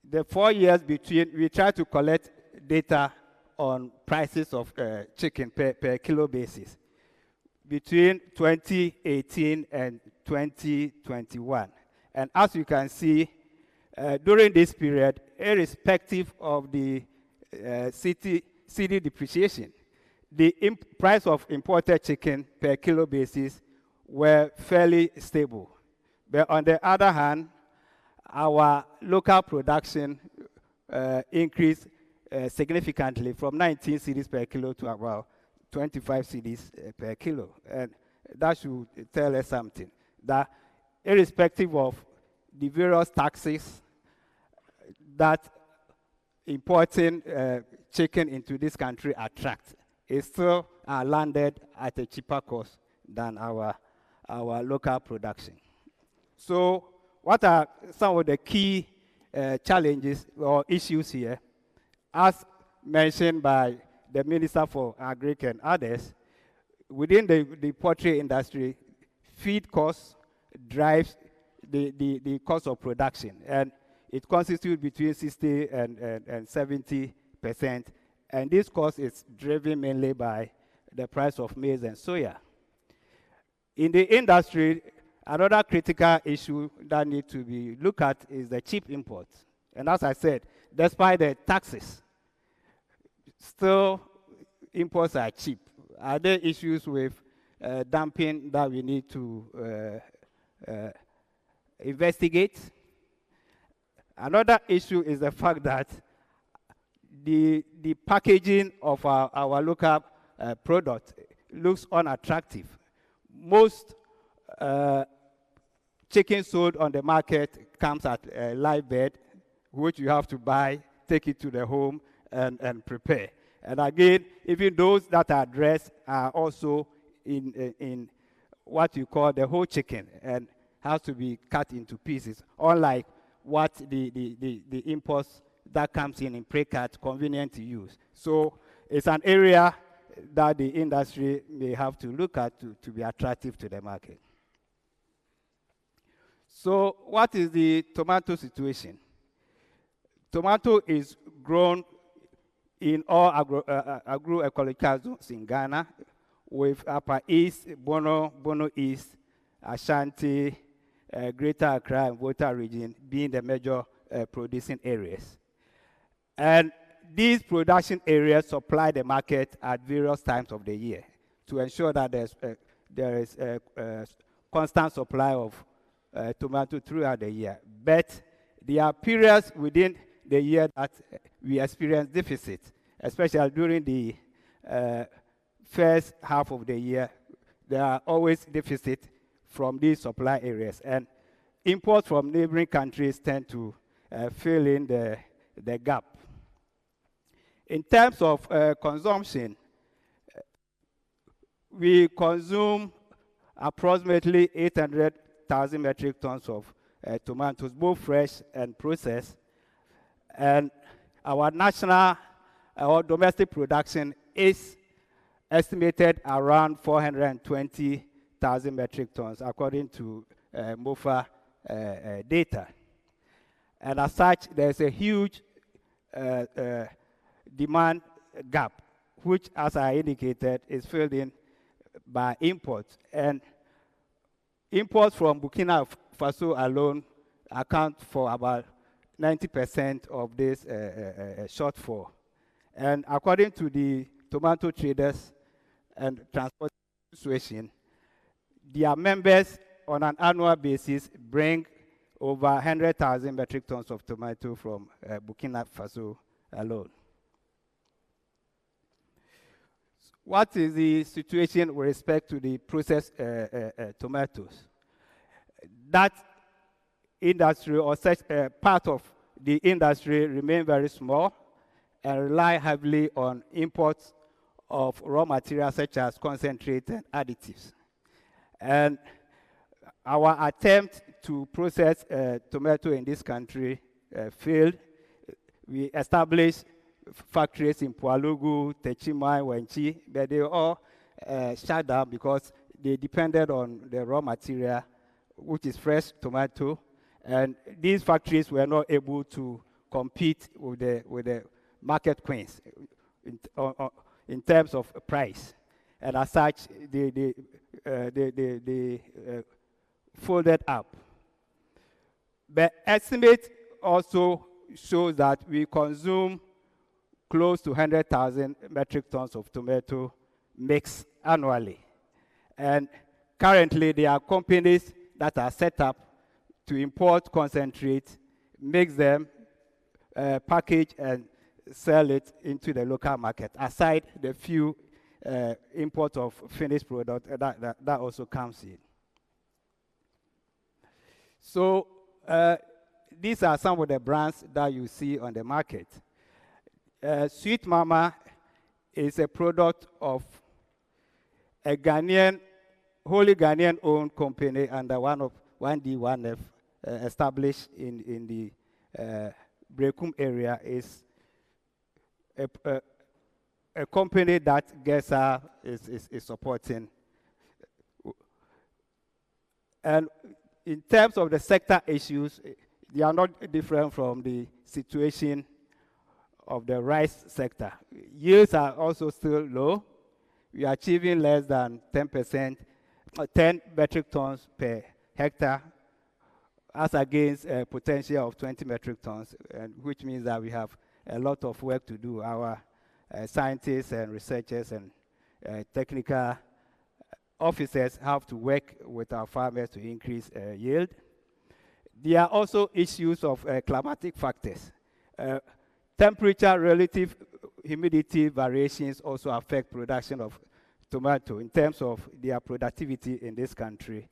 the 4 years between, we try to collect data on prices of chicken per kilo basis between 2018 and 2021. And as you can see, during this period, irrespective of the city depreciation, the price of imported chicken per kilo basis were fairly stable. But on the other hand, our local production increased significantly from 19 cedis per kilo to about 25 cedis per kilo. And that should tell us something, that irrespective of the various taxes that importing chicken into this country attract, it still landed at a cheaper cost than our local production. So what are some of the key challenges or issues here? As mentioned by the Minister for Agric and others, within the poultry industry, feed costs drives the cost of production, and it constitutes between 60 and 70%. And this cost is driven mainly by the price of maize and soya. In the industry, another critical issue that needs to be looked at is the cheap imports. And as I said, despite the taxes, still imports are cheap. Are there issues with dumping that we need to investigate? Another issue is the fact that the packaging of our local product looks unattractive. Most chicken sold on the market comes at a live bed, which you have to buy, take it to the home, and prepare. And again, even those that are dressed are also in what you call the whole chicken and has to be cut into pieces, unlike what the imports that comes in pre-cut, convenient to use. So it's an area that the industry may have to look at to be attractive to the market. So what is the tomato situation? Tomato is grown in all agroecological zones in Ghana, with Upper East, Bono East, Ashanti, Greater Accra, and Volta region being the major producing areas. And these production areas supply the market at various times of the year to ensure that there is a constant supply of tomato throughout the year. But there are periods within the year that we experience deficit, especially during the first half of the year. There are always deficit from these supply areas, and imports from neighboring countries tend to fill in the gap. In terms of consumption, we consume approximately 800,000 metric tons of tomatoes, both fresh and processed. And our national or domestic production is estimated around 420,000 metric tons, according to MOFA data. And as such, there's a huge demand gap, which, as I indicated, is filled in by imports. And imports from Burkina Faso alone account for about 90% of this shortfall. And according to the Tomato Traders and Transport Association, their members on an annual basis bring over 100,000 metric tons of tomato from Burkina Faso alone. What is the situation with respect to the processed tomatoes? That industry, or such part of the industry, remain very small and rely heavily on imports of raw materials such as concentrate and additives. And our attempt to process tomato in this country failed. We established factories in Pualugu, Techima, Wenchi, but they all shut down because they depended on the raw material, which is fresh tomato, and these factories were not able to compete with the market queens in terms of price, and as such, they folded up. The estimate also shows that we consume close to 100,000 metric tons of tomato mix annually. And currently, there are companies that are set up to import concentrate, mix them, package, and sell it into the local market, aside the few import of finished product that also comes in. So these are some of the brands that you see on the market. Sweet Mama is a product of a Ghanaian, wholly Ghanaian-owned company under 1D1F, established in the Brekum area. Is a company that GESA is supporting. And in terms of the sector issues, they are not different from the situation of the rice sector. Yields are also still low. We are achieving less than 10%, 10 metric tons per hectare, as against a potential of 20 metric tons, and which means that we have a lot of work to do. Our scientists and researchers and technical officers have to work with our farmers to increase yield. There are also issues of climatic factors. Temperature, relative humidity variations also affect production of tomato in terms of their productivity in this country.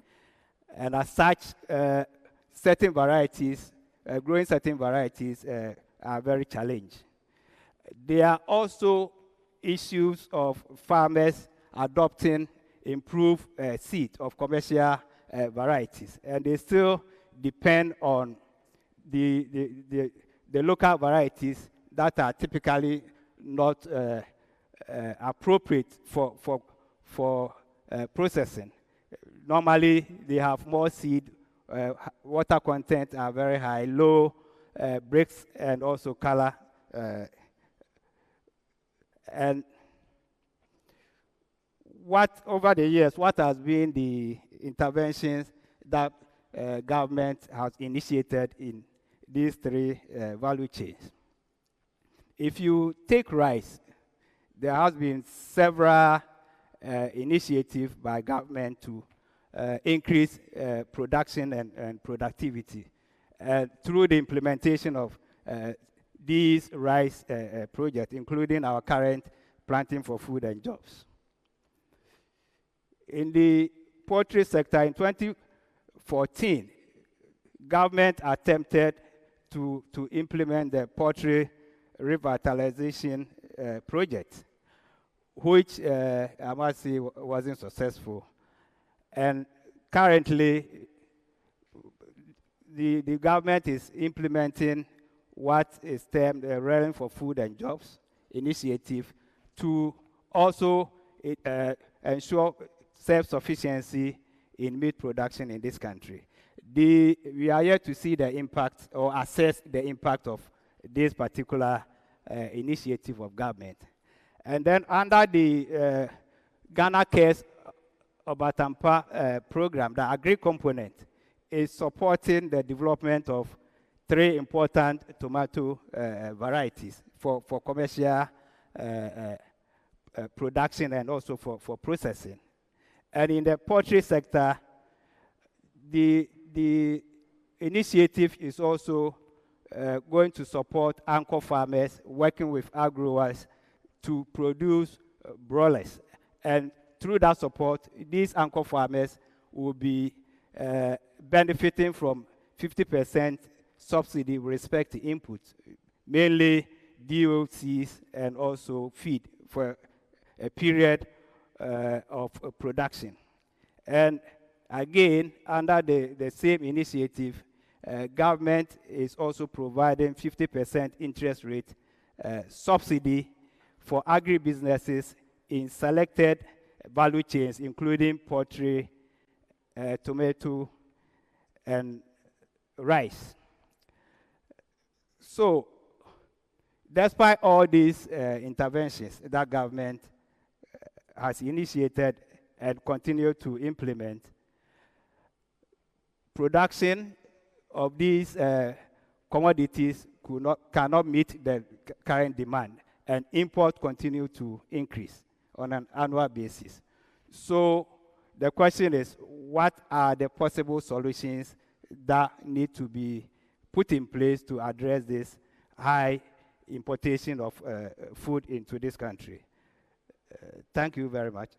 And as such, certain varieties, growing certain varieties are very challenged. There are also issues of farmers adopting improved seed of commercial varieties, and they still depend on the local varieties that are typically not appropriate for processing. Normally, they have more seed, water content are very high, low bricks, and also color. And what, over the years, what has been the interventions that government has initiated in these three value chains? If you take rice, there has been several initiatives by government to increase production and productivity through the implementation of these rice projects, including our current Planting for Food and Jobs. In the poultry sector, in 2014, government attempted to implement the poultry revitalization project, which I must say wasn't successful. And currently, the government is implementing what is termed the Realm for Food and Jobs initiative to also ensure self-sufficiency in meat production in this country. We are yet to see the impact or assess the impact of this particular initiative of government. And then under the Ghana Cares Obatampa program, the agri component is supporting the development of 3 important tomato varieties for commercial production and also for processing. And in the poultry sector, the initiative is also going to support anchor farmers working with agro-growers to produce broilers. And through that support, these anchor farmers will be benefiting from 50% subsidy with respect to inputs, mainly DOCs and also feed for a period of production. And again, under the same initiative, government is also providing 50% interest rate subsidy for agribusinesses in selected value chains, including poultry, tomato, and rice. So, despite all these interventions that government has initiated and continue to implement, production of these commodities cannot meet the current demand, and import continue to increase on an annual basis. So the question is, what are the possible solutions that need to be put in place to address this high importation of food into this country? Thank you very much.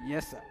Yes, sir.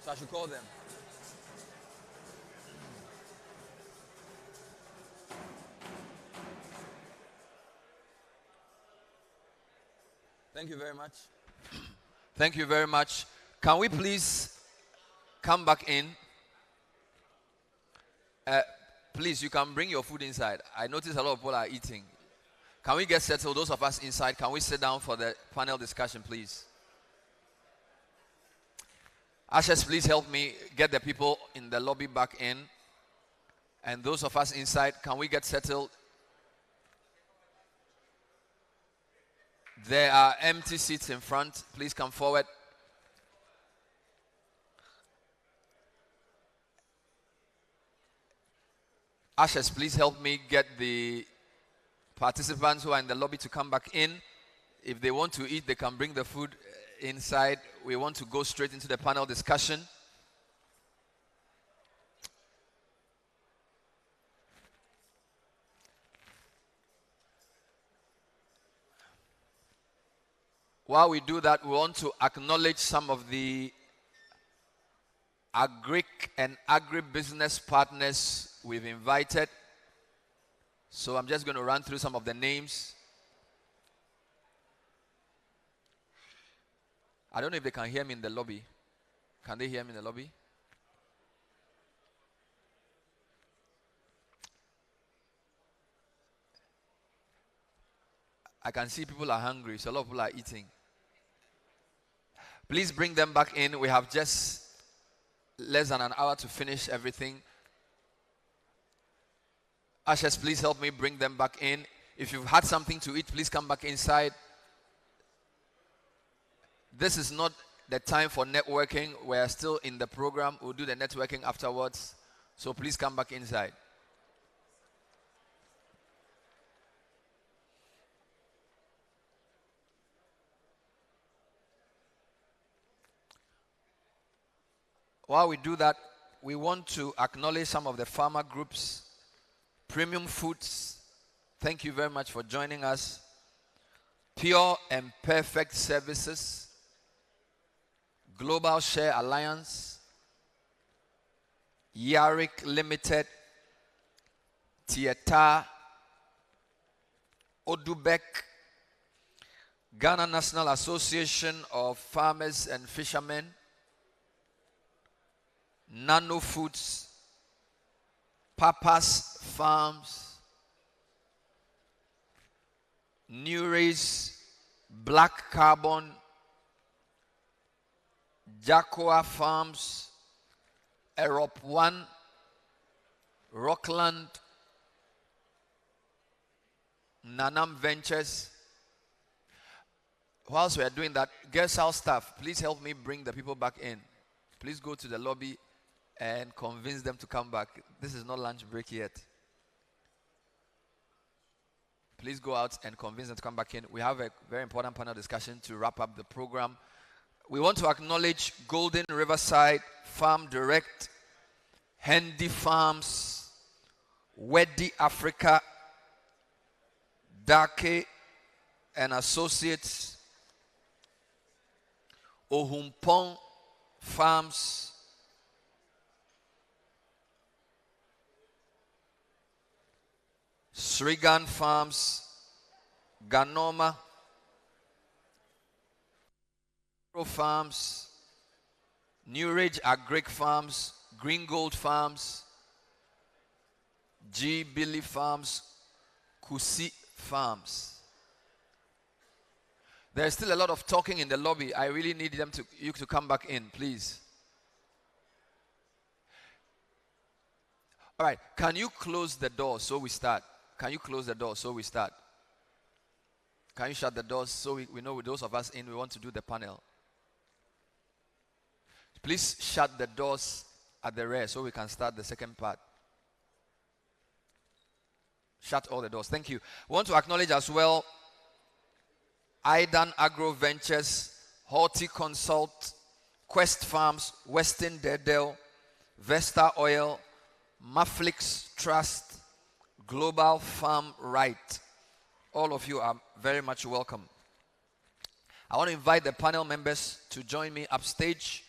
So I should call them. Thank you very much. Thank you very much. Can we please come back in? Please, you can bring your food inside. I notice a lot of people are eating. Can we get settled? Those of us inside, can we sit down for the panel discussion, please? Ushers, please help me get the people in the lobby back in. And those of us inside, can we get settled? There are empty seats in front. Please come forward. Ushers, please help me get the participants who are in the lobby to come back in. If they want to eat, they can bring the food inside. We want to go straight into the panel discussion. While we do that, we want to acknowledge some of the agric and agribusiness partners we've invited. So I'm just going to run through some of the names. I don't know if they can hear me in the lobby. Can they hear me in the lobby? I can see people are hungry, so a lot of people are eating. Please bring them back in. We have just less than an hour to finish everything. Ushers, please help me bring them back in. If you've had something to eat, please come back inside. This is not the time for networking. We're still in the program. We'll do the networking afterwards. So please come back inside. While we do that, we want to acknowledge some of the farmer groups. Premium Foods, thank you very much for joining us. Pure and Perfect Services, Global Share Alliance, Yarik Limited, Tieta, Odubek, Ghana National Association of Farmers and Fishermen, Nano Foods, Papa's Farms, New Race, Black Carbon, Jacoa Farms, Erop One, Rockland, Nanam Ventures. Whilst we are doing that, guest house staff, please help me bring the people back in. Please go to the lobby and convince them to come back. This is not lunch break yet. Please go out and convince them to come back in. We have a very important panel discussion to wrap up the program. We want to acknowledge Golden Riverside Farm Direct, Handy Farms, Wedi Africa, Dake and Associates, Ohumpong Farms, Srigan Farms, Ganoma, Farms, New Ridge Agric Farms, Green Gold Farms, G. Billy Farms, Kusi Farms. There's still a lot of talking in the lobby. I really need you to come back in, please. All right, can you close the door so we start? Can you close the door so we start? Can you shut the doors so we know with those of us in, we want to do the panel? Please shut the doors at the rear so we can start the second part. Shut all the doors. Thank you. We want to acknowledge as well Idan Agro Ventures, Horti Consult, Quest Farms, Western Dedel, Vesta Oil, Maflix Trust, Global Farm Right. All of you are very much welcome. I want to invite the panel members to join me upstage.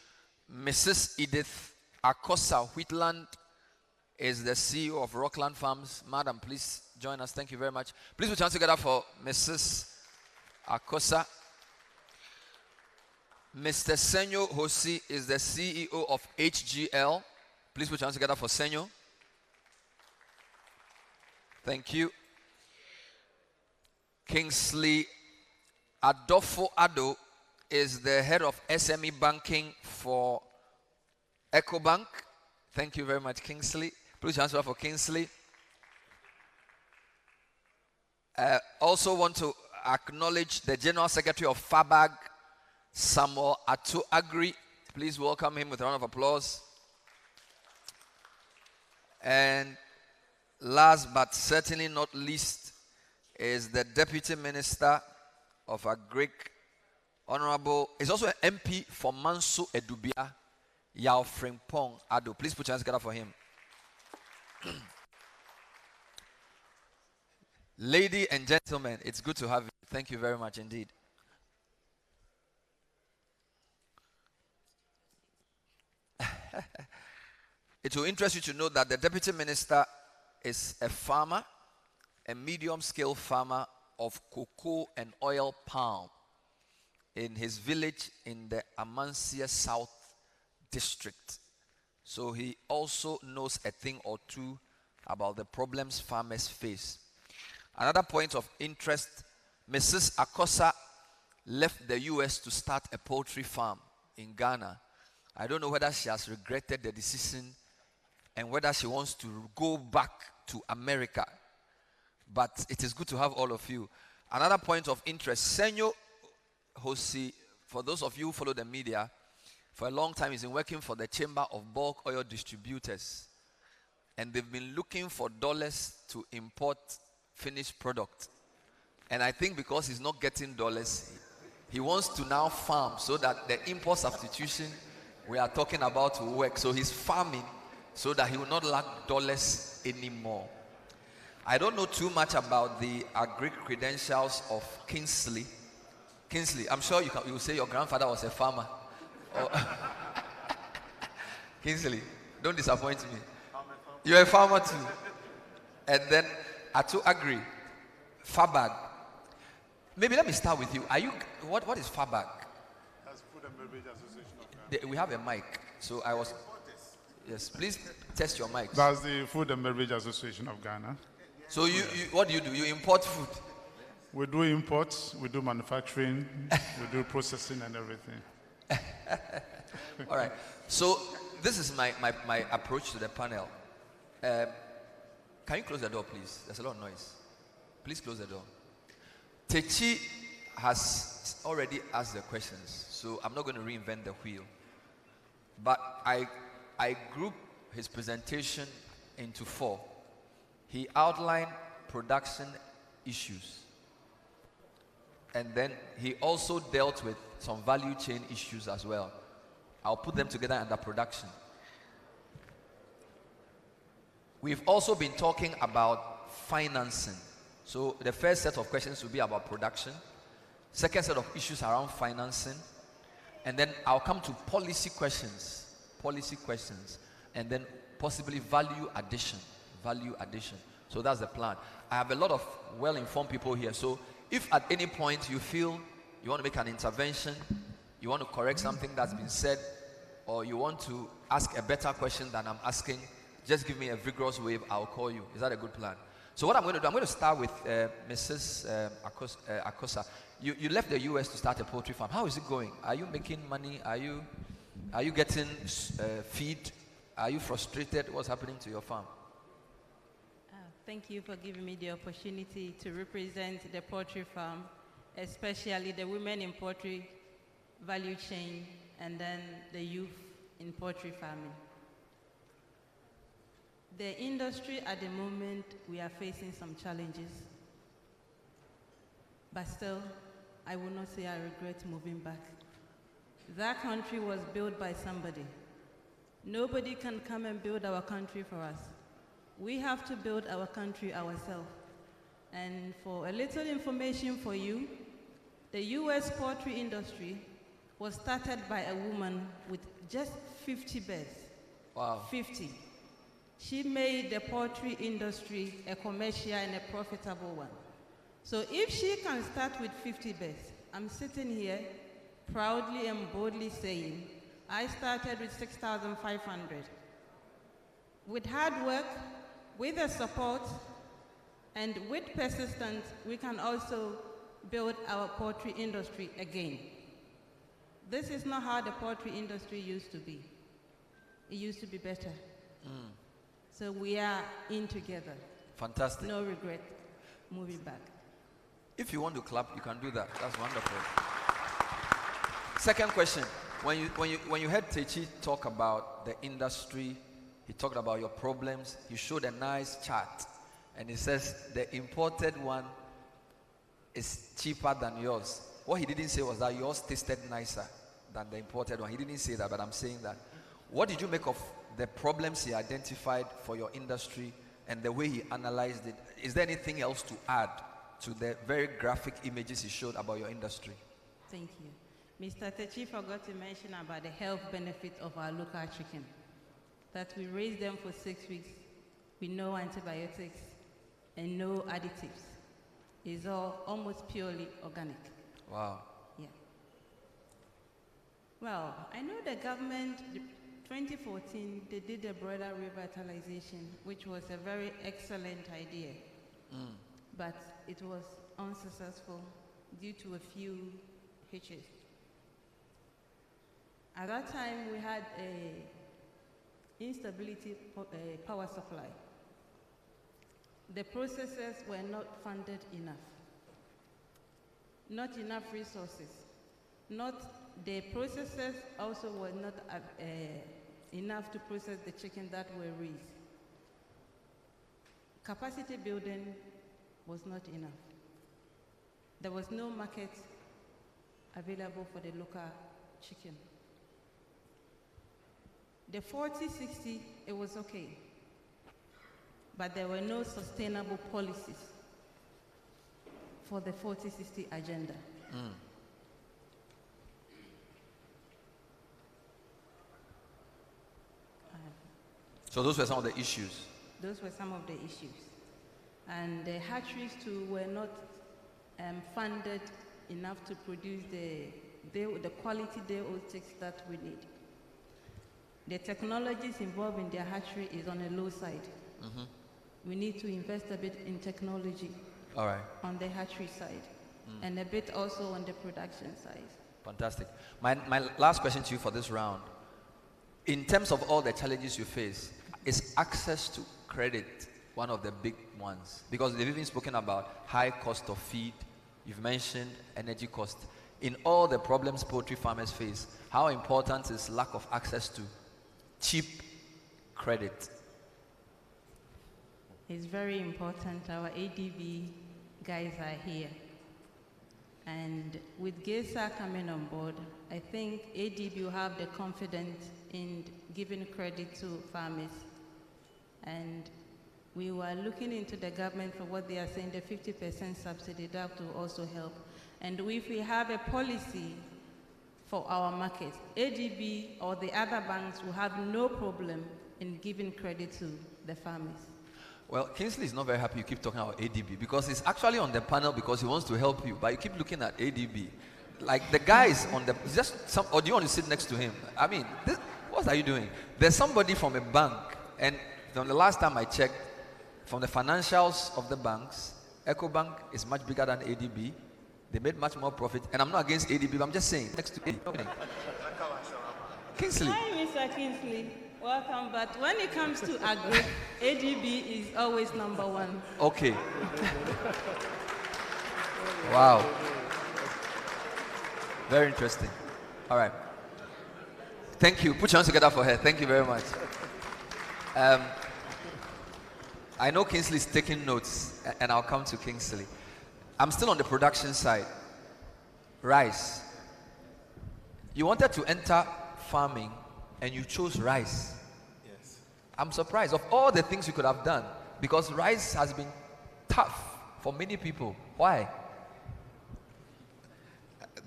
Mrs. Edith Akosa Wheatland is the CEO of Rockland Farms. Madam, please join us. Thank you very much. Please put your hands together for Mrs. Akosa. Mr. Senyo Hosi is the CEO of HGL. Please put your hands together for Senyo. Thank you. Kingsley Adolfo Ado is the head of SME banking for EcoBank. Thank you very much, Kingsley. Please answer for Kingsley. Also want to acknowledge the General Secretary of FABAG, Samuel Atu Agri. Please welcome him with a round of applause. And last but certainly not least is the Deputy Minister of Agric, Honorable, is also an MP for Manso Edubia, Yao Frimpong Ado. Please put your hands together for him. Ladies and gentlemen, it's good to have you. Thank you very much indeed. It will interest you to know that the deputy minister is a farmer, a medium-scale farmer of cocoa and oil palm in his village in the Amansia South district. So he also knows a thing or two about the problems farmers face. Another point of interest, Mrs. Akosa left the US to start a poultry farm in Ghana. I don't know whether she has regretted the decision and whether she wants to go back to America. But it is good to have all of you. Another point of interest, Senyo Hosi, for those of you who follow the media, for a long time he's been working for the Chamber of Bulk Oil Distributors. And they've been looking for dollars to import finished product. And I think because he's not getting dollars, he wants to now farm so that the import substitution we are talking about will work. So he's farming so that he will not lack dollars anymore. I don't know too much about the agri credentials of Kingsley. Kingsley, I'm sure you will say your grandfather was a farmer. Kingsley, don't disappoint me. You're a farmer too. And then Atu Agri, Fabag. Maybe let me start with you. Are you what is Fabag?
That's Food and Beverage Association of Ghana.
We have a mic. So I was. Yes, please test your mic.
That's the Food and Beverage Association of Ghana.
So you what do? You import food?
We do imports, we do manufacturing, we do processing and everything.
All right. So this is my approach to the panel. Can you close the door, please? There's a lot of noise. Please close the door. Techi has already asked the questions, so I'm not going to reinvent the wheel. But I group his presentation into 4. He outlined production issues. And then he also dealt with some value chain issues as well. I'll put them together under production. We've also been talking about financing. So the first set of questions will be about production. Second set of issues around financing. And then I'll come to policy questions. And then possibly value addition. So that's the plan. I have a lot of well-informed people here. So if at any point you feel you want to make an intervention, you want to correct something that's been said, or you want to ask a better question than I'm asking, just give me a vigorous wave, I'll call you. Is that a good plan? So what I'm going to do, I'm going to start with Mrs. Akosa. You left the US to start a poultry farm. How is it going? Are you making money? Are you getting feed? Are you frustrated? What's happening to your farm?
Thank you for giving me the opportunity to represent the poultry farm, especially the women in poultry value chain and then the youth in poultry farming. The industry at the moment, we are facing some challenges. But still, I will not say I regret moving back. That country was built by somebody. Nobody can come and build our country for us. We have to build our country ourselves. And for a little information for you, the US poultry industry was started by a woman with just 50 birds.
Wow.
50. She made the poultry industry a commercial and a profitable one. So if she can start with 50 birds, I'm sitting here proudly and boldly saying, I started with 6,500. With hard work, with the support, and with persistence, we can also build our poultry industry again. This is not how the poultry industry used to be. It used to be better. So we are in together.
Fantastic.
No regret moving back.
If you want to clap, you can do that. That's wonderful. Second question. When you heard Techi talk about the industry, he talked about your problems, he showed a nice chart. And he says the imported one is cheaper than yours. What he didn't say was that yours tasted nicer than the imported one. He didn't say that, but I'm saying that. What did you make of the problems he identified for your industry and the way he analyzed it? Is there anything else to add to the very graphic images he showed about your industry?
Thank you. Mr. Techi forgot to mention about the health benefit of our local chicken. that we raise them for 6 weeks with no antibiotics and no additives. It's all almost purely organic.
Wow.
Yeah. Well, I know the government, 2014, they did a broiler revitalization, which was a very excellent idea. But it was unsuccessful due to a few hitches. At that time, we had a instability power supply. The processors were not funded enough. Not enough resources. The processors also were not enough to process the chicken that were raised. Capacity building was not enough. There was no market available for the local chicken. The 40-60, it was okay, but there were no sustainable policies for the 40-60 agenda.
So those were some of the issues.
Those were some of the issues. And the hatcheries too were not funded enough to produce the quality day-old chicks that we need. The technologies involved in their hatchery is on a low side. We need to invest a bit in technology on the hatchery side and a bit also on the production side.
Fantastic. My last question to you for this round. In terms of all the challenges you face, is access to credit one of the big ones? Because they've even spoken about high cost of feed. You've mentioned energy cost. In all the problems poultry farmers face, how important is lack of access to cheap credit?
It's very important. Our ADB guys are here. And with GESA coming on board, I think ADB will have the confidence in giving credit to farmers. And we were looking into the government for what they are saying, the 50% subsidy, that will also help. And if we have a policy for our market, ADB or the other banks will have no problem in giving credit to the farmers.
Well, Kingsley is not very happy you keep talking about ADB because he's actually on the panel because he wants to help you, but you keep looking at ADB. Like the guy is on the, or do you want to sit next to him? I mean, what are you doing? There's somebody from a bank, and from the last time I checked, from the financials of the banks, EcoBank is much bigger than ADB. They made much more profit, and I'm not against ADB, but I'm just saying, next to ADB. Kingsley.
Hi, Mr. Kingsley. Welcome, but when it comes to agri, ADB is always number one.
Okay. Wow. Very interesting. All right. Thank you. Put your hands together for her. Thank you very much. I know Kingsley is taking notes, and I'll come to Kingsley. I'm still on the production side. Rice. You wanted to enter farming, and you chose rice.
Yes.
I'm surprised of all the things you could have done, because rice has been tough for many people. Why?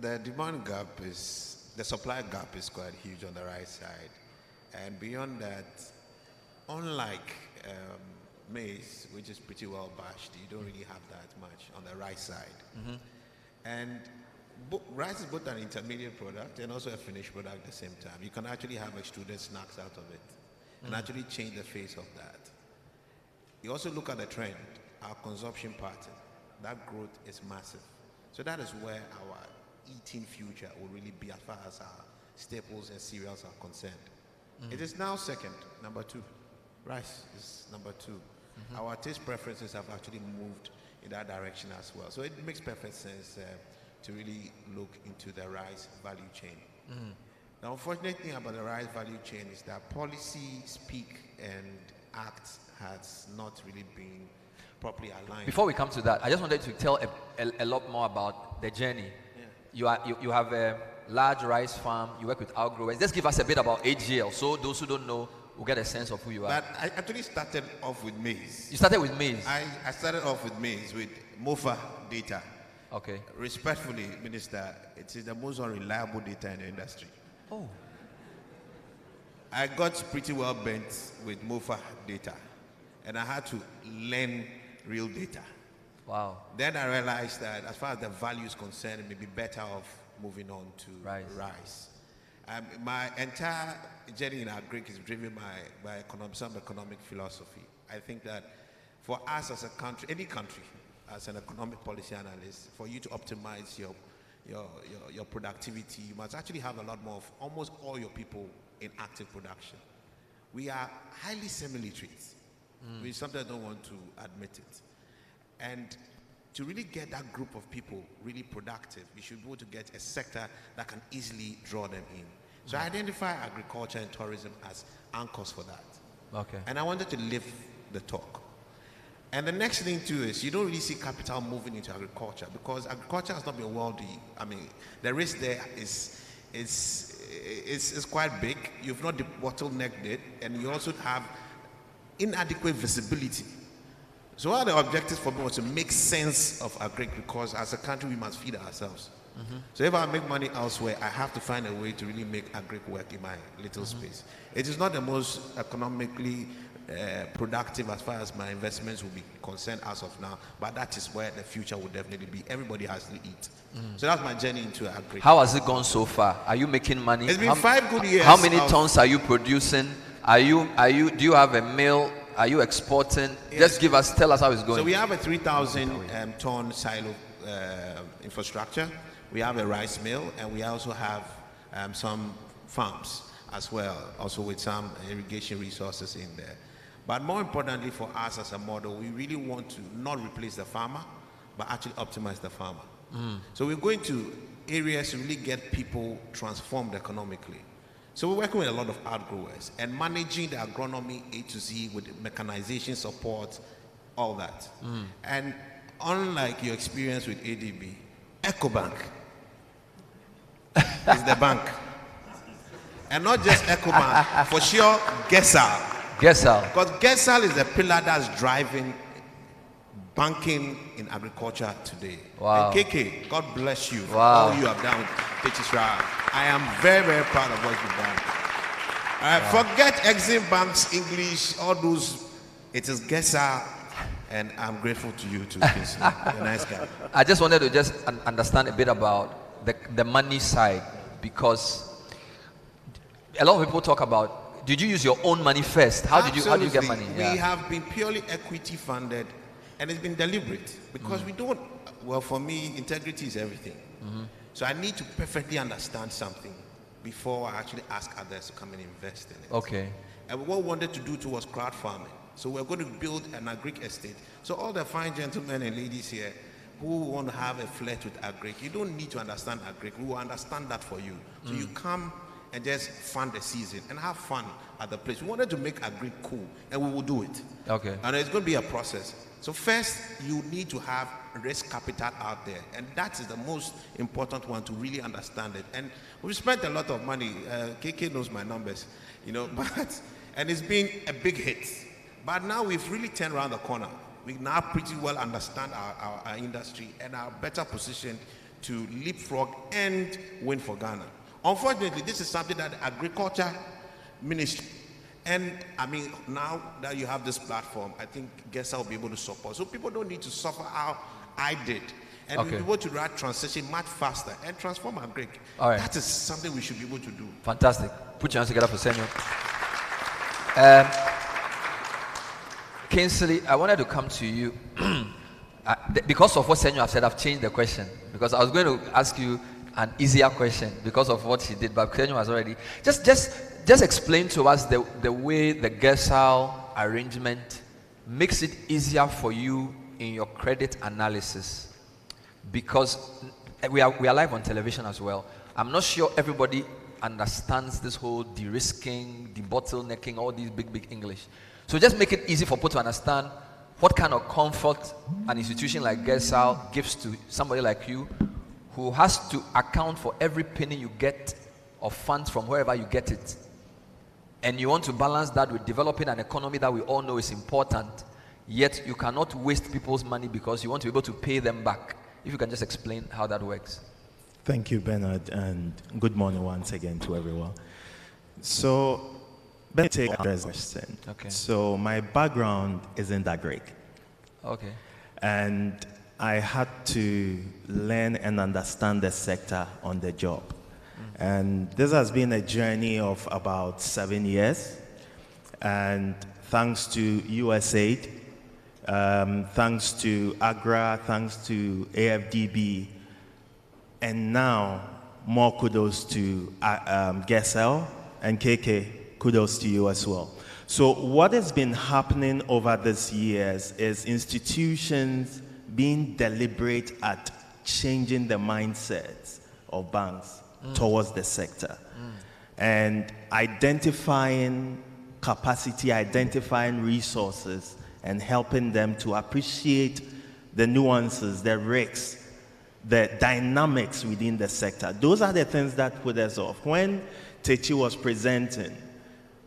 The demand gap is, the supply gap is quite huge on the rice side. And beyond that, unlike maize, which is pretty well bashed, you don't really have that much on the rice side. And rice is both an intermediate product and also a finished product at the same time. You can actually have extruded snacks out of it and actually change the face of that. You also look at the trend, our consumption pattern. That growth is massive. So that is where our eating future will really be as far as our staples and cereals are concerned. It is now second, number two. Rice is number two. Our taste preferences have actually moved in that direction as well. So it makes perfect sense to really look into the rice value chain. The unfortunate thing about the rice value chain is that policy speak and act has not really been properly aligned.
Before we come to that, I just wanted to tell a lot more about the journey. You have a large rice farm, you work with outgrowers. Just give us a bit about AGL, so those who don't know will get a sense of who you are.
But I actually started off with maize.
You started with maize?
I started off with maize, with MOFA data.
Okay.
Respectfully, Minister, it is the most unreliable data in the industry.
Oh.
I got pretty well bent with MOFA data, and I had to learn real data.
Wow.
Then I realized that as far as the value is concerned, it may be better off moving on to rice. My entire journey in agric is driven by some economic philosophy. I think that for us as a country, any country, as an economic policy analyst, for you to optimize your productivity, you must actually have a lot more of almost all your people in active production. We are highly semi-literate. We sometimes don't want to admit it. And to really get that group of people really productive, you should be able to get a sector that can easily draw them in. So I identify agriculture and tourism as anchors for that.
Okay.
And I wanted to live the talk. And the next thing too is you don't really see capital moving into agriculture because agriculture has not been wealthy. I mean, the risk there is quite big. You've not bottlenecked it, and you also have inadequate visibility. So one of the objectives for me was to make sense of agric because as a country we must feed ourselves. So if I make money elsewhere, I have to find a way to really make agric work in my little space. It is not the most economically productive as far as my investments will be concerned as of now, but that is where the future will definitely be. Everybody has to eat. So that's my journey into agric.
How has it gone so far? Are you making money?
It's been 5 good years.
How many tons are you producing? Do you have a mill? Are you exporting?
Yes.
Just tell us how it's going.
So we have a 3,000 ton silo infrastructure. We have a rice mill, and we also have some farms as well, also with some irrigation resources in there. But more importantly for us as a model, we really want to not replace the farmer, but actually optimize the farmer. So we're going to areas to really get people transformed economically. So we're working with a lot of outgrowers and managing the agronomy A to Z with mechanization support, all that. And unlike your experience with ADB, EcoBank is the bank. And not just EcoBank, for sure, Gesal. Because Gesal is the pillar that's driving banking in agriculture today.
Wow.
And KK, God bless you for all you have done with Techichra. I am very, very proud of what you've done. Forget Exim Bank's English, all those. It is Gesal, and I'm grateful to you too, Kinsley. You're a nice guy.
I just wanted to understand a bit about the money side, because a lot of people talk about, did you use your own money first? How did you get money?
We have been purely equity funded, and it's been deliberate because we don't. Well, for me, integrity is everything. So I need to perfectly understand something before I actually ask others to come and invest in it.
Okay.
And what we wanted to do too was crowd farming. So we're going to build an agric estate. So all the fine gentlemen and ladies here who want to have a flirt with agric, you don't need to understand agric. We will understand that for you. So you come and just fund the season and have fun at the place. We wanted to make agric cool, and we will do it.
Okay.
And it's going to be a process. So first, you need to have risk capital out there, and that is the most important one to really understand it. And we've spent a lot of money. KK knows my numbers, and it's been a big hit. But now we've really turned around the corner. We now pretty well understand our industry and are better positioned to leapfrog and win for Ghana. Unfortunately, this is something that the Agriculture Ministry, and I mean, now that you have this platform, I think Gesal will be able to support. So people don't need to suffer how I did. And we'll be able to run transition much faster and transform agric.
All right.
That is something we should be able to do.
Fantastic. Put your hands together for Senor. Kinsley, I wanted to come to you. Because of what Senor have said, I've changed the question. Because I was going to ask you an easier question because of what he did, but Senor has already. Just explain to us the way the Gesal arrangement makes it easier for you in your credit analysis. Because we are live on television as well. I'm not sure everybody understands this whole de-risking, de-bottlenecking, all these big English. So just make it easy for people to understand what kind of comfort an institution like Gesal gives to somebody like you who has to account for every penny you get of funds from wherever you get it. And you want to balance that with developing an economy that we all know is important, yet you cannot waste people's money because you want to be able to pay them back. If you can just explain how that works.
Thank you, Bernard, and good morning once again to everyone. So Let me take this question.
Okay.
So my background is in that Greek.
Okay.
And I had to learn and understand the sector on the job. And this has been a journey of about 7 years. And thanks to USAID, thanks to AGRA, thanks to AFDB, and now more kudos to GESEL and KK, kudos to you as well. So what has been happening over these years is institutions being deliberate at changing the mindsets of banks towards the sector and identifying capacity, identifying resources, and helping them to appreciate the nuances, the risks, the dynamics within the sector. Those are the things that put us off. When Techi was presenting,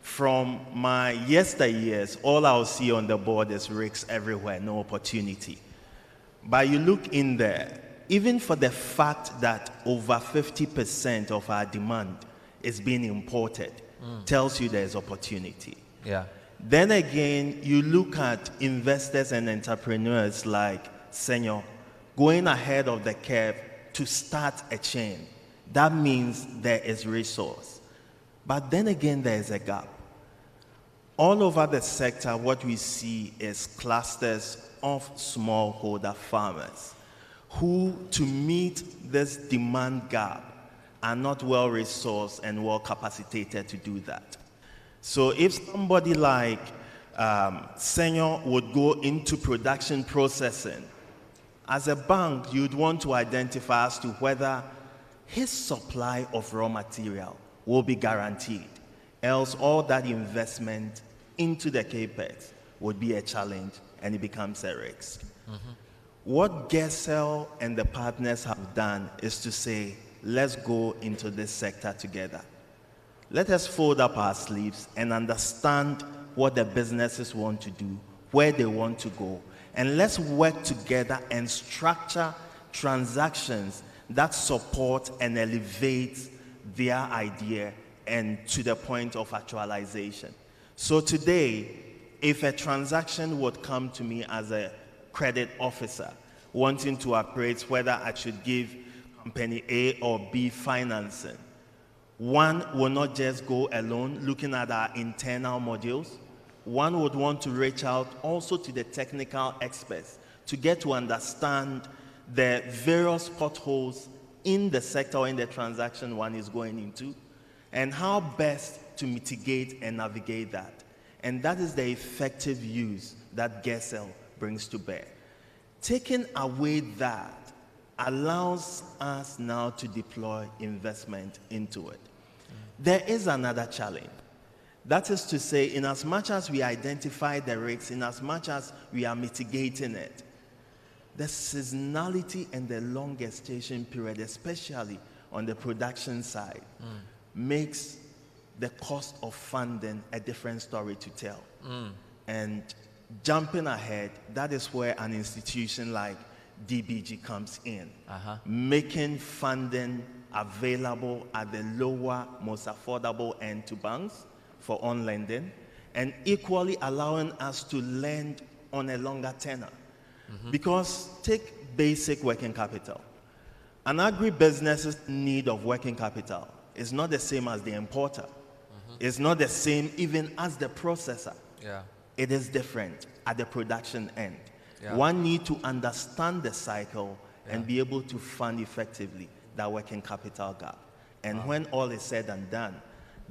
from my yesteryears, all I'll see on the board is risks everywhere, no opportunity. But you look in there, even for the fact that over 50% of our demand is being imported, tells you there's opportunity.
Yeah.
Then again, you look at investors and entrepreneurs like Senor going ahead of the curve to start a chain. That means there is resource. But then again, there is a gap. All over the sector, what we see is clusters of smallholder farmers who, to meet this demand gap, are not well resourced and well capacitated to do that. So if somebody like Senor would go into production processing, as a bank, you'd want to identify as to whether his supply of raw material will be guaranteed. Else all that investment into the capex would be a challenge and it becomes a risk. What GESEL and the partners have done is to say, let's go into this sector together. Let us fold up our sleeves and understand what the businesses want to do, where they want to go, and let's work together and structure transactions that support and elevate their idea and to the point of actualization. So today, if a transaction would come to me as a credit officer wanting to appraise whether I should give company A or B financing, one will not just go alone looking at our internal modules. One would want to reach out also to the technical experts to get to understand the various potholes in the sector or in the transaction one is going into and how best to mitigate and navigate that. And that is the effective use that GESEL brings to bear. Taking away that allows us now to deploy investment into it. There is another challenge. That is to say, in as much as we identify the risks, in as much as we are mitigating it, the seasonality and the long gestation period, especially on the production side, makes the cost of funding a different story to tell. And jumping ahead, that is where an institution like DBG comes in, making funding available at the lower, most affordable end to banks for on-lending, and equally allowing us to lend on a longer tenor. Because take basic working capital. An agribusiness's need of working capital is not the same as the importer. It's not the same even as the processor.
Yeah.
It is different at the production end.
Yeah.
One needs to understand the cycle and be able to fund effectively that working capital gap. And when all is said and done,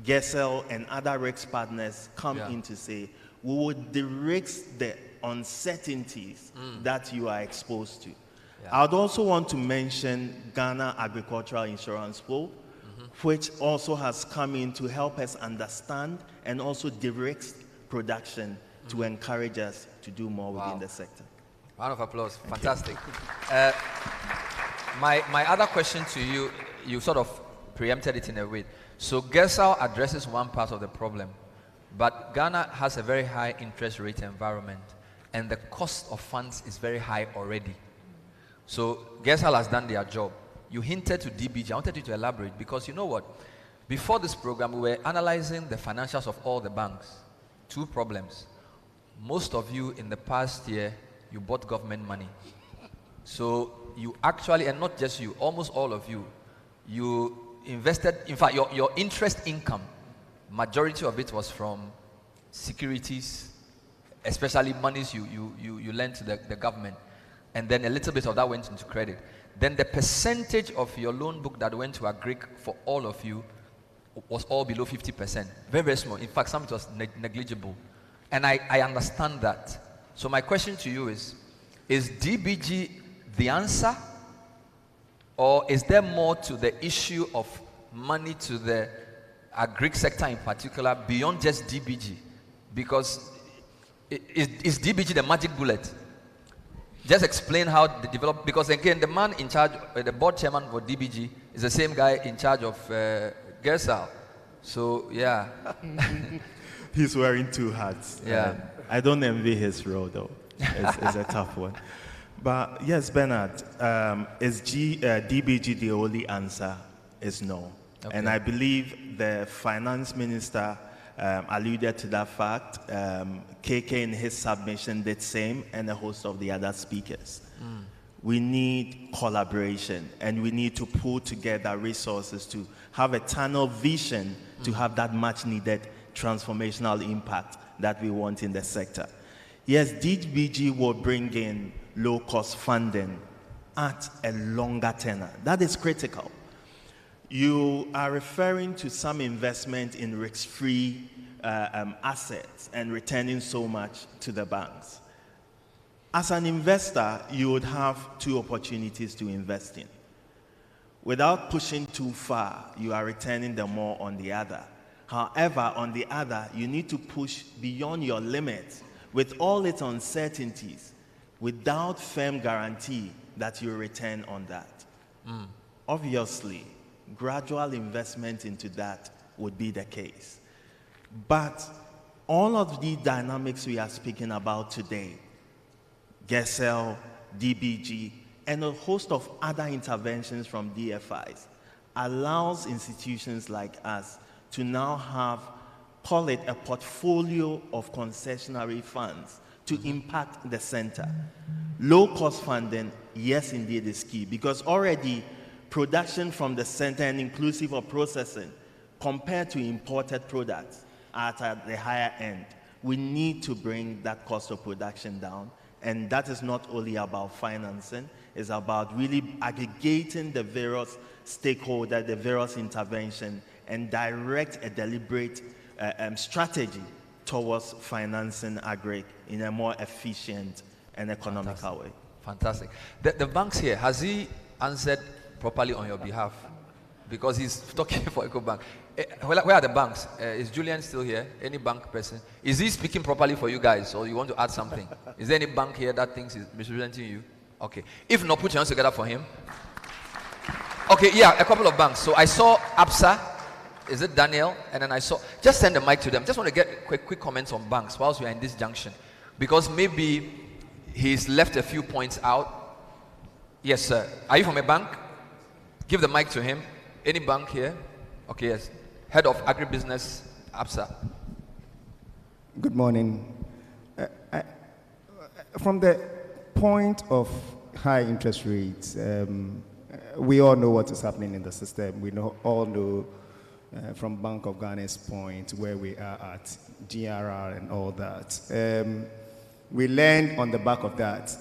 GESEL and other risk partners come in to say, we would de-risk the uncertainties that you are exposed to. I would also want to mention Ghana Agricultural Insurance Pool, which also has come in to help us understand and also de-risk production to encourage us to do more within the sector.
Round of applause. Fantastic. My other question to you, you sort of preempted it in a way. So GESEL addresses one part of the problem, but Ghana has a very high interest rate environment, and the cost of funds is very high already. So GESEL has done their job. You hinted to DBG. I wanted you to elaborate because you know what? Before this program, we were analyzing the financials of all the banks. Two problems. Most of you in the past year, you bought government money. So you actually, and not just you, almost all of you, you invested, in fact, your interest income, majority of it was from securities, especially monies you lent to the government. And then a little bit of that went into credit. Then the percentage of your loan book that went to Agric for all of you was all below 50%. Very, very small. In fact, some it was negligible. And I understand that. So my question to you is DBG the answer? Or is there more to the issue of money to the Agric sector in particular beyond just DBG? Because is DBG the magic bullet? Just explain how they develop, because again, the man in charge, the board chairman for DBG is the same guy in charge of Gersal. So, yeah.
He's wearing two hats.
Yeah.
I don't envy his role, though. It's a tough one. But yes, Bernard, is DBG the only answer? Is no. Okay. And I believe the finance minister alluded to that fact. KK in his submission did same, and a host of the other speakers. We need collaboration, and we need to pull together resources to have a tunnel vision to have that much needed transformational impact that we want in the sector. Yes, DBG will bring in low-cost funding at a longer tenor. That is critical. You are referring to some investment in risk-free assets and returning so much to the banks. As an investor, you would have two opportunities to invest in. Without pushing too far, you are returning the more on the other. However, on the other, you need to push beyond your limits with all its uncertainties without firm guarantee that you return on that. Obviously, gradual investment into that would be the case. But all of the dynamics we are speaking about today, GESEL, DBG, and a host of other interventions from DFIs, allows institutions like us to now have, call it a portfolio of concessionary funds to impact the center. Low-cost funding, yes, indeed, is key, because already production from the center and inclusive of processing compared to imported products are at the higher end. We need to bring that cost of production down, and that is not only about financing, it's about really aggregating the various stakeholders, the various intervention, and direct a deliberate strategy towards financing Agric in a more efficient and economical way.
Fantastic. The banks here, has he answered properly on your behalf? Because he's talking for EcoBank. Where are the banks? Is Julian still here? Any bank person? Is he speaking properly for you guys, or you want to add something? Is there any bank here that thinks he's misrepresenting you? Okay. If not, put your hands together for him. Okay, yeah, a couple of banks. So I saw ABSA. Is it Daniel? And then I saw, just send the mic to them. Just want to get quick comments on banks whilst we are in this junction. Because maybe he's left a few points out. Yes, sir. Are you from a bank? Give the mic to him. Any bank here? Okay, yes. Head of Agribusiness, ABSA.
Good morning. From the point of high interest rates, we all know what is happening in the system. We all know from Bank of Ghana's point where we are at, GRR and all that. We learned on the back of that.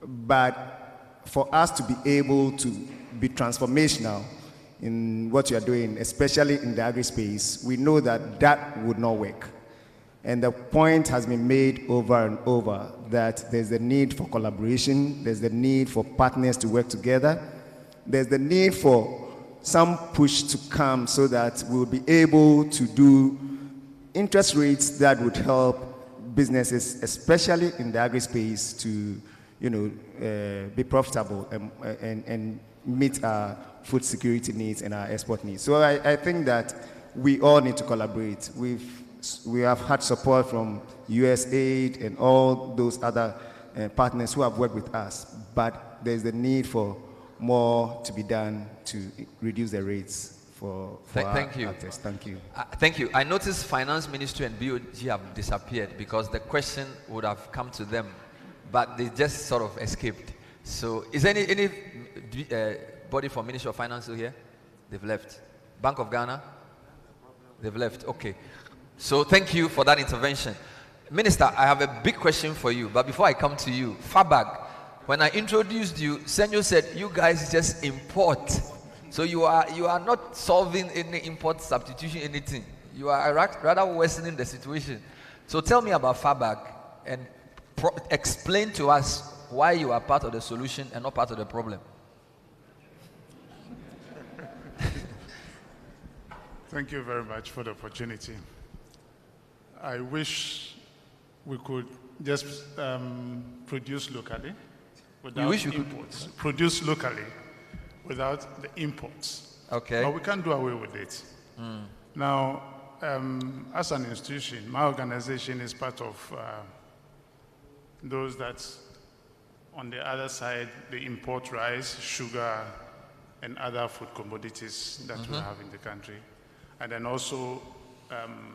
But for us to be able to be transformational in what you are doing, especially in the agri space, we know that that would not work. And the point has been made over and over that there's the need for collaboration, there's the need for partners to work together, there's the need for some push to come so that we'll be able to do interest rates that would help businesses, especially in the agri space, to be profitable and meet our food security needs and our export needs. So I think that we all need to collaborate. We have had support from USAID and all those other partners who have worked with us, but there's the need for more to be done to reduce the rates for
Thank you.
actors. Thank you.
Thank you. I noticed Finance Ministry and BOG have disappeared because the question would have come to them, but they just sort of escaped. So, is there any body from Ministry of Finance still here? They've left. Bank of Ghana? They've left. Okay. So, thank you for that intervention. Minister, I have a big question for you, but before I come to you, FABAG, when I introduced you, Senyo said you guys just import. So you are not solving any import substitution, anything. You are rather worsening the situation. So tell me about FABAG and explain to us why you are part of the solution and not part of the problem.
Thank you very much for the opportunity. I wish we could just produce locally without imports. Produce locally without the imports.
Okay.
But we can't do away with it. Now, as an institution, my organization is part of those that, on the other side, they import rice, sugar, and other food commodities that we have in the country. And then also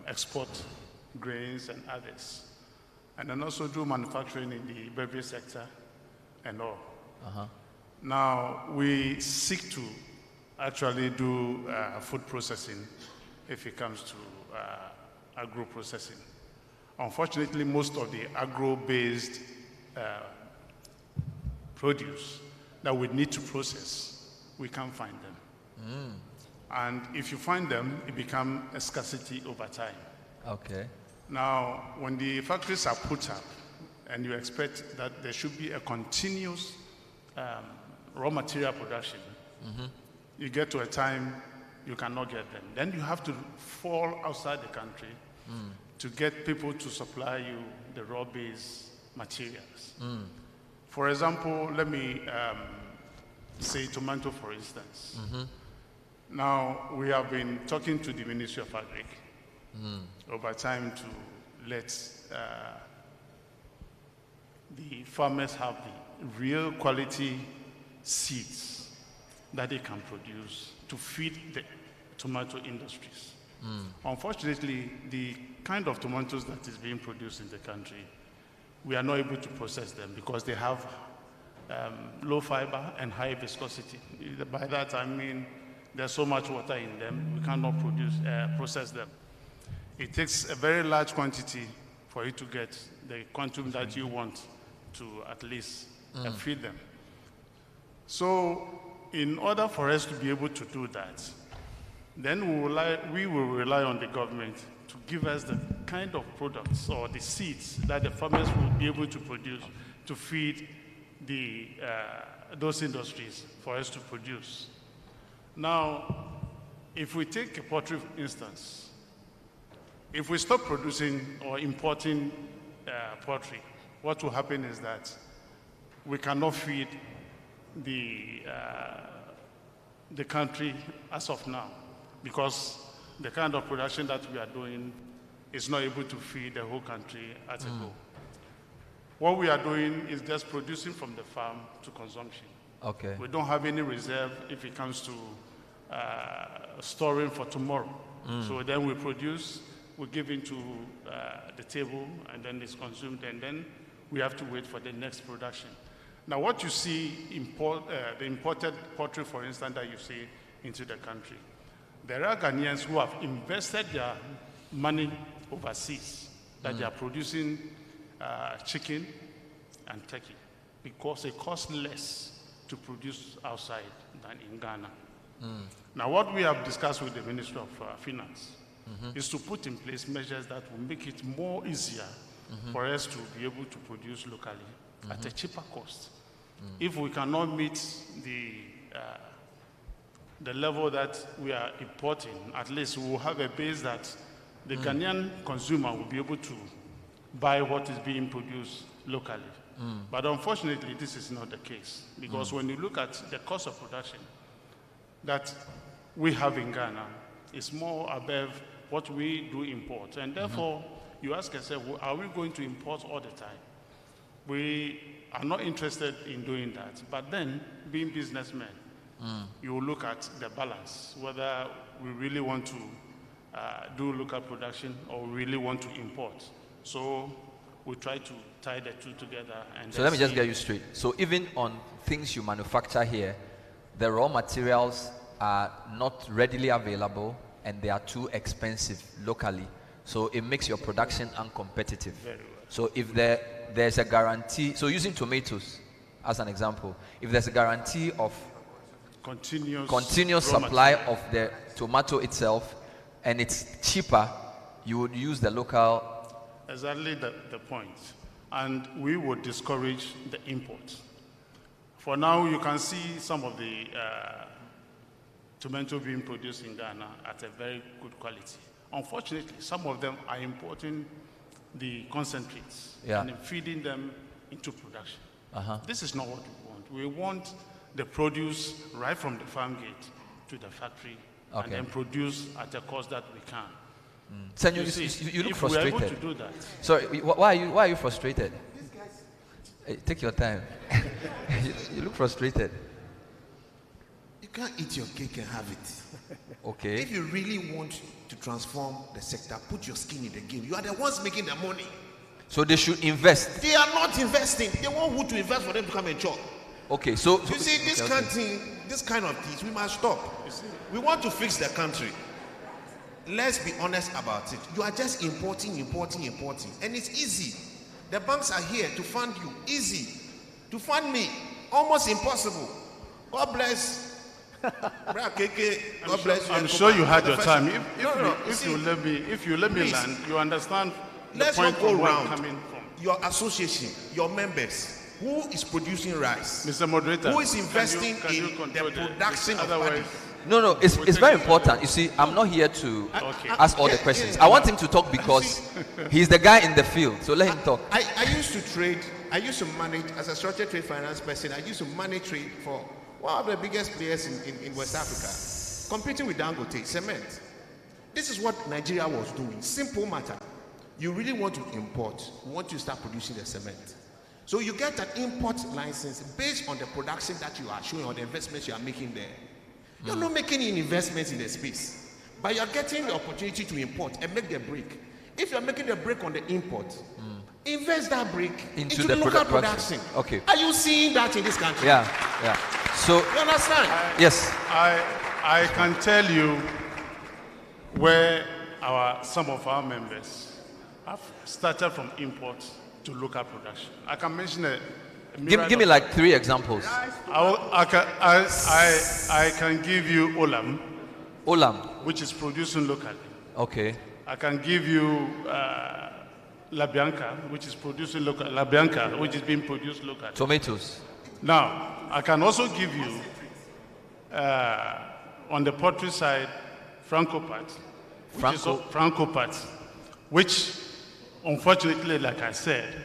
export grains and others. And then also do manufacturing in the beverage sector and all. Now, we seek to actually do food processing if it comes to agro processing. Unfortunately, most of the agro-based produce that we need to process, we can't find them. And if you find them, it becomes a scarcity over time.
Okay.
Now, when the factories are put up, and you expect that there should be a continuous raw material production, you get to a time you cannot get them. Then you have to fall outside the country to get people to supply you the raw-based materials. For example, let me say tomato, for instance. Now, we have been talking to the Ministry of Agric over time to let the farmers have the real quality seeds that they can produce to feed the tomato industries. Unfortunately, the kind of tomatoes that is being produced in the country, we are not able to process them because they have low fiber and high viscosity. By that I mean there's so much water in them, we cannot process them. It takes a very large quantity for you to get the quantum that you want to at least feed them. So in order for us to be able to do that, then we will rely on the government to give us the kind of products or the seeds that the farmers will be able to produce to feed those industries for us to produce. Now, if we take a poultry instance, if we stop producing or importing poultry, what will happen is that we cannot feed the country as of now, because the kind of production that we are doing is not able to feed the whole country at a go. What we are doing is just producing from the farm to consumption.
Okay.
We don't have any reserve if it comes to storing for tomorrow. So then we produce, we give into the table, and then it's consumed, and then we have to wait for the next production. Now, what you see, the imported poultry, for instance, that you see into the country, there are Ghanaians who have invested their money overseas, that they are producing chicken and turkey, because it costs less to produce outside than in Ghana. Now, what we have discussed with the Ministry of Finance is to put in place measures that will make it more easier for us to be able to produce locally at a cheaper cost. If we cannot meet the level that we are importing, at least we will have a base that the Ghanaian consumer will be able to buy what is being produced locally. But unfortunately, this is not the case, because when you look at the cost of production that we have in Ghana, it's more above what we do import. And therefore, you ask yourself, well, are we going to import all the time? We are not interested in doing that. But then, being businessmen, you will look at the balance, whether we really want to do local production or we really want to import. So we try to tie the two together. And
so let me just get you straight. So even on things you manufacture here, the raw materials are not readily available and they are too expensive locally. So it makes your production uncompetitive.
Very well.
So if there's a guarantee, so using tomatoes as an example, if there's a guarantee of continuous supply of the tomato itself and it's cheaper, you would use the local.
Exactly the point. And we would discourage the imports. For now, you can see some of the tomato being produced in Ghana at a very good quality. Unfortunately, some of them are importing the concentrates and feeding them into production. This is not what we want. We want the produce right from the farm gate to the factory and then produce at a cost that we can.
Senor, you look frustrated.
We're able to do that.
Sorry, why are you frustrated? Hey, take your time. You look frustrated.
You can't eat your cake and have it.
Okay.
If you really want to transform the sector, put your skin in the game. You are the ones making the money.
So they should invest.
They are not investing. They want who to invest for them to come and chop.
Okay, so
you see, this kind of things, we must stop. We want to fix the country. Let's be honest about it. You are just importing, and it's easy. The banks are here to fund you. Easy. To fund me, almost impossible. God bless. God bless you.
I'm sure you had your time. If you let me land, you understand the point
not go
from where I'm
round.
coming from.
Your association, your members, who is producing rice?
Mr. Moderator,
who is investing in the production of paddy?
No, it's very important. You see, I'm not here to ask all the questions. I want him to talk because he's the guy in the field. So let him talk.
I used to trade. I used to manage as a structured trade finance person. I used to manage trade for one of the biggest players in West Africa, competing with Dangote cement. This is what Nigeria was doing. Simple matter. You really want to import. You want to start producing the cement. So you get an import license based on the production that you are showing or the investments you are making there. You're not making any investments in the space, but you're getting the opportunity to import and make the break. If you're making the break on the import, invest that break into the local production.
Okay.
Are you seeing that in this country?
Yeah. So
you understand?
Yes.
I can tell you where some of our members have started from import to local production. I can mention
give me like 3 examples.
I can give you Olam, which is producing locally.
Okay.
I can give you La Bianca, which is producing local. La Bianca, which is being produced locally.
Tomatoes.
Now, I can also give you on the poultry side, Francopat, which unfortunately, like I said,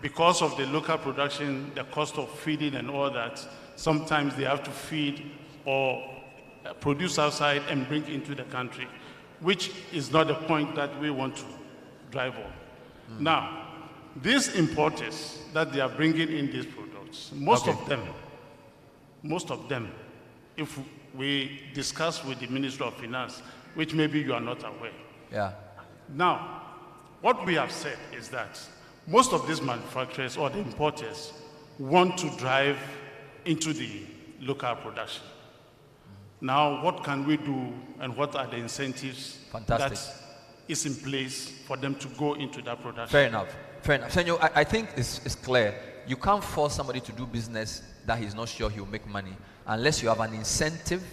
because of the local production, the cost of feeding and all that, sometimes they have to feed or produce outside and bring into the country, which is not the point that we want to drive on. Now, these importers that they are bringing in these products, most of them, if we discuss with the Minister of Finance, which maybe you are not aware.
Yeah.
Now, what we have said is that most of these manufacturers or the importers want to drive into the local production. Now, what can we do and what are the incentives that is in place for them to go into that production?
Fair enough. Senor, I think it's clear. You can't force somebody to do business that he's not sure he'll make money unless you have an incentive.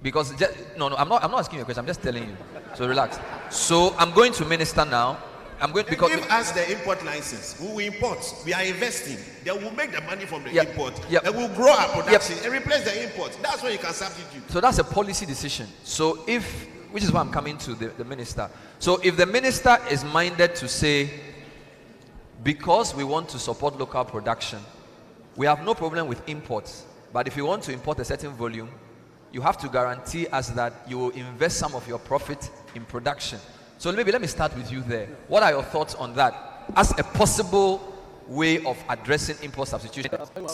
Because, I'm not asking you a question, I'm just telling you. So relax. So I'm going to Minister now.
Give us the import license. We will import. We are investing. They will make the money from the import. They will grow our production and replace the import. That's when you can substitute.
So that's a policy decision. So which is why I'm coming to the minister. So if the minister is minded to say, because we want to support local production, we have no problem with imports. But if you want to import a certain volume, you have to guarantee us that you will invest some of your profit in production. So maybe let me start with you there. What are your thoughts on that as a possible way of addressing import substitution?
Thank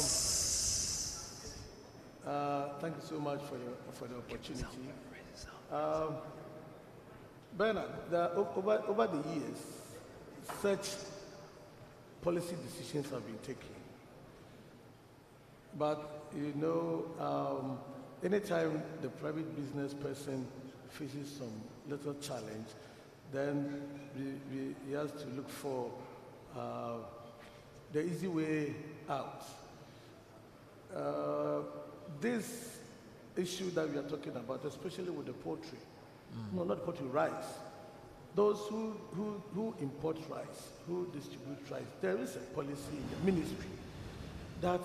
you so much for the opportunity. Bernard, over the years, such policy decisions have been taken. But, you know, anytime the private business person faces some little challenge, then he has to look for the easy way out. This issue that we are talking about, especially with the poultry, no, not poultry, rice. Those who import rice, who distribute rice, there is a policy in the ministry that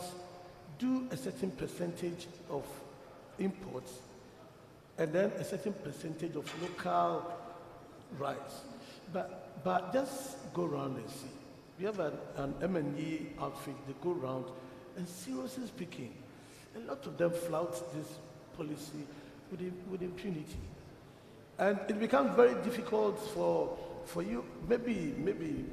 do a certain percentage of imports and then a certain percentage of local rice. But just go around and see. We have an M&E outfit, they go around, and seriously speaking, a lot of them flout this policy with impunity. And it becomes very difficult for you, maybe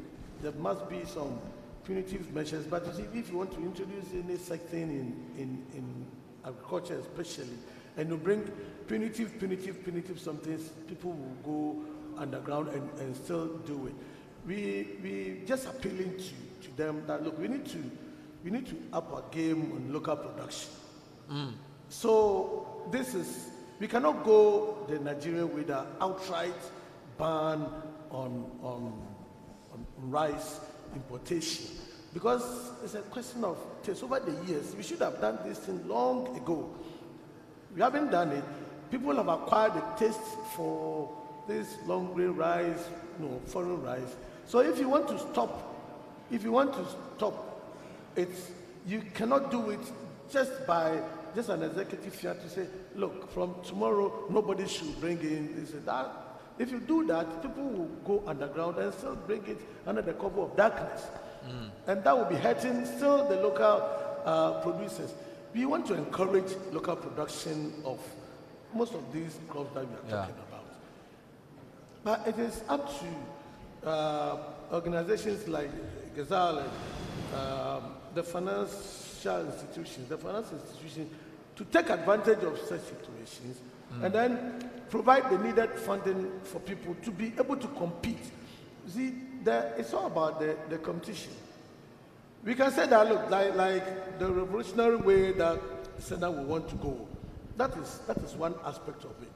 there must be some punitive measures, but you see, if you want to introduce any such thing in agriculture especially, and you bring punitive something, people will go underground and still do it. We just appealing to them that, look, we need to up our game on local production. So we cannot go the Nigerian with an outright ban on rice importation, because it's a question of taste. Over the years, we should have done this thing long ago. We haven't done it. People have acquired the taste for this long grain rice, foreign rice. So if you want to stop it, you cannot do it just by an executive fiat to say, look, from tomorrow nobody should bring in this and that. If you do that, people will go underground and still bring it under the cover of darkness. And that will be hurting still the local producers. We want to encourage local production of most of these crops that we are talking about. But it is up to organizations like Gazal and the financial institutions to take advantage of such situations and then provide the needed funding for people to be able to compete. You see, it's all about the competition. We can say that, look, like the revolutionary way that Senate will want to go. That is one aspect of it.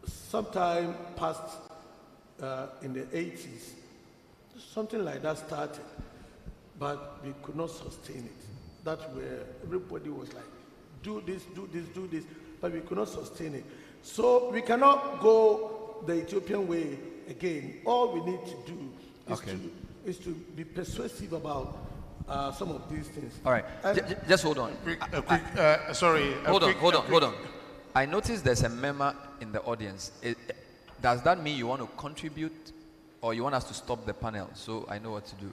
Sometime past in the 80s, something like that started, but we could not sustain it. That's where everybody was like, do this, but we could not sustain it. So we cannot go the Ethiopian way again. All we need to do is to be persuasive about some of these things.
All right, just hold on. Hold on. I noticed there's a memo in the audience. Does that mean you want to contribute, or you want us to stop the panel? So I know what to do.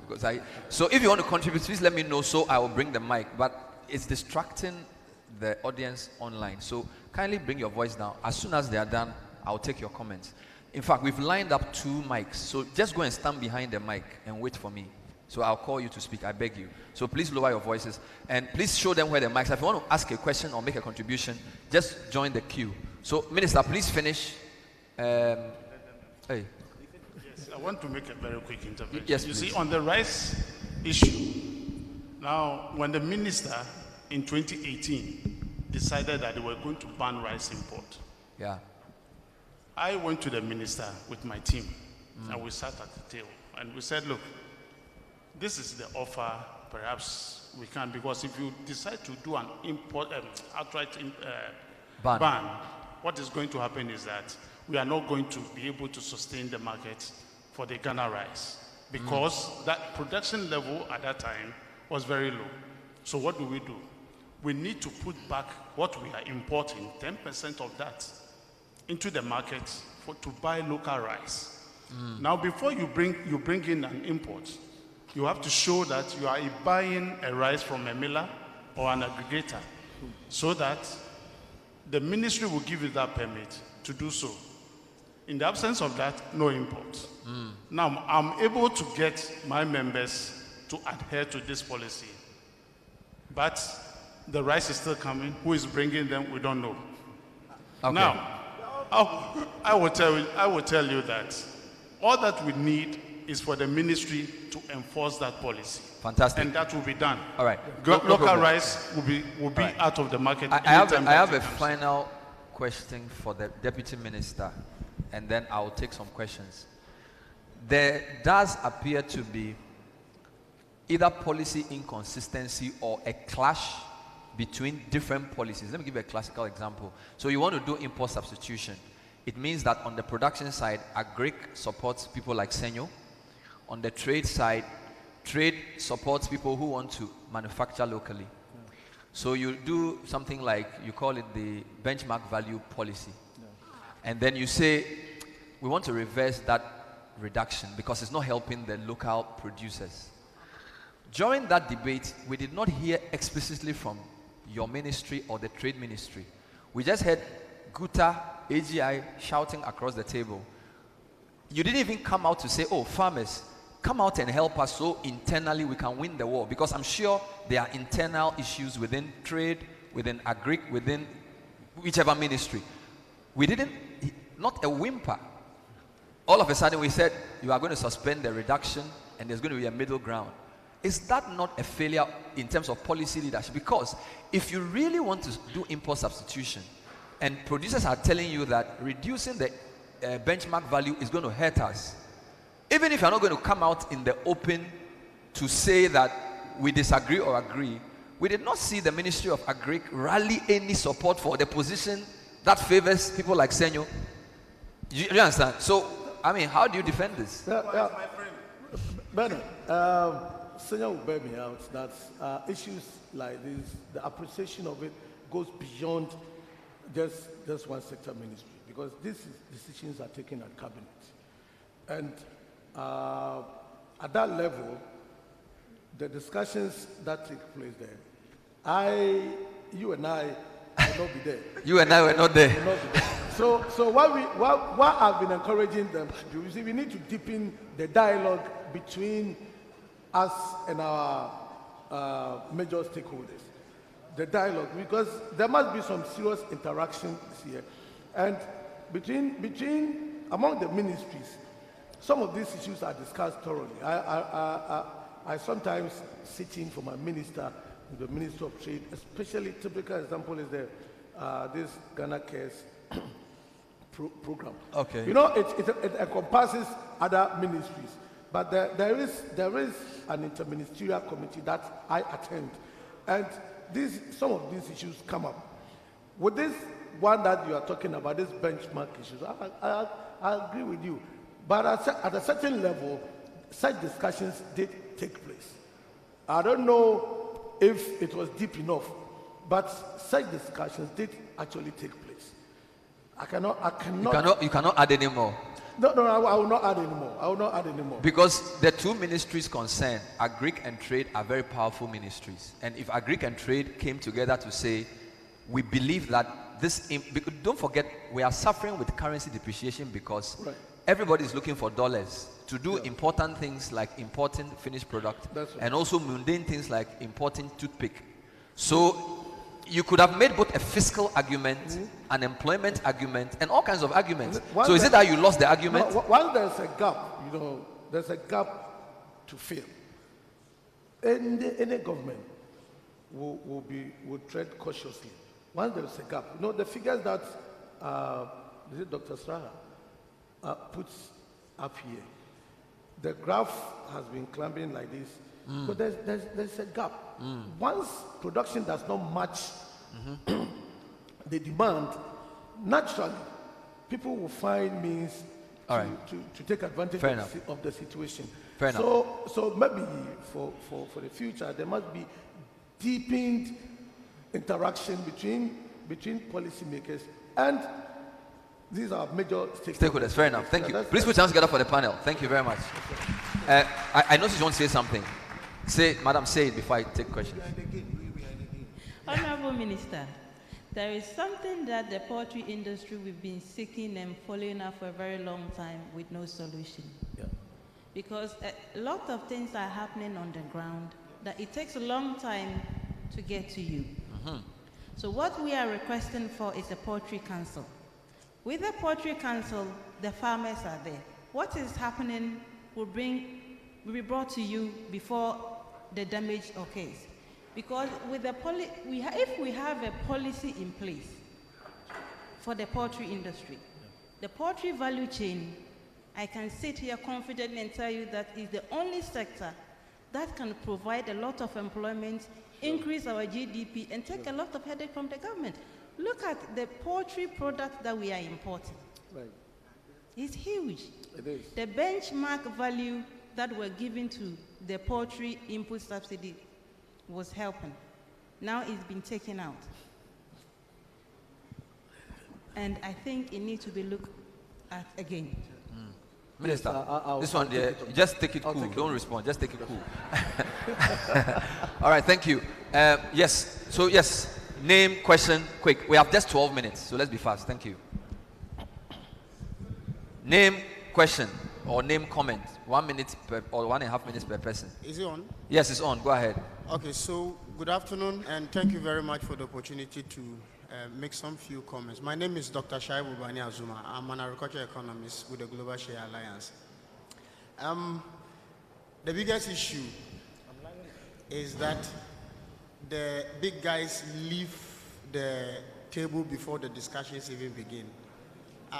So if you want to contribute, please let me know, so I will bring the mic. But it's distracting the audience online. So kindly bring your voice down. As soon as they are done, I'll take your comments. In fact, we've lined up 2 mics. So just go and stand behind the mic and wait for me. So I'll call you to speak. I beg you. So please lower your voices and please show them where the mics are. If you want to ask a question or make a contribution, just join the queue. So, Minister, please finish. Hey.
Yes, I want to make a very quick intervention.
Yes,
you
please.
see, on the rice issue, now, when the minister in 2018 decided that they were going to ban rice import, I went to the minister with my team, and we sat at the table, and we said, look, this is the offer, perhaps we can, because if you decide to do an outright ban, what is going to happen is that we are not going to be able to sustain the market for the Ghana rice, because that production level at that time was very low. So what do? We need to put back what we are importing, 10% of that, into the market to buy local rice. Now, before you bring in an import, you have to show that you are buying a rice from a miller or an aggregator, so that the ministry will give you that permit to do so. In the absence of that, no import. Now, I'm able to get my members to adhere to this policy, but the rice is still coming. Who is bringing them? We don't know.
Okay.
Now, I will tell you that all that we need is for the ministry to enforce that policy.
Fantastic.
And that will be done.
All right.
Local rice will be
right.
out of the market.
I have a final question for the Deputy Minister, and then I'll take some questions. There does appear to be either policy inconsistency or a clash between different policies. Let me give you a classical example. So you want to do import substitution. It means that on the production side, Agric supports people like Senyo. On the trade side, trade supports people who want to manufacture locally. So you do something like, you call it the benchmark value policy. And then you say, we want to reverse that reduction because it's not helping the local producers. During that debate, we did not hear explicitly from your ministry or the trade ministry. We just heard Guta, AGI shouting across the table. You didn't even come out to say, oh, farmers, come out and help us so internally we can win the war. Because I'm sure there are internal issues within trade, within Agric, within whichever ministry. We didn't, not a whimper. All of a sudden we said, you are going to suspend the reduction and there's going to be a middle ground. Is that not a failure in terms of policy leadership? Because if you really want to do import substitution and producers are telling you that reducing the benchmark value is going to hurt us, even if you're not going to come out in the open to say that we disagree or agree, we did not see the Ministry of Agric rally any support for the position that favors people like Senyo. You understand? So, I mean, how do you defend this?
Bernard, Senyo will bear me out that issues like this, the appreciation of it goes beyond just one sector ministry, because these decisions are taken at cabinet. And at that level, the discussions that take place there, you and I will not be there.
You and I were not there.
Will not be there. So what I've been encouraging them to do is we need to deepen the dialogue between us and our major stakeholders. The dialogue, because there must be some serious interaction here. And among the ministries, some of these issues are discussed thoroughly. I sometimes sit in for my minister, the Minister of Trade, especially typical example is this Ghana Cares program.
Okay.
You know, it encompasses other ministries, but there is an interministerial committee that I attend, and some of these issues come up. With this one that you are talking about, this benchmark issues, I agree with you. But at a certain level, such discussions did take place. I don't know if it was deep enough, but such discussions did actually take place. I cannot.
You cannot add any more.
No, I will not add anymore. I will not add anymore.
Because the two ministries concerned, Agric and Trade, are very powerful ministries. And if Agric and Trade came together to say, we believe that don't forget, we are suffering with currency depreciation because everybody is looking for dollars to do important things like importing finished product and also mundane things like importing toothpick. So you could have made both a fiscal argument, an employment argument, and all kinds of arguments. So is it that you lost the argument?
No, while there's a gap, there's a gap to fill. Any government will tread cautiously. Once there's a gap, the figures that Dr. Straha puts up here, the graph has been climbing like this. So there's a gap. Once production does not match the demand, naturally, people will find means to take advantage of the situation. So maybe for the future, there must be deepened interaction between policymakers and these are major stakeholders.
Fair enough. Thank you. Please put your hands together for the panel. Thank you very much. I noticed you want to say something. Madam, say it before I take questions.
Honorable Minister, there is something that the poultry industry we've been seeking and following up for a very long time with no solution.
Yeah.
Because a lot of things are happening on the ground that it takes a long time to get to you. So what we are requesting for is a poultry council With the Poultry Council, the farmers are there. What is happening will be brought to you before the damage occurs. Because with the if we have a policy in place for the poultry industry, the poultry value chain, I can sit here confidently and tell you that is the only sector that can provide a lot of employment, increase our GDP, and take a lot of headache from the government. Look at the poultry product that we are importing.
Right.
It's huge.
It is.
The benchmark value that we're giving to the poultry input subsidy was helping. Now it's been taken out. And I think it needs to be looked at again.
Minister,
Yes,
this one there, just take it cool. Don't respond. Just take it cool. All right, thank you. Yes. So yes, name, question, quick. We have just 12 minutes, so let's be fast. Thank you. Name, question, or name, comment. 1 minute per, or 1.5 minutes per person.
Is it on?
Yes, it's on. Go ahead.
Okay. So good afternoon, and thank you very much for the opportunity to make some few comments. My name is Dr. Shaibu Bani Azuma. I'm an agriculture economist with the Global Share Alliance. The biggest issue is that the big guys leave the table before the discussions even begin.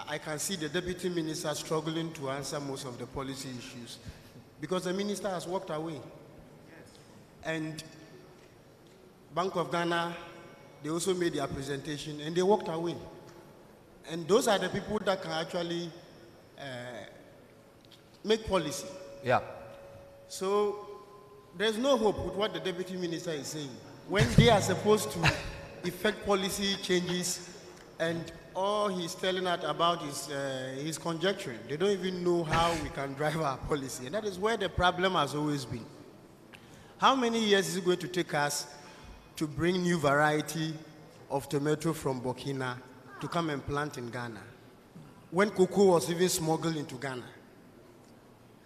I can see the deputy minister struggling to answer most of the policy issues because the minister has walked away. And Bank of Ghana, they also made their presentation and they walked away. And those are the people that can actually make policy.
Yeah.
So there's no hope with what the deputy minister is saying. When they are supposed to effect policy changes and all he's telling us about is conjecture. They don't even know how we can drive our policy. And that is where the problem has always been. How many years is it going to take us to bring new variety of tomato from Burkina to come and plant in Ghana? When cocoa was even smuggled into Ghana.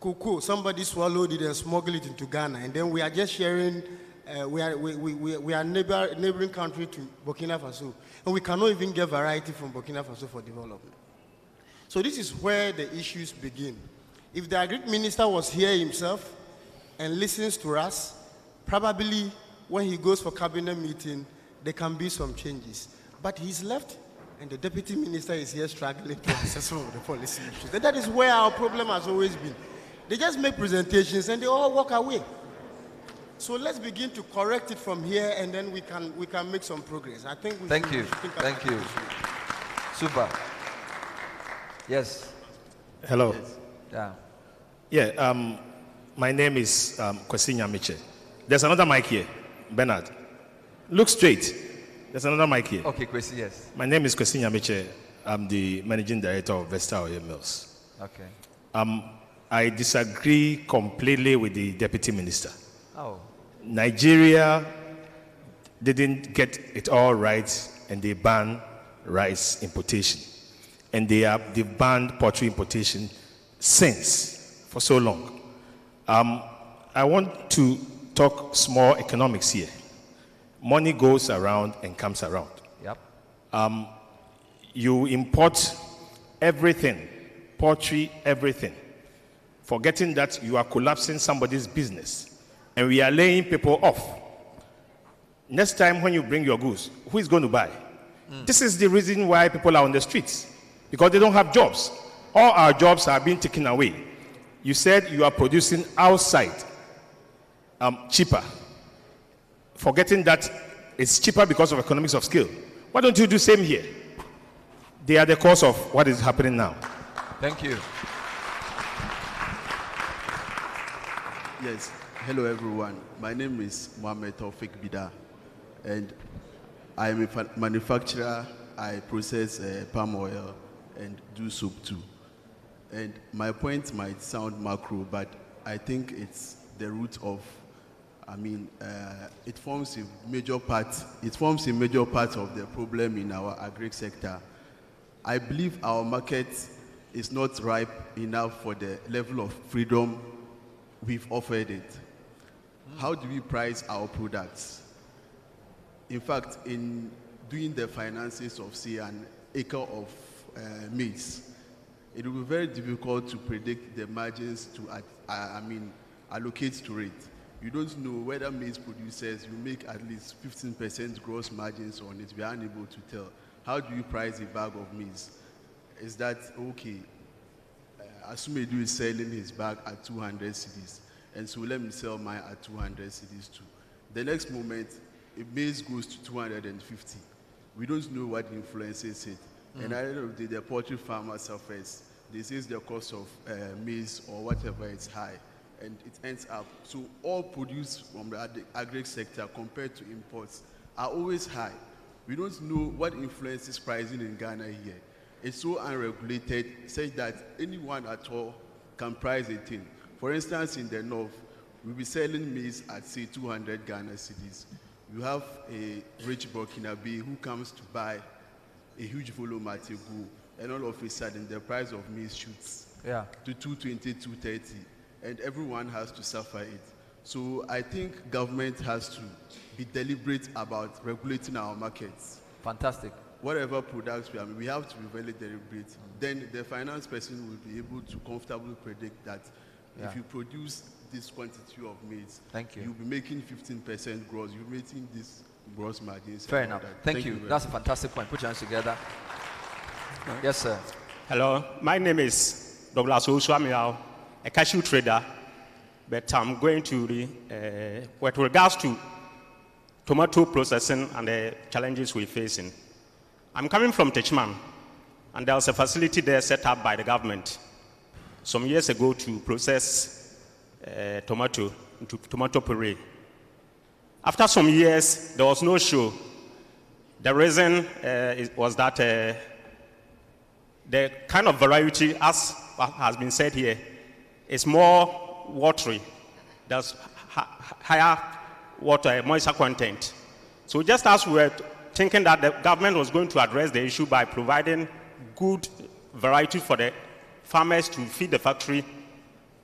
Cocoa, somebody swallowed it and smuggled it into Ghana. And then we are just sharing, we are neighboring country to Burkina Faso. And we cannot even get variety from Burkina Faso for development. So this is where the issues begin. If the Agri Minister was here himself and listens to us, probably when he goes for cabinet meeting, there can be some changes. But he's left, and the Deputy Minister is here struggling to answer some of the policy issues. And that is where our problem has always been. They just make presentations and they all walk away. So let's begin to correct it from here, and then we can make some progress. I think we
Thank
should
you.
think
Thank
about
you.
this.
Super. Yes.
Hello.
Yeah.
Yeah. My name is Kwesi Nyamiche. There's another mic here, Bernard. Look straight. There's another mic here.
Okay, Kwesi. Yes.
My name is Kwesi Nyamiche. I'm the managing director of Vesta Oil Mills.
Okay.
I disagree completely with the deputy minister.
Oh.
Nigeria didn't get it all right, and they banned rice importation. And they've banned poultry importation since, for so long. I want to talk small economics here. Money goes around and comes around.
Yep.
You import everything, poultry, everything, forgetting that you are collapsing somebody's business. And we are laying people off. Next time when you bring your goods, who is going to buy? This is the reason why people are on the streets, because they don't have jobs. All our jobs are being taken away. You said you are producing outside cheaper, forgetting that it's cheaper because of economics of scale. Why don't you do the same here? They are the cause of what is happening now.
Thank you.
Yes. Hello, everyone. My name is Mohamed Taufik Bida, and I am a manufacturer. I process palm oil and do soap too. And my point might sound macro, but I think it's the root of, it forms a major part of the problem in our agri sector. I believe our market is not ripe enough for the level of freedom we've offered it. How do we price our products? In fact, in doing the finances of, say, an acre of maize, it will be very difficult to predict the margins to, allocate to it. You don't know whether maize producers will make at least 15% gross margins on it. We are unable to tell. How do you price a bag of maize? Is that okay? Asumedu is selling his bag at 200 cedis, and so let me sell mine at 200 cedis too. The next moment, a maize goes to 250. We don't know what influences it. And at the end of the day, the poultry farmer suffers. They say the cost of maize or whatever is high, and it ends up. So all produce from the agri sector compared to imports are always high. We don't know what influences pricing in Ghana here. It's so unregulated, such that anyone at all can price a thing. For instance, in the north, we'll be selling maize at, say, 200 Ghana cedis. You have a rich Burkinabe who comes to buy a huge volume at a go, and all of a sudden the price of maize shoots to 220, 230, and everyone has to suffer it. So I think government has to be deliberate about regulating our markets.
Fantastic.
Whatever products we have to be very deliberate. Then the finance person will be able to comfortably predict that if you produce this quantity of maize, you'll be making 15% gross. You're making this gross margins.
Fair enough. Thank you. That's a fantastic point. Put your hands together. Yes, sir.
Hello. My name is Douglas Oswamiao, a cashew trader, but I'm going to the, with regards to tomato processing and the challenges we're facing. I'm coming from Techman, and there's a facility there set up by the government some years ago to process tomato into tomato puree. After some years, there was no show. The reason was that the kind of variety, as has been said here, is more watery. There's higher water moisture content. So just as we were thinking that the government was going to address the issue by providing good variety for the farmers to feed the factory,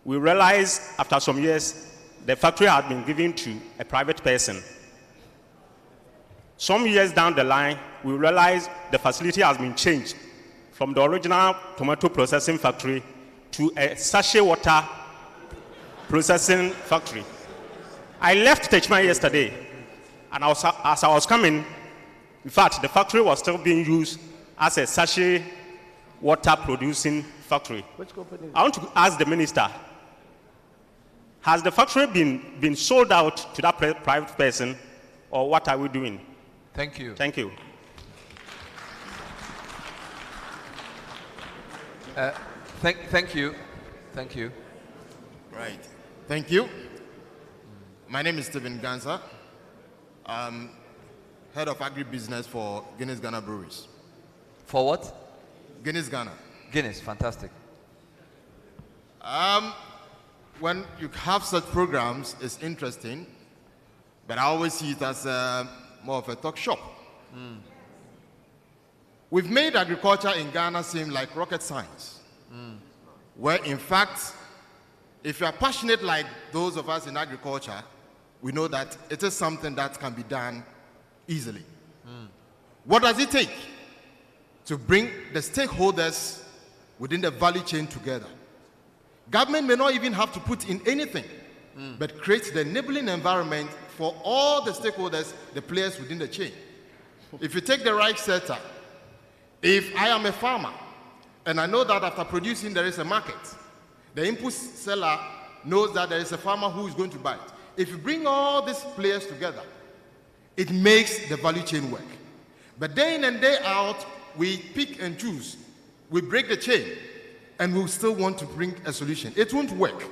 we realized after some years the factory had been given to a private person. Some years down the line, we realized the facility has been changed from the original tomato processing factory to a sachet water processing factory. I left Techman yesterday, and as I was coming, in fact, the factory was still being used as a sachet water producing factory.
Which company?
I want to ask the minister, has the factory been sold out to that private person, or what are we doing?
Thank you.
Thank you.
Thank you. Thank you.
Right. Thank you. My name is Stephen Gansa. I'm head of agribusiness for Guinness Ghana Breweries.
For what?
Guinness Ghana.
Guinness, fantastic.
When you have such programs, it's interesting, but I always see it as more of a talk shop. We've made agriculture in Ghana seem like rocket science, where in fact, if you are passionate like those of us in agriculture, we know that it is something that can be done easily. What does it take to bring the stakeholders within the value chain together? Government may not even have to put in anything, but create the enabling environment for all the stakeholders, the players within the chain. If you take the right sector, if I am a farmer and I know that after producing there is a market, the input seller knows that there is a farmer who is going to buy it. If you bring all these players together, it makes the value chain work. But day in and day out, we pick and choose. We break the chain, and we still want to bring a solution. It won't work.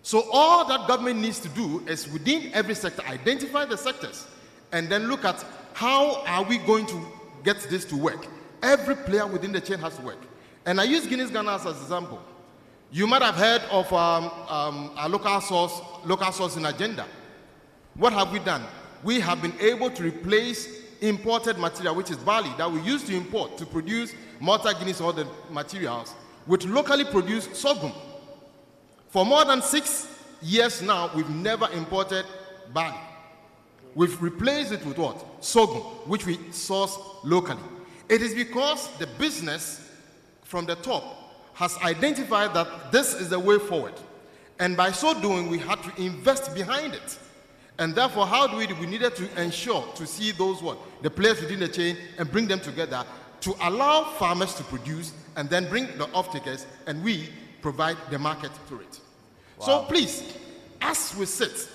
So all that government needs to do is within every sector, identify the sectors, and then look at how are we going to get this to work. Every player within the chain has to work. And I use Guinness Ghana as an example. You might have heard of our local sourcing agenda. What have we done? We have been able to replace imported material, which is barley, that we used to import to produce Malta, Guinness, all the materials, with locally produced sorghum. For more than 6 years now, we've never imported barley. We've replaced it with what? Sorghum, which we source locally. It is because the business from the top has identified that this is the way forward. And by so doing, we had to invest behind it. And therefore, how do we do? We needed to ensure to see those the players within the chain and bring them together to allow farmers to produce and then bring the off-takers, and we provide the market for it. Wow. So please, as we sit,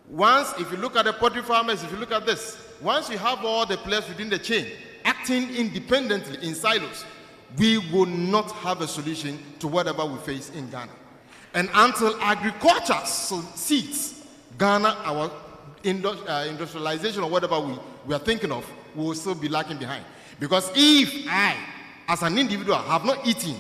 once, if you look at the poultry farmers, if you look at this, once you have all the players within the chain acting independently in silos, we will not have a solution to whatever we face in Ghana. And until agriculture succeeds, Ghana, our industrialization or whatever we are thinking of, will still be lagging behind. Because if I, as an individual, have not eaten